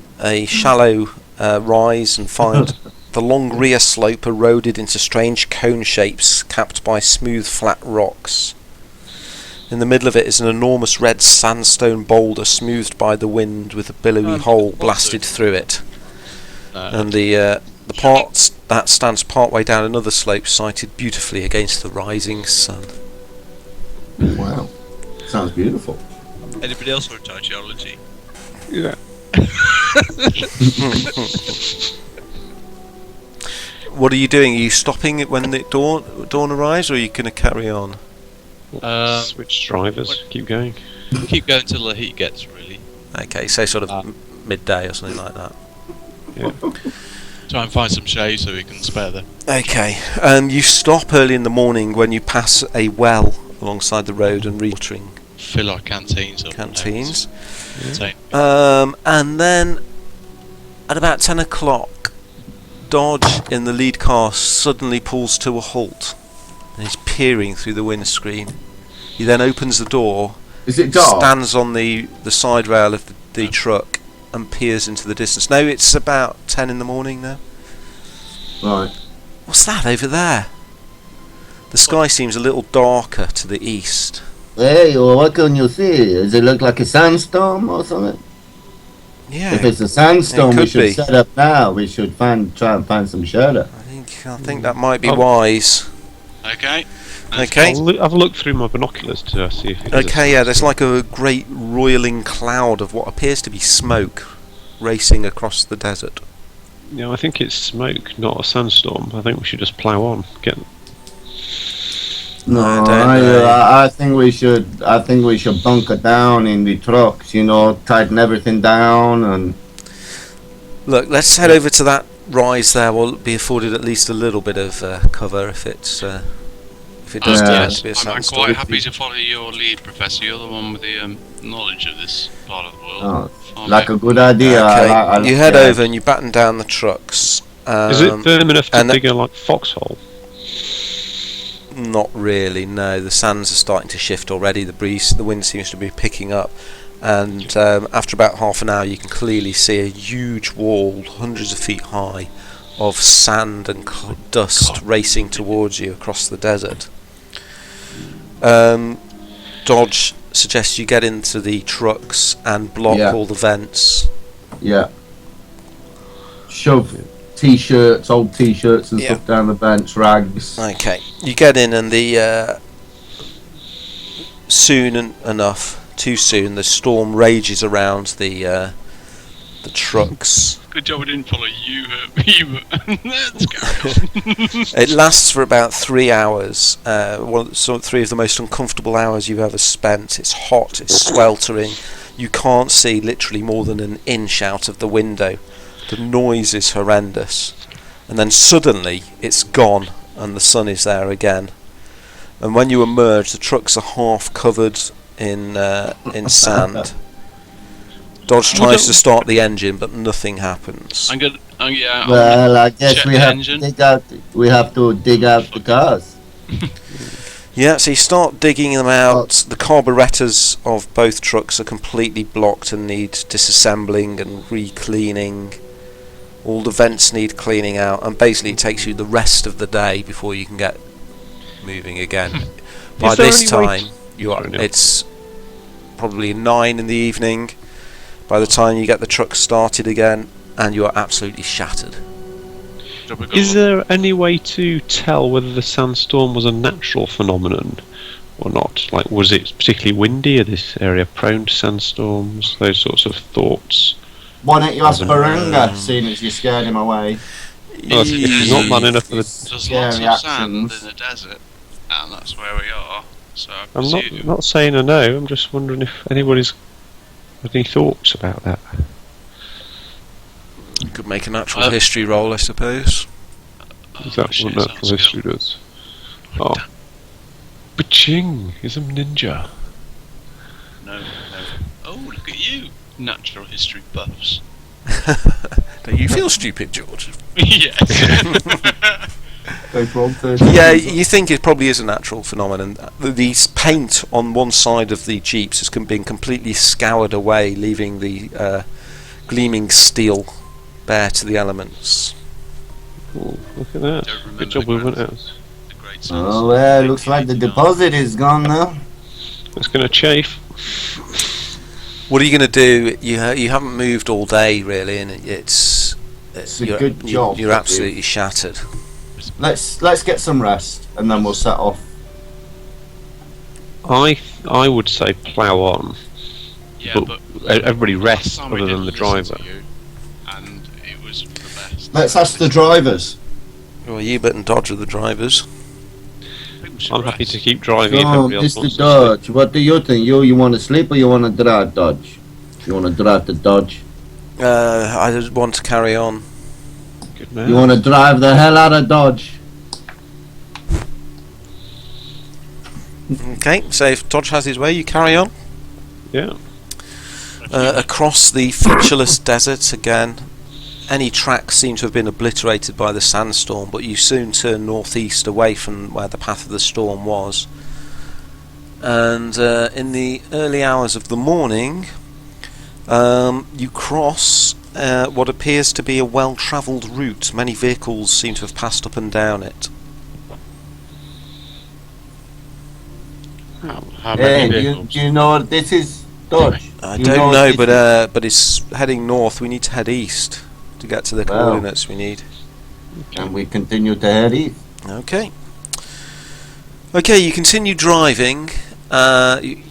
S1: shallow rise and find the long rear slope eroded into strange cone shapes capped by smooth flat rocks. In the middle of it is an enormous red sandstone boulder smoothed by the wind with a billowy hole blasted through it. And the part that stands partway down another slope sighted beautifully against the rising sun.
S3: Wow. Sounds beautiful.
S6: Anybody else want to try geology?
S2: Yeah.
S1: What are you doing? Are you stopping it when the dawn arrives, or are you going to carry on?
S2: Switch drivers. Keep going.
S4: Keep going till the heat gets really.
S1: Okay, so sort of midday or something like that.
S2: Yeah.
S4: Try and find some shade so we can spare them.
S1: Okay, you stop early in the morning when you pass a well alongside the road and watering
S4: Fill our canteens up.
S1: canteens.
S4: Contain.
S1: And then at about 10 o'clock, Dodge in the lead car suddenly pulls to a halt and is peering through the windscreen. He then opens the door,
S3: Is it dark?
S1: stands on the side rail of the truck and peers into the distance. No, it's about 10 in the morning now.
S3: Right.
S1: What's that over there? The sky seems a little darker to the east.
S3: Hey, well, what can you see? Does it look like a sandstorm or something?
S1: Yeah,
S3: If it's a sandstorm,
S1: it
S3: we
S1: could
S3: should
S1: be.
S3: set up now. We should try and find some shelter.
S1: I think that might be wise.
S6: Okay.
S1: Okay.
S2: I'll have a look through my binoculars to see if it is
S1: Okay, yeah, there's like a great roiling cloud of what appears to be smoke racing across the desert.
S2: Yeah, I think it's smoke, not a sandstorm. I think we should just plough on.
S3: No,
S1: I don't know.
S3: I think we should. I think we should bunker down in the trucks. Tighten everything down and.
S1: Look, let's head over to that rise there. We'll be afforded at least a little bit of cover if it does turn out to be a
S6: I'm
S1: sandstorm.
S6: quite happy to follow your lead, Professor. You're the one with the knowledge of this part of the world.
S3: Like a good idea.
S1: Okay,
S3: I
S1: you head over and you batten down the trucks.
S2: Is it firm enough to
S1: and
S2: dig a foxhole?
S1: Not really, no. The sands are starting to shift already. The wind seems to be picking up, and after about half an hour, you can clearly see a huge wall, hundreds of feet high, of sand and dust racing towards you across the desert. Dodge suggests you get into the trucks and block all the vents.
S3: Yeah. Shove t-shirts, old t-shirts and stuff down the bench, rags.
S1: Okay, you get in, and the too soon, the storm rages around the trucks.
S6: Good job we didn't follow you, Hubert. Let's carry on.
S1: It lasts for about 3 hours. Three of the most uncomfortable hours you've ever spent. It's hot, it's sweltering. You can't see literally more than an inch out of the window. The noise is horrendous. And then suddenly it's gone and the sun is there again. And when you emerge, the trucks are half covered in sand. Dodge tries to start the engine, but nothing happens.
S6: I'm good.
S3: Well, I guess
S6: check
S3: we
S6: the
S3: have
S6: engine.
S3: to dig out. We have to dig out the cars.
S1: Yeah, so you start digging them out. The carburetors of both trucks are completely blocked and need disassembling and re-cleaning. All the vents need cleaning out, and basically it takes you the rest of the day before you can get moving again. By this time, it's probably 9 in the evening. By the time you get the truck started again, and you are absolutely shattered.
S5: Is there any way to tell whether the sandstorm was a natural phenomenon or not? Like, was it particularly windy? Are this area prone to sandstorms? Those sorts of thoughts.
S3: Why don't you ask Barunga, seeing as you scared him away?
S5: Well, if he's not man enough for the...
S6: There's lots of sand in the desert, and that's where we are. So
S5: I'm not saying I know. I'm just wondering if anybody's got any thoughts about that.
S1: You could make a natural history roll, I suppose.
S5: Is that what natural history does? Oh. Ba-ching! He's a ninja.
S6: No. Oh, look at you, natural history buffs.
S1: Don't you feel stupid, George?
S6: Yes.
S1: Yeah, you think it probably is a natural phenomenon. The paint on one side of the Jeeps has been completely scoured away, leaving the gleaming steel bare to the elements.
S5: Oh, look at that. Good job we went out.
S3: Oh, well, looks like the deposit is gone now.
S5: It's going to chafe.
S1: What are you going to do? You haven't moved all day, really, and it's
S3: a good job.
S1: You're absolutely shattered.
S3: Let's get some rest, and then we'll set off.
S5: I would say plough on.
S6: Yeah,
S5: but everybody rests other than the driver.
S6: And it was the best.
S3: Let's ask the drivers.
S1: Well, Hubert and Dodge are the drivers.
S5: I'm happy to keep driving.
S3: So, Mr. Dodge, what do you think? You want to sleep or you want to drive, Dodge? You want to drive the Dodge?
S1: I just want to carry on.
S5: Good man.
S3: You want to drive the hell out of Dodge?
S1: Okay, so if Dodge has his way, you carry on.
S5: Yeah.
S1: Across the featureless desert again. Any tracks seem to have been obliterated by the sandstorm, but you soon turn northeast away from where the path of the storm was. And in the early hours of the morning, you cross what appears to be a well-travelled route. Many vehicles seem to have passed up and down it.
S6: How many
S3: Hey,
S6: vehicles?
S3: do you know what this is, Dodge?
S1: I
S3: You
S1: don't
S3: what
S1: know,
S3: this is?
S1: but it's heading north. We need to head east to get to the coordinates we need.
S3: And we continue to head east.
S1: Okay. Okay, you continue driving. Absolutely,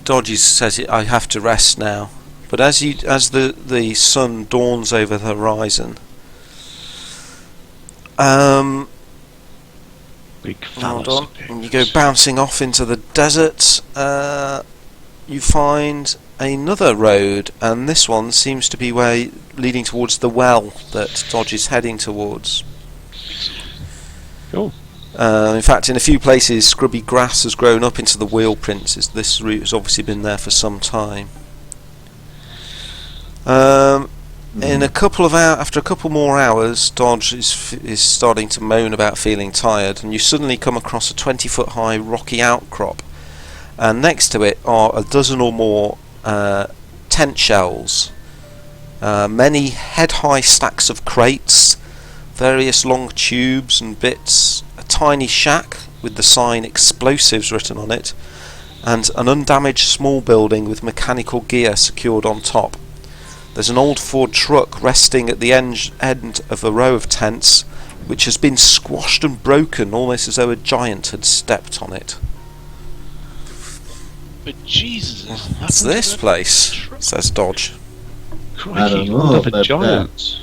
S1: Dodgy says, "I have to rest now." But as the sun dawns over the horizon,
S5: Big
S1: hold on, and you go bouncing off into the desert. You find another road, and this one seems to be leading towards the well that Dodge is heading towards.
S5: Cool.
S1: In fact, in a few places, scrubby grass has grown up into the wheel prints. This route has obviously been there for some time. In a couple of after a couple more hours, Dodge is starting to moan about feeling tired, and you suddenly come across a 20-foot-high rocky outcrop, and next to it are a dozen or more tent shells, many head-high stacks of crates, various long tubes and bits, a tiny shack with the sign "Explosives" written on it, and an undamaged small building with mechanical gear secured on top. There's an old Ford truck resting at the end of a row of tents, which has been squashed and broken, almost as though a giant had stepped on it.
S6: But Jesus,
S1: What's this place? Says Dodge.
S3: I don't know,
S5: The
S3: but,
S5: giants.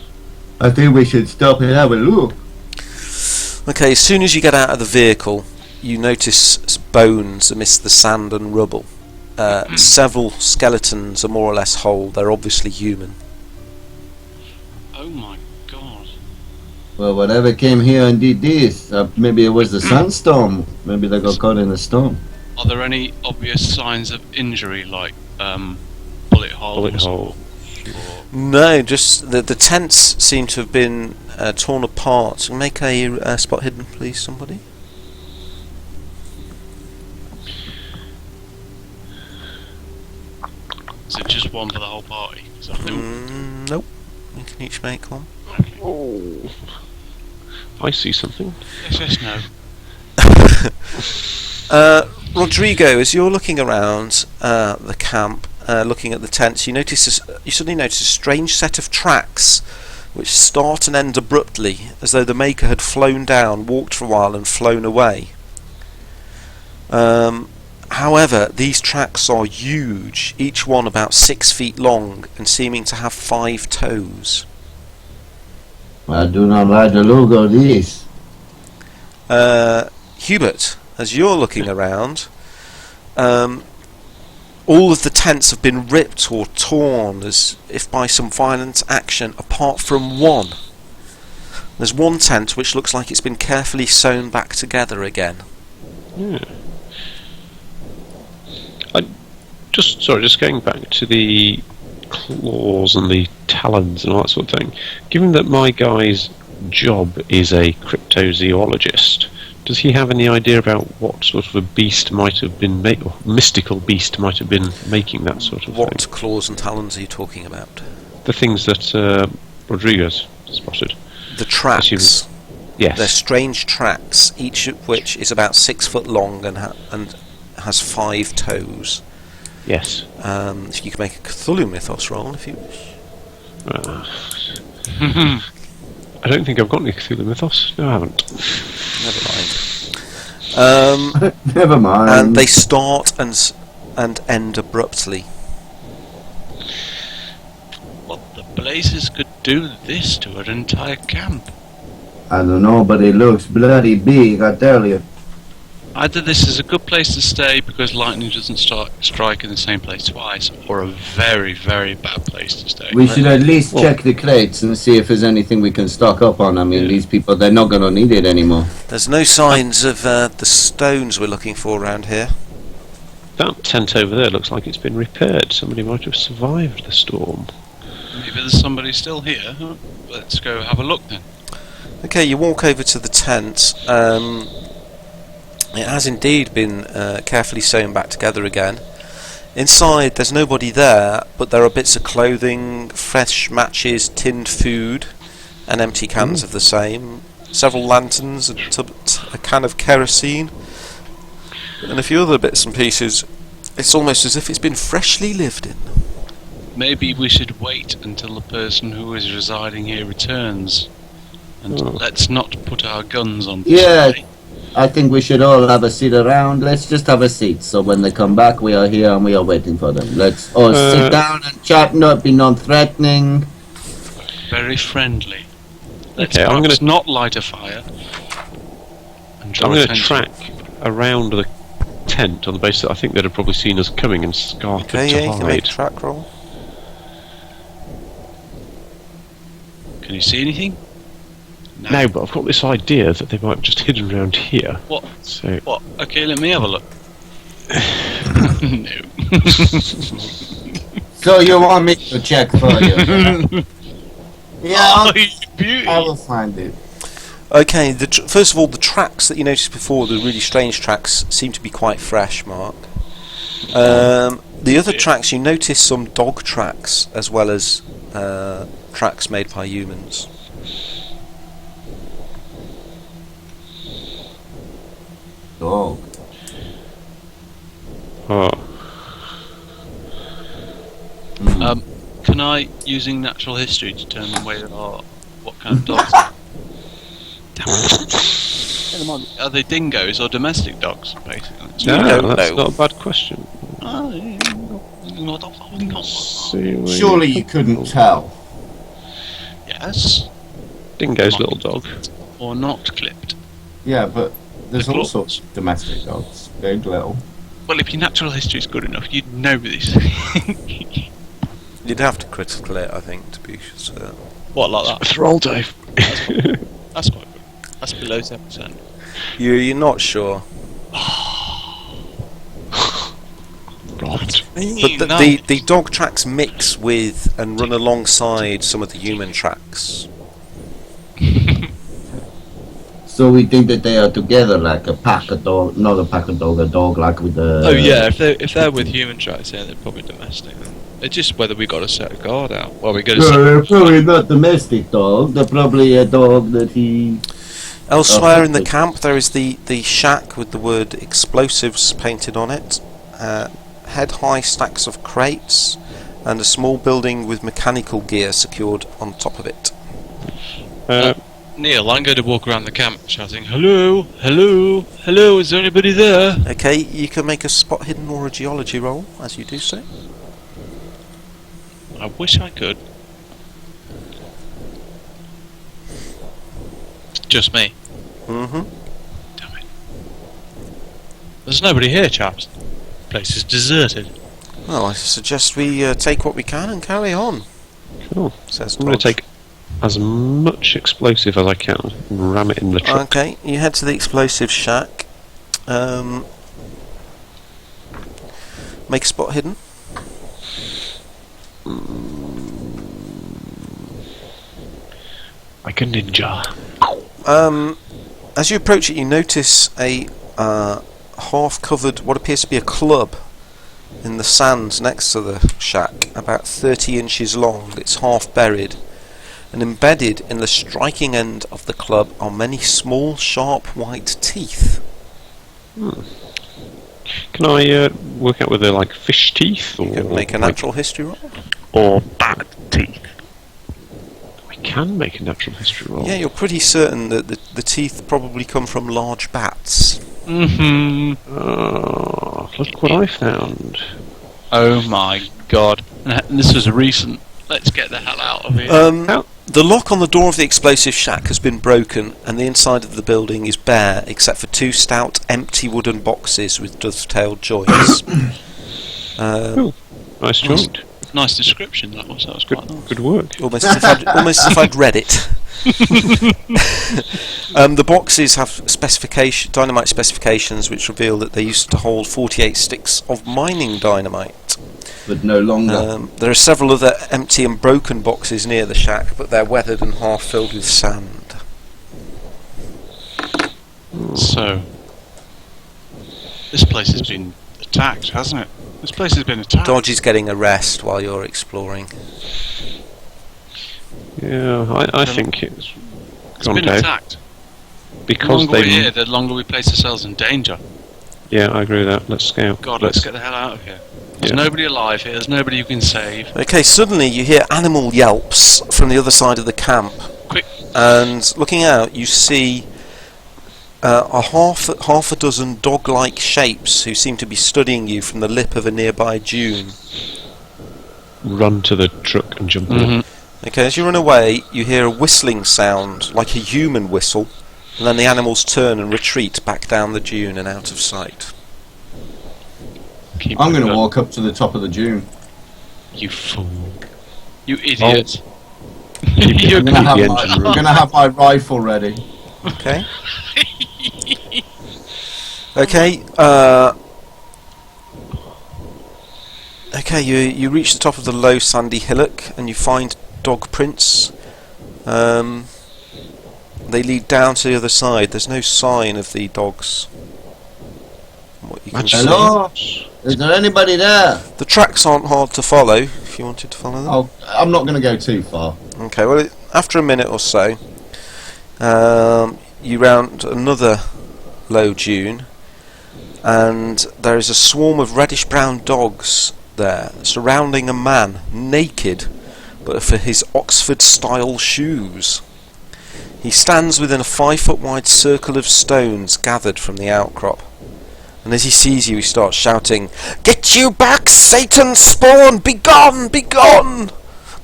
S3: I think we should stop and have a look.
S1: Okay, as soon as you get out of the vehicle, you notice bones amidst the sand and rubble. Several skeletons are more or less whole. They're obviously human.
S6: oh my God.
S3: Well, whatever came here and did this, maybe it was the sandstorm. Maybe they got caught in the storm.
S6: Are there any obvious signs of injury, like bullet holes?
S5: hole.
S1: No, just the tents seem to have been torn apart. Make a spot hidden, please, somebody.
S6: Is it just one for the whole party? 'Cause I think
S1: Nope. You can each make one.
S5: Oh, I see something.
S6: yes, no.
S1: Rodrigo, as you're looking around the camp, looking at the tents, you suddenly notice a strange set of tracks which start and end abruptly, as though the maker had flown down, walked for a while, and flown away. However, these tracks are huge, each one about 6 feet long, and seeming to have 5 toes.
S3: I do not like the look of this.
S1: Hubert, as you're looking around, all of the tents have been ripped or torn as if by some violent action, apart from one. There's one tent which looks like it's been carefully sewn back together again.
S5: Yeah. Just going back to the claws and the talons and all that sort of thing. Given that my guy's job is a cryptozoologist, does he have any idea about what sort of a beast might have been or mystical beast might have been making that sort of
S1: What
S5: thing?
S1: claws and talons are you talking about?
S5: The things that Rodrigo's spotted.
S1: The tracks.
S5: Yes.
S1: They're strange tracks, each of which is about 6 foot long and has 5 toes.
S5: Yes.
S1: If you can make a Cthulhu Mythos roll if you wish.
S5: I don't think I've got any Cthulhu Mythos. No, I haven't.
S1: Never mind.
S3: Never mind.
S1: And they start and end abruptly.
S6: What the blazes could do this to an entire camp?
S3: I don't know, but it looks bloody big, I tell you.
S6: Either this is a good place to stay because lightning doesn't strike in the same place twice, or a very, very bad place to stay.
S3: We should at least check the crates and see if there's anything we can stock up on. I mean, these people, they're not going to need it anymore.
S1: There's no signs of the stones we're looking for around here.
S5: That tent over there looks like it's been repaired. Somebody might have survived the storm.
S6: Maybe there's somebody still here. Huh? Let's go have a look then.
S1: Okay, you walk over to the tent. It has indeed been carefully sewn back together again. Inside, there's nobody there, but there are bits of clothing, fresh matches, tinned food, and empty cans of the same. Several lanterns, a can of kerosene, and a few other bits and pieces. It's almost as if it's been freshly lived in.
S6: Maybe we should wait until the person who is residing here returns. And let's not put our guns on
S3: Yeah.
S6: display.
S3: I think we should all have a seat around. Let's just have a seat. So when they come back, we are here and we are waiting for them. Let's all sit down and chat, not be non-threatening.
S6: Very friendly. Let's
S5: Okay, I'm
S6: perhaps
S5: gonna-
S6: not light a fire. And draw
S5: I'm going to
S6: attention.
S5: track around the tent on the basis that I think they'd have probably seen us coming and scarped
S1: Okay,
S5: to
S1: yeah, you can make a
S5: hide.
S1: track roll.
S6: Can you see anything?
S5: No, but I've got this idea that they might have just hidden around here.
S6: What?
S5: So
S6: What? Okay, let me have a look. No.
S3: So you want me to check for you? Yeah,
S6: Oh, you beauty.
S3: I will find it.
S1: Okay, first of all, the tracks that you noticed before, the really strange tracks, seem to be quite fresh, Mark. The other tracks, you notice some dog tracks as well as tracks made by humans.
S3: Dog.
S5: oh,
S6: Can I, using natural history, determine where what kind of dogs? Are they dingoes or domestic dogs, basically?
S5: no, that's
S1: know.
S5: not a bad question.
S6: Yes.
S3: Surely you couldn't tell.
S5: Dingo's little dog.
S6: Or not clipped.
S3: Yeah, but there's
S6: The
S3: all
S6: claws.
S3: sorts of domestic dogs. Big, little.
S6: Well, if your natural history is good enough, you'd know this.
S1: You'd have to critical it, I think, to be certain.
S6: What, like that?
S5: Thrall dive.
S6: That's quite good. That's below 10%.
S1: You're not sure.
S5: Right.
S1: But the dog tracks mix with and run alongside some of the human tracks.
S3: So we think that they are together like a pack of dog, not a pack of dog, a dog like with the...
S4: Oh yeah, if they're with human tracks, yeah, they're probably domestic. Then. It's just whether we got to set a guard out. Well, we got to
S3: No,
S4: set.
S3: they're probably not domestic dog. They're probably a dog that he.
S1: Elsewhere in the camp, there is the shack with the word explosives painted on it, head-high stacks of crates, and a small building with mechanical gear secured on top of it.
S4: Neil, I'm going to walk around the camp shouting, "Hello, hello, hello, is there anybody there?"
S1: Okay, you can make a spot hidden or a geology roll as you do so.
S4: I wish I could. Just me.
S1: Mm-hmm.
S4: Damn it. There's nobody here, chaps. Place is deserted.
S1: Well, I suggest we take what we can and carry on.
S2: Cool.
S1: Says
S2: I'm going to
S1: Dodge.
S2: take as much explosive as I can and ram it in the truck.
S1: Okay, you head to the explosive shack. Make a spot hidden.
S2: Like a ninja.
S1: As you approach it, you notice a half-covered, what appears to be a club in the sand next to the shack, about 30 inches long. It's half buried, and embedded in the striking end of the club are many small, sharp white teeth.
S2: Can I work out whether like fish teeth or
S1: You can make a natural history roll.
S2: or bat teeth? I can make a natural history roll.
S1: Yeah, you're pretty certain that the teeth probably come from large bats.
S4: Mm-hmm.
S2: Look what I found.
S4: Oh my god. And this was recent. Let's get the hell out of here.
S1: The lock on the door of the explosive shack has been broken, and the inside of the building is bare, except for two stout, empty wooden boxes with dovetailed joints.
S2: Nice joint.
S4: Nice description, that was quite nice.
S2: Good work.
S1: Almost as if I'd read it. The boxes have dynamite specifications, which reveal that they used to hold 48 sticks of mining dynamite.
S3: But no longer.
S1: There are several other empty and broken boxes near the shack, but they're weathered and half filled with sand.
S4: So, this place has been attacked, hasn't it? This place has been attacked.
S1: Dodge is getting a rest while you're exploring.
S2: Yeah, I think it's gone
S4: been
S2: down.
S4: attacked. The
S2: Because
S4: longer we're
S2: they.
S4: here, the longer we place ourselves in danger.
S2: Yeah, I agree with that. Let's scout.
S4: God, let's get the hell out of here. There's
S2: Yeah.
S4: nobody alive here, there's nobody you can save.
S1: Okay, suddenly you hear animal yelps from the other side of the camp.
S4: Quick.
S1: And looking out, you see half a dozen dog-like shapes who seem to be studying you from the lip of a nearby dune.
S2: Run to the truck and jump in.
S1: Okay, as you run away, you hear a whistling sound, like a human whistle, and then the animals turn and retreat back down the dune and out of sight.
S3: I'm going to walk up to the top of the dune.
S4: You fool. You idiot.
S2: You're
S3: I'm going to have my rifle ready.
S1: Okay. Okay. Okay. You reach the top of the low sandy hillock and you find dog prints. They lead down to the other side. There's no sign of the dogs. From what you can see.
S3: Hello? Is there anybody there?
S1: The tracks aren't hard to follow. If you wanted to follow them.
S3: Oh, I'm not going to go too far.
S1: Okay. Well, after a minute or so, you round another low dune, and there is a swarm of reddish-brown dogs there, surrounding a man, naked, but for his Oxford-style shoes. He stands within a 5-foot-wide circle of stones gathered from the outcrop, and as he sees you, he starts shouting, "Get you back, Satan's spawn! Begone! Begone!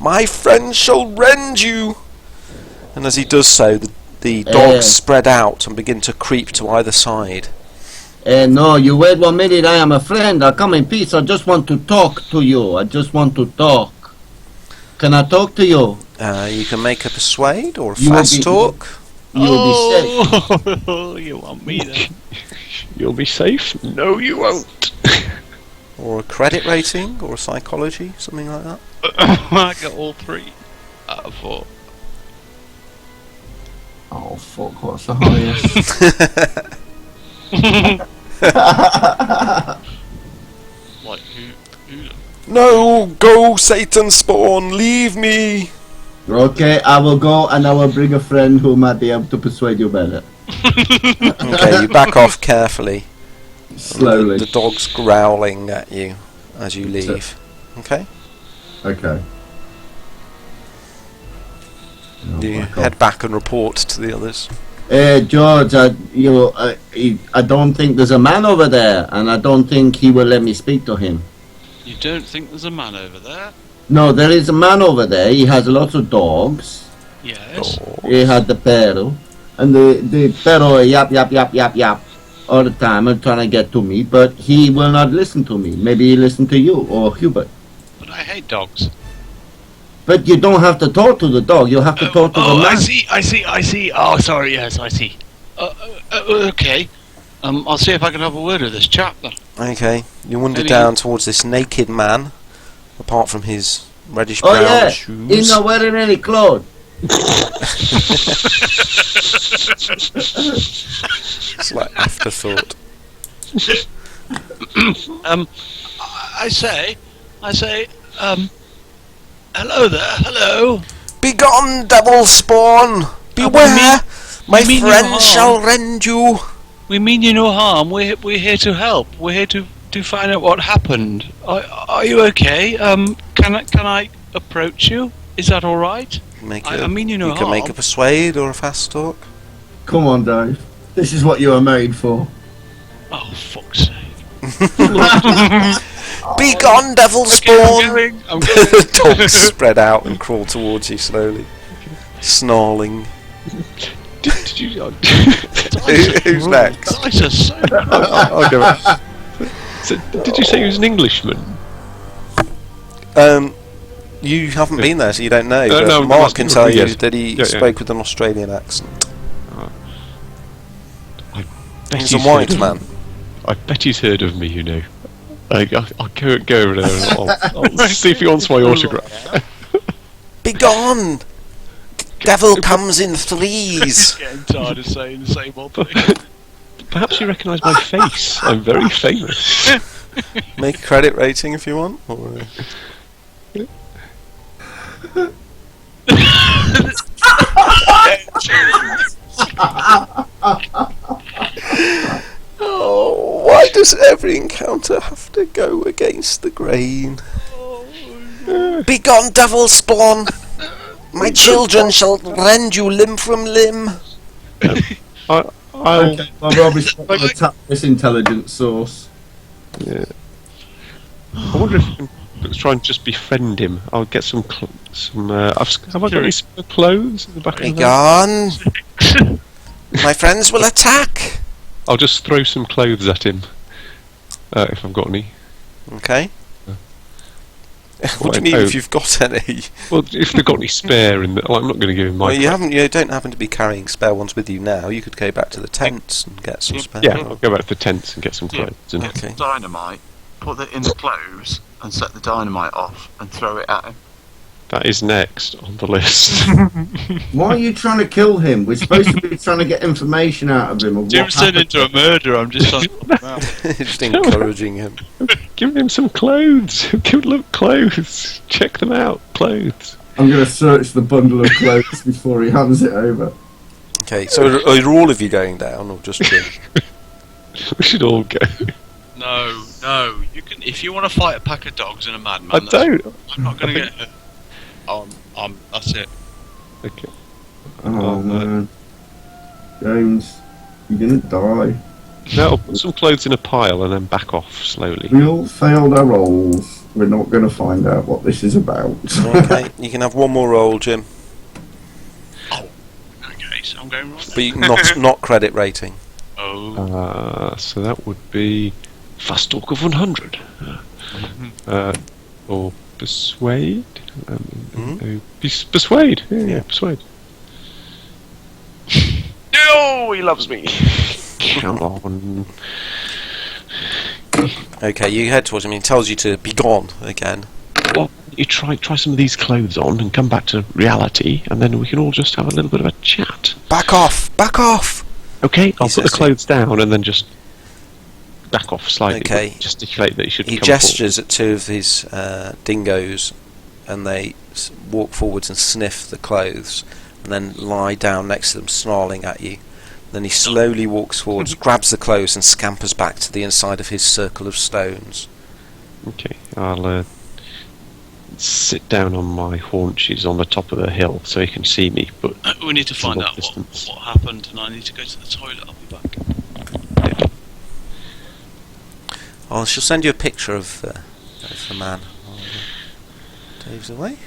S1: My friend shall rend you!" And as he does so, the dogs spread out and begin to creep to either side.
S3: No, you wait 1 minute. I am a friend. I come in peace. I just want to talk to you. I just want to talk. Can I talk to you?
S1: You can make a persuade or a
S3: You will
S1: fast
S3: be-
S1: talk.
S3: You'll be safe.
S4: Oh, you want me then?
S2: You'll be safe? No, you won't.
S1: Or a credit rating, or a psychology, something like that.
S4: I got all 3 out of 4.
S3: Oh, fuck. What's the highest?
S4: Like, who
S1: No, go, Satan spawn, leave me.
S3: Okay, I will go and I will bring a friend who might be able to persuade you better.
S1: Okay, you back off carefully.
S3: Slowly.
S1: The dog's growling at you as you leave. Okay?
S3: Okay.
S1: You head back and report to the others.
S3: George, I don't think there's a man over there, and I don't think he will let me speak to him.
S6: You don't think there's a man over there?
S3: No, there is a man over there. He has lots of dogs.
S6: Yes.
S3: He had the perro, and the perro yap yap yap yap yap all the time and trying to get to me, but he will not listen to me. Maybe he listen to you or Hubert.
S6: But I hate dogs.
S3: But you don't have to talk to the dog. You have to talk to the man.
S6: I see. Oh, sorry, yes, I see. Okay. I'll see if I can have a word with this chap then.
S1: Okay, you wander
S6: Maybe-
S1: down towards this naked man, apart from his reddish
S3: Oh
S1: brown
S3: yeah,
S1: shoes.
S3: he's not wearing any clothes.
S1: It's like afterthought.
S6: I say, hello there, hello.
S1: Begone, devil spawn! Beware! My
S6: mean no
S1: friend
S6: harm.
S1: shall rend you!
S6: We mean you no harm. We're here to help. We're here to find out what happened. Are you okay? Can I approach you? Is that all right? I mean you no
S1: You can make
S6: harm.
S1: a persuade or a fast talk.
S3: Come on, Dave. This is what you are made for.
S6: Oh, fuck's sake.
S1: Begone, devil
S6: Okay,
S1: spawn!
S6: I'm going.
S1: The dogs spread out and crawl towards you slowly, snarling.
S2: Did you?
S1: Who's next?
S6: Dice are so
S2: I'll go. So, did you say he was an Englishman?
S1: You haven't been there, so you don't know. But
S2: no,
S1: Mark
S2: must
S1: can
S2: be
S1: tell you
S2: yes.
S1: that he
S2: Yeah.
S1: spoke with an Australian accent.
S2: Bet
S1: He's a
S2: heard
S1: white
S2: of-
S1: man.
S2: I bet he's heard of me, you know. I'll go over there and I'll see if he wants my autograph.
S1: Begone! Devil comes in threes.
S6: getting tired of saying the same old thing.
S2: Perhaps you recognise my face. I'm very famous.
S1: Make a credit rating if you want. Or, oh, why does every encounter have to go against the grain? Begone, devil spawn! My children shall rend you limb from limb.
S2: I'll.
S3: Okay, well, Robbie's going to tap this intelligence source.
S2: Yeah. I wonder if I can try and just befriend him. I'll get some. Have I got any spare clothes in the back of the van?
S1: Begone! My friends will attack!
S2: I'll just throw some clothes at him. If I've got any.
S1: Okay. What do you mean if you've got any?
S2: Well, if they've got any spare, I'm not going to give him my.
S1: Well,
S2: clothes.
S1: you don't happen to be carrying spare ones with you now. You could go back to the tents and get some spare.
S2: Yeah, I'll go back to the tents and get some
S7: Yeah.
S2: clothes. And
S1: Okay.
S7: Dynamite, put it in the clothes and set the dynamite off and throw it at him.
S2: that is next on the list.
S3: Why are you trying to kill him? We're supposed to be trying to get information out of him. Of
S4: Jim's
S3: what
S4: turned
S3: happened.
S4: into a murderer. I'm just trying to help him out.
S1: Just encouraging him.
S2: Give him some clothes. Look, clothes. Check them out. Clothes.
S3: I'm going to search the bundle of clothes before he hands it over.
S1: Okay, so are all of you going down, or just Jim?
S2: We should all go.
S4: No. You can if you want to fight a pack of dogs and a madman.
S2: I don't.
S4: I'm not going to get hurt. That's it.
S2: Okay.
S3: Oh, man. James, you're going to die.
S2: Now I'll put some clothes in a pile and then back off slowly.
S3: We all failed our roles. We're not going to find out what this is about.
S1: Okay, you can have one more roll, Jim,
S4: Okay, so I'm going right
S1: but you not credit rating.
S4: Oh.
S2: So that would be fast talk of 100. Or persuade. Persuade. Yeah, persuade. Oh, he loves me. Come on.
S1: Okay, you head towards him. He tells you to be gone again.
S2: Well, you try some of these clothes on and come back to reality, and then we can all just have a little bit of a chat.
S1: Back off! Back off!
S2: Okay, I'll put the
S1: says so.
S2: clothes down and then just
S5: back off slightly.
S1: Okay.
S5: But gesticulate that he should.
S1: He
S5: come
S1: gestures at two of his dingoes, and they walk forwards and sniff the clothes, and then lie down next to them, snarling at you. Then he slowly walks forwards, grabs the clothes, and scampers back to the inside of his circle of stones.
S5: Okay, I'll sit down on my haunches on the top of the hill so he can see me. But
S6: We need to
S5: it's a
S6: find
S5: long
S6: out
S5: distance.
S6: what happened, and I need to go to the toilet. I'll be back.
S1: I shall send you a picture of the man while Dave's away.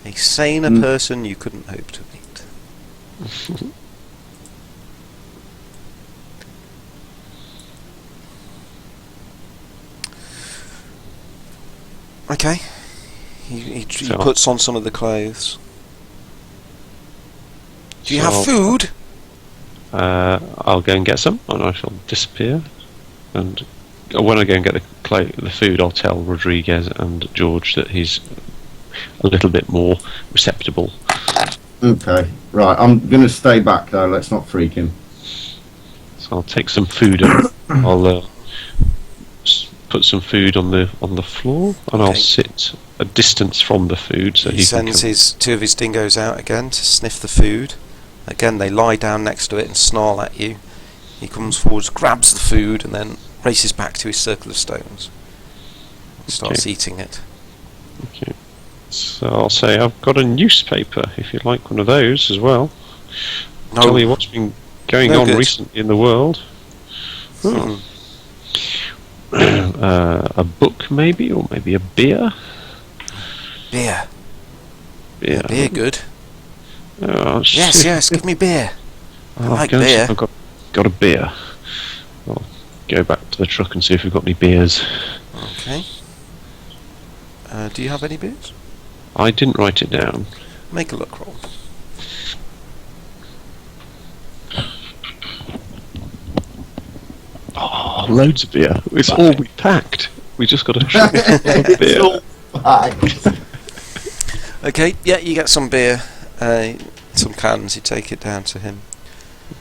S1: A saner person you couldn't hope to meet. Okay. He
S5: So-
S1: puts on some of the clothes. Do you have
S5: So-
S1: food?
S5: I'll go and get some, and I shall disappear. And when I go and get the food, I'll tell Rodriguez and George that he's a little bit more receptible.
S3: Okay, right. I'm going to stay back though. Let's not freak him.
S5: So I'll take some food and I'll put some food on the floor, and I'll
S1: Okay.
S5: sit a distance from the food so
S1: He
S5: he can
S1: sends two of his dingoes out again to sniff the food. Again, they lie down next to it and snarl at you. He comes forwards, grabs the food, and then races back to his circle of stones. Starts eating it.
S5: Okay. So I'll say I've got a newspaper if you'd like one of those as well.
S1: No.
S5: Tell me what's been going
S1: No
S5: on
S1: good.
S5: recently in the world.
S1: Hmm.
S5: A book maybe, or maybe a beer.
S1: Beer.
S5: Beer.
S1: Beer good.
S5: Oh,
S1: Yes, yes, give me beer. I like
S5: go and see
S1: beer.
S5: if I've got a beer. I'll go back to the truck and see if we've got any beers.
S1: Okay. Do you have any beers?
S5: I didn't write it down.
S1: Make a look roll.
S5: Oh, loads of beer. It's all we packed. We just got to drink of beer.
S1: Okay, yeah, you get some beer, some cans, you take it down to him.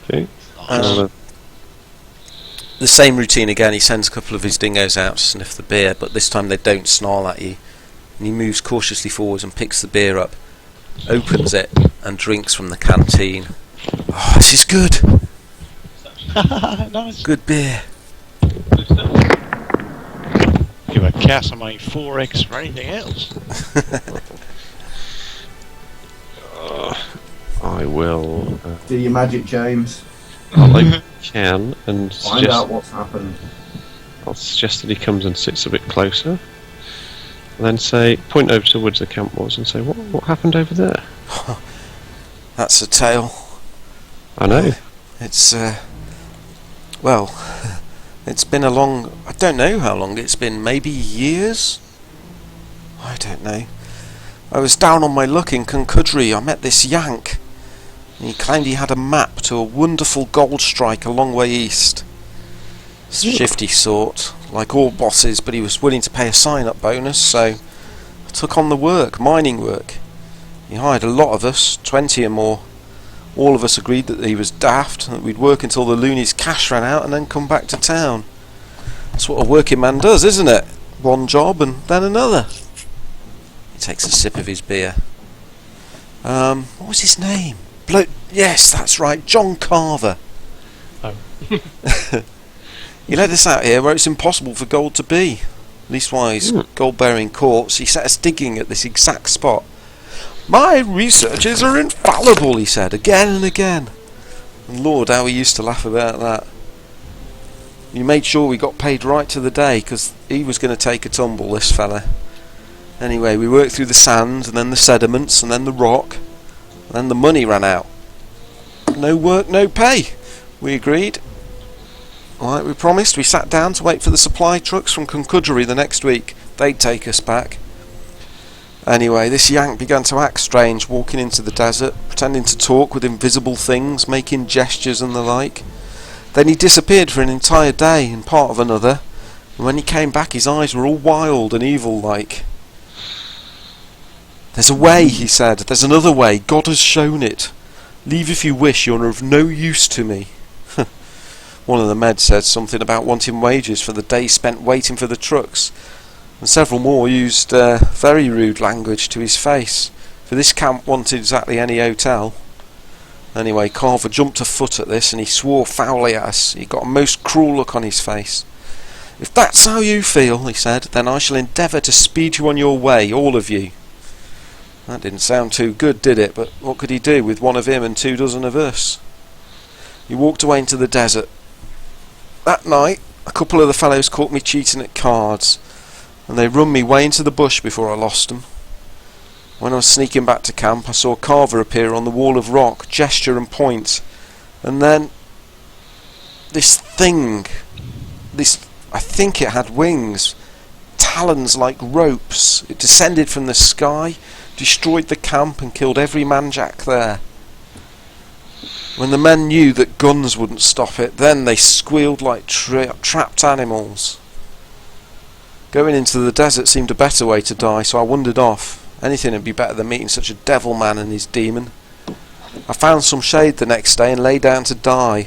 S5: Okay.
S1: The same routine again, he sends a couple of his dingoes out to sniff the beer, but this time they don't snarl at you. And he moves cautiously forwards and picks the beer up, opens it, and drinks from the canteen. Oh, this is good.
S4: Nice.
S1: Good beer.
S4: Give a Casamite 4X for anything else.
S5: I will.
S3: Do your magic, James.
S5: I'll open the can and
S3: Find out what's happened.
S5: I'll suggest that he comes and sits a bit closer. And then say, point over towards the camp was and say, what happened over there?
S1: That's a tale.
S5: I know.
S1: It's, well, it's been a long... I don't know how long it's been. Maybe years? I don't know. I was down on my luck in Concudry. I met this Yank. And he claimed he had a map to a wonderful gold strike a long way east. Shifty sort, like all bosses, but he was willing to pay a sign-up bonus, so I took on the work, mining work. He hired a lot of us, 20 or more. All of us agreed that he was daft, and that we'd work until the loonies' cash ran out and then come back to town. That's what a working man does, isn't it? One job and then another. He takes a sip of his beer. What was his name? Yes, that's right, John Carver.
S4: Oh.
S1: He led us out here where it's impossible for gold to be. Leastwise, gold-bearing quartz. He set us digging at this exact spot. My researches are infallible, he said, again and again. And Lord, how we used to laugh about that. He made sure we got paid right to the day, because he was going to take a tumble, this fella. Anyway, we worked through the sand, and then the sediments, and then the rock, and then the money ran out. No work, no pay, we agreed. Like we promised, we sat down to wait for the supply trucks from Concudry the next week. They'd take us back. Anyway, this Yank began to act strange, walking into the desert, pretending to talk with invisible things, making gestures and the like. Then he disappeared for an entire day and part of another, and when he came back his eyes were all wild and evil-like. There's a way, he said. There's another way. God has shown it. Leave if you wish. You're of no use to me. One of the men said something about wanting wages for the day spent waiting for the trucks, and several more used very rude language to his face, for this camp wasn't exactly any hotel. Anyway, Carver jumped a foot at this and he swore foully at us. He got a most cruel look on his face. "If that's how you feel," he said, "then I shall endeavour to speed you on your way, all of you." That didn't sound too good, did it? But what could he do with one of him and 24 of us? He walked away into the desert. That night, a couple of the fellows caught me cheating at cards, and they run me way into the bush before I lost them. When I was sneaking back to camp, I saw Carver appear on the wall of rock, gesture and point, and then this thing, I think it had wings, talons like ropes. It descended from the sky, destroyed the camp and killed every manjack there. When the men knew that guns wouldn't stop it, then they squealed like trapped animals. Going into the desert seemed a better way to die, so I wandered off. Anything would be better than meeting such a devil man and his demon. I found some shade the next day and lay down to die.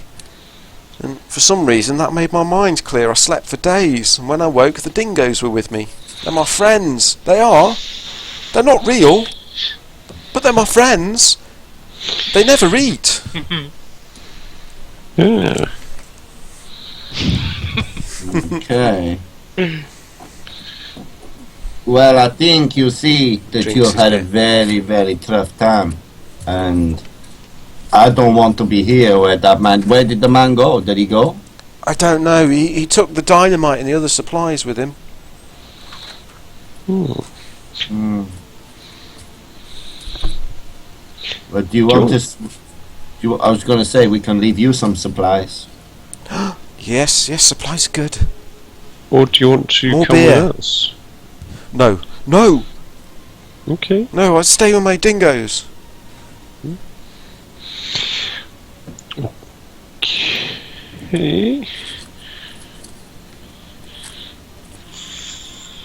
S1: And for some reason that made my mind clear. I slept for days, and when I woke the dingoes were with me. They're my friends. They are. They're not real, but they're my friends. They never eat.
S5: Yeah.
S3: Okay. Well, I think you see that
S1: Drinks
S3: you've had a
S1: is
S3: very, very tough time, and I don't want to be here where that man. Where did the man go? Did he go?
S1: I don't know. He took the dynamite and the other supplies with him.
S3: Hmm. But do you want to? I was going to say we can leave you some supplies.
S1: Yes, supplies are good.
S5: Or do you want to
S1: More
S5: come
S1: beer.
S5: with us?
S1: No,
S5: Okay.
S1: I'd stay with my dingoes.
S5: Okay.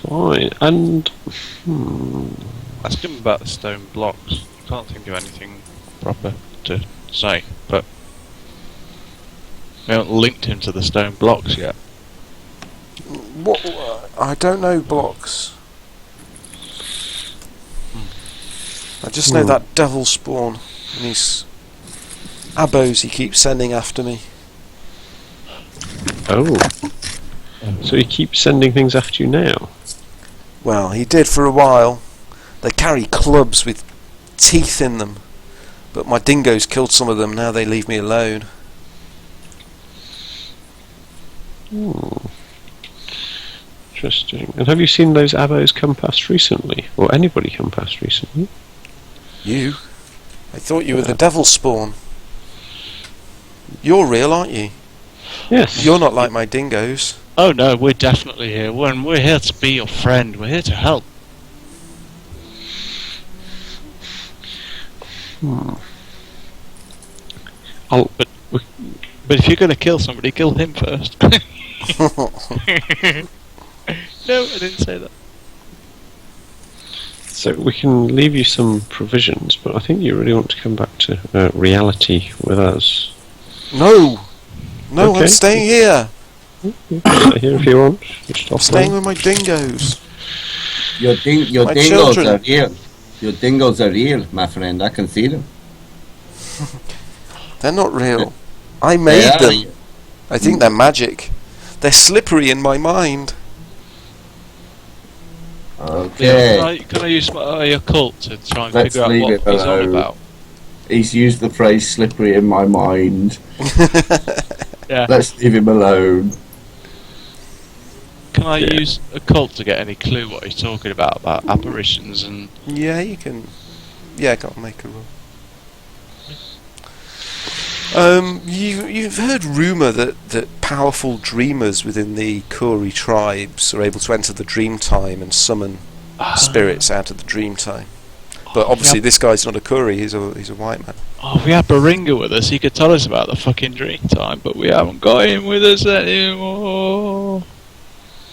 S5: Fine. And
S4: Ask him about the stone blocks. Can't think of anything proper to say, but we haven't linked him to the stone blocks yet.
S1: What? I don't know blocks. I just know that devil spawn and these abos he keeps sending after me.
S5: oh, so he keeps sending things after you now.
S1: Well, he did for a while. They carry clubs with teeth in them, but my dingoes killed some of them. Now they leave me alone.
S5: Interesting. And have you seen those abos come past recently, or anybody come past recently?
S1: You? I thought you were the devil spawn. You're real, aren't you?
S5: Yes.
S1: You're not like my dingoes.
S4: Oh no, we're definitely here. We're here to be your friend. We're here to help. But if you're going to kill somebody, kill him first. No, I didn't say that.
S5: So we can leave you some provisions, but I think you really want to come back to reality with us.
S1: No,
S5: Okay.
S1: I'm staying here.
S5: You can stay here if you want. Just
S1: I'm staying with my dingoes.
S3: Your
S1: My
S3: dingoes
S1: children.
S3: are real. Your dingoes are real, my friend. I can see them.
S1: They're not real. I
S3: They
S1: made
S3: are.
S1: them. I think they're magic. They're slippery in my mind.
S3: Okay.
S4: Can I use my occult to try and
S3: Let's
S4: figure out
S3: leave
S4: what
S3: it
S4: he's on
S3: alone.
S4: about?
S3: He's used the phrase "slippery in my mind."
S4: Yeah.
S3: Let's leave him alone.
S4: Can I use occult to get any clue what he's talking about apparitions and?
S1: Yeah, you can. Yeah, go on, make a roll. You've heard rumour that powerful dreamers within the Kuri tribes are able to enter the dream time and summon spirits out of the dream time. But obviously, this guy's not a Kuri; he's a white man.
S4: Oh, we had Baringa with us. He could tell us about the fucking dream time, but we haven't got him with us anymore.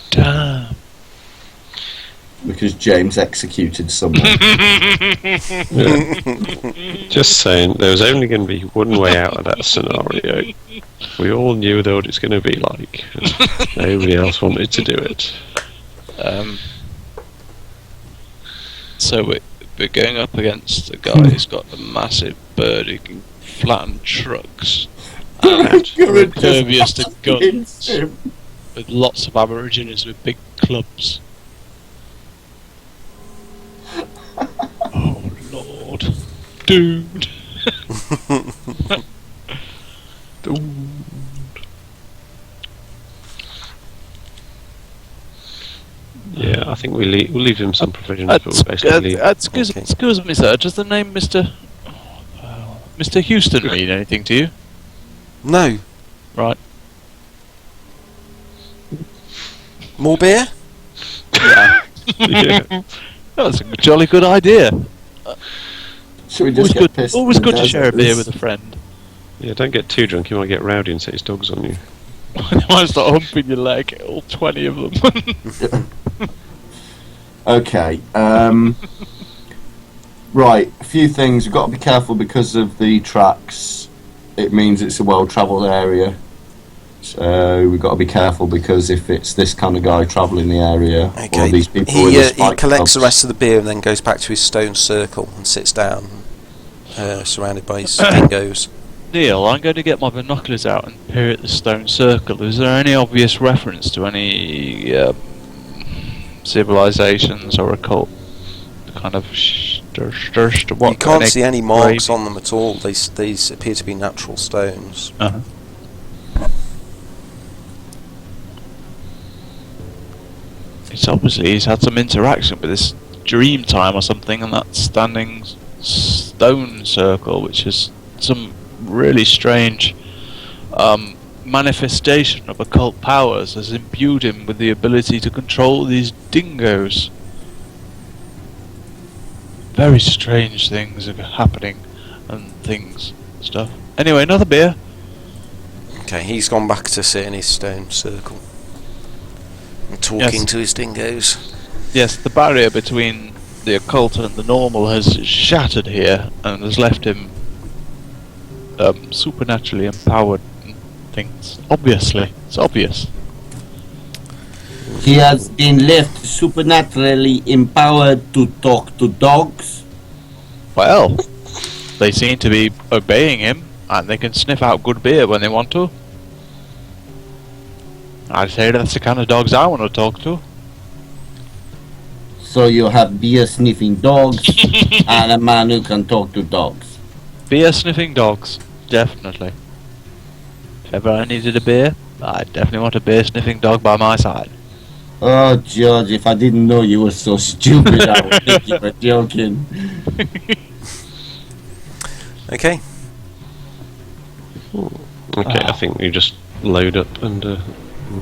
S4: Damn.
S3: Because James executed someone.
S5: Just saying, there was only going to be one way out of that scenario. We all knew though what it's going to be like. Nobody else wanted to do it.
S6: So we're going up against a guy who's got a massive bird who can flatten trucks. And we're impervious to guns. With lots of aborigines with big clubs. Oh Lord. Dude.
S5: Yeah, I think we'll leave him some provisions, but we'll basically leave.
S6: Excuse me, sir. Does the name Mr. Houston mean anything to you?
S1: No.
S6: Right.
S1: More beer?
S6: Yeah.
S5: Yeah.
S6: That's a jolly good idea.
S3: Should we just get pissed?
S6: Always
S3: in the
S6: good to share a
S3: desert?
S6: beer with a friend.
S5: Yeah, don't get too drunk, you might get rowdy and set his dogs on you.
S6: I might start humping your leg, all 20 of them.
S3: Okay. Right, a few things. We've got to be careful because of the tracks. It means it's a well-travelled area. So we've got to be careful because if it's this kind of guy travelling the area, or
S1: Okay.
S3: these people with the
S1: He
S3: spike
S1: collects the
S3: clubs.
S1: rest of the beer and then goes back to his stone circle and sits down, surrounded by his dingoes.
S6: Neil, I'm going to get my binoculars out and peer at the stone circle. Is there any obvious reference to any civilizations or occult kind of
S1: You can't see any marks on them at all. These appear to be natural stones.
S6: Uh-huh. It's obviously he's had some interaction with this dream time or something, and that standing stone circle, which is some really strange manifestation of occult powers, has imbued him with the ability to control these dingoes. Very strange things are happening and stuff. Anyway, another beer.
S1: Okay, he's gone back to sit in his stone circle and talking to his dingoes.
S6: Yes, the barrier between the occult and the normal has shattered here and has left him supernaturally empowered and things. Obviously, it's obvious.
S3: He has been left supernaturally empowered to talk to dogs.
S6: Well, they seem to be obeying him, and they can sniff out good beer when they want to. I'd say that's the kind of dogs I want to talk to.
S3: So you have beer sniffing dogs and a man who can talk to dogs.
S6: Beer sniffing dogs, definitely. If ever I needed a beer, I'd definitely want a beer sniffing dog by my side.
S3: Oh, George, if I didn't know you were so stupid, I would think you were joking.
S1: Okay.
S5: Okay, I think we just load up and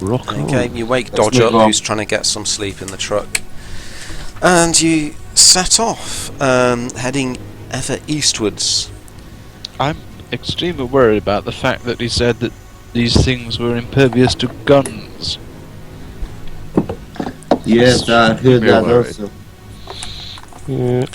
S5: rock on.
S1: Okay, you wake
S3: Let's
S1: Dodge
S3: move
S1: up,
S3: on.
S1: who's trying to get some sleep in the truck. And you set off, heading ever eastwards.
S6: I'm extremely worried about the fact that he said that these things were impervious to guns.
S3: Yes, I heard
S6: Be
S3: that
S6: worried.
S3: also.
S5: Yeah.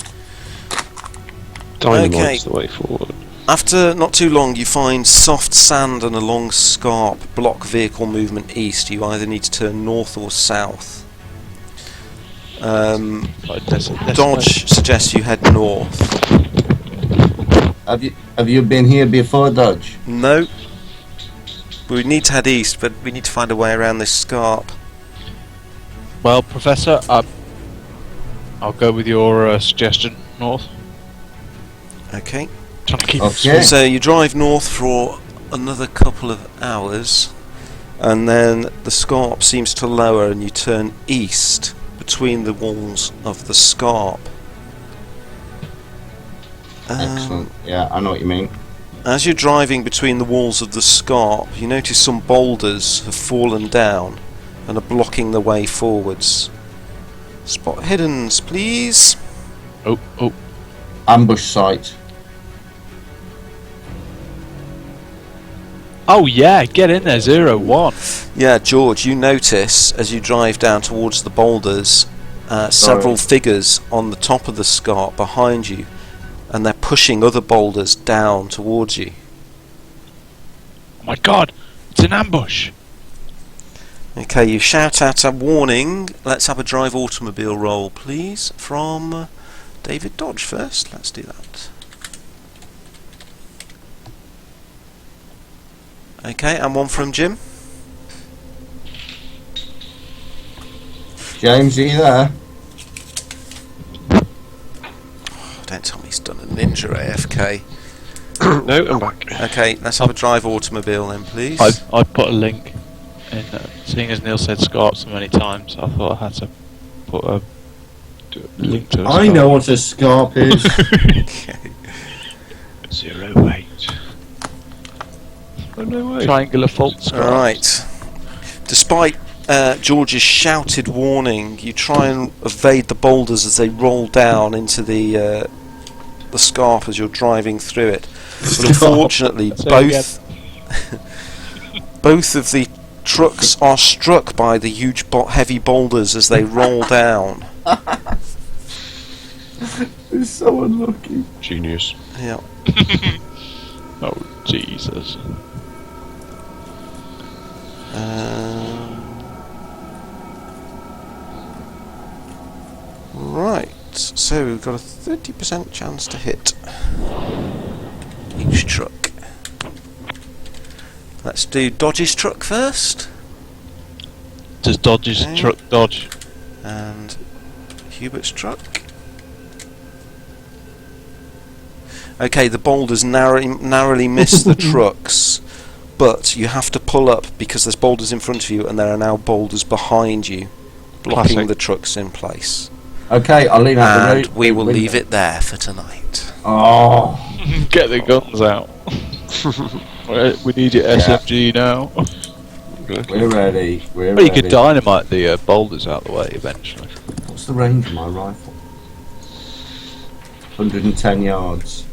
S5: Dynamite's
S1: Okay.
S5: the way forward.
S1: After not too long, you find soft sand and a long scarp block vehicle movement east. You either need to turn north or south. Dodge suggests you head north.
S3: Have you been here before, Dodge?
S1: No. We need to head east, but we need to find a way around this scarp.
S6: Well, Professor, I'll go with your suggestion, north.
S1: Okay.
S6: Trying to keep
S3: Okay.
S1: So you drive north for another couple of hours, and then the scarp seems to lower and you turn east between the walls of the scarp.
S3: Excellent. Yeah, I know what you mean.
S1: As you're driving between the walls of the scarp, you notice some boulders have fallen down and are blocking the way forwards. Spot hiddens, please.
S6: Oh.
S3: Ambush site.
S6: Oh yeah, get in there, 01.
S1: Yeah, George, you notice as you drive down towards the boulders several figures on the top of the scarp behind you, and they're pushing other boulders down towards you.
S4: Oh my god! It's an ambush!
S1: Okay, you shout out a warning. Let's have a drive automobile roll, please, from David Dodge first. Let's do that. Okay, and one from Jim.
S3: James, are you there?
S1: Don't tell me he's done a ninja AFK.
S2: No, I'm back.
S1: Okay, let's have a drive automobile then, please.
S4: I've put a link in, seeing as Neil said scarp so many times, I thought I had to put a link to a
S3: I know what a scarp is.
S1: Okay.
S5: 08.
S2: Oh, no way.
S4: triangular fault scarp.
S1: Alright. Despite George's shouted warning, you try and evade the boulders as they roll down into the scarp as you're driving through it. But unfortunately, both of the trucks are struck by the huge heavy boulders as they roll down.
S3: It's so unlucky.
S2: Genius.
S1: Yeah.
S4: Oh, Jesus.
S1: Right, so we've got a 30% chance to hit each truck. Let's do Dodge's truck first.
S4: Does Dodge's
S1: Okay.
S4: truck dodge?
S1: And Hubert's truck. Okay, the boulders narrowly miss the trucks, but you have to pull up because there's boulders in front of you and there are now boulders behind you, blocking
S4: Classic.
S1: the trucks in place.
S3: Okay, I'll lean out the
S1: And
S3: road.
S1: we will leave it there for tonight.
S3: Oh,
S4: Get the guns out. We need your SMG now.
S3: we're ready. We're
S4: Well, you
S3: ready.
S4: could dynamite the boulders out of the way eventually.
S3: What's the range of my rifle? 110 yards.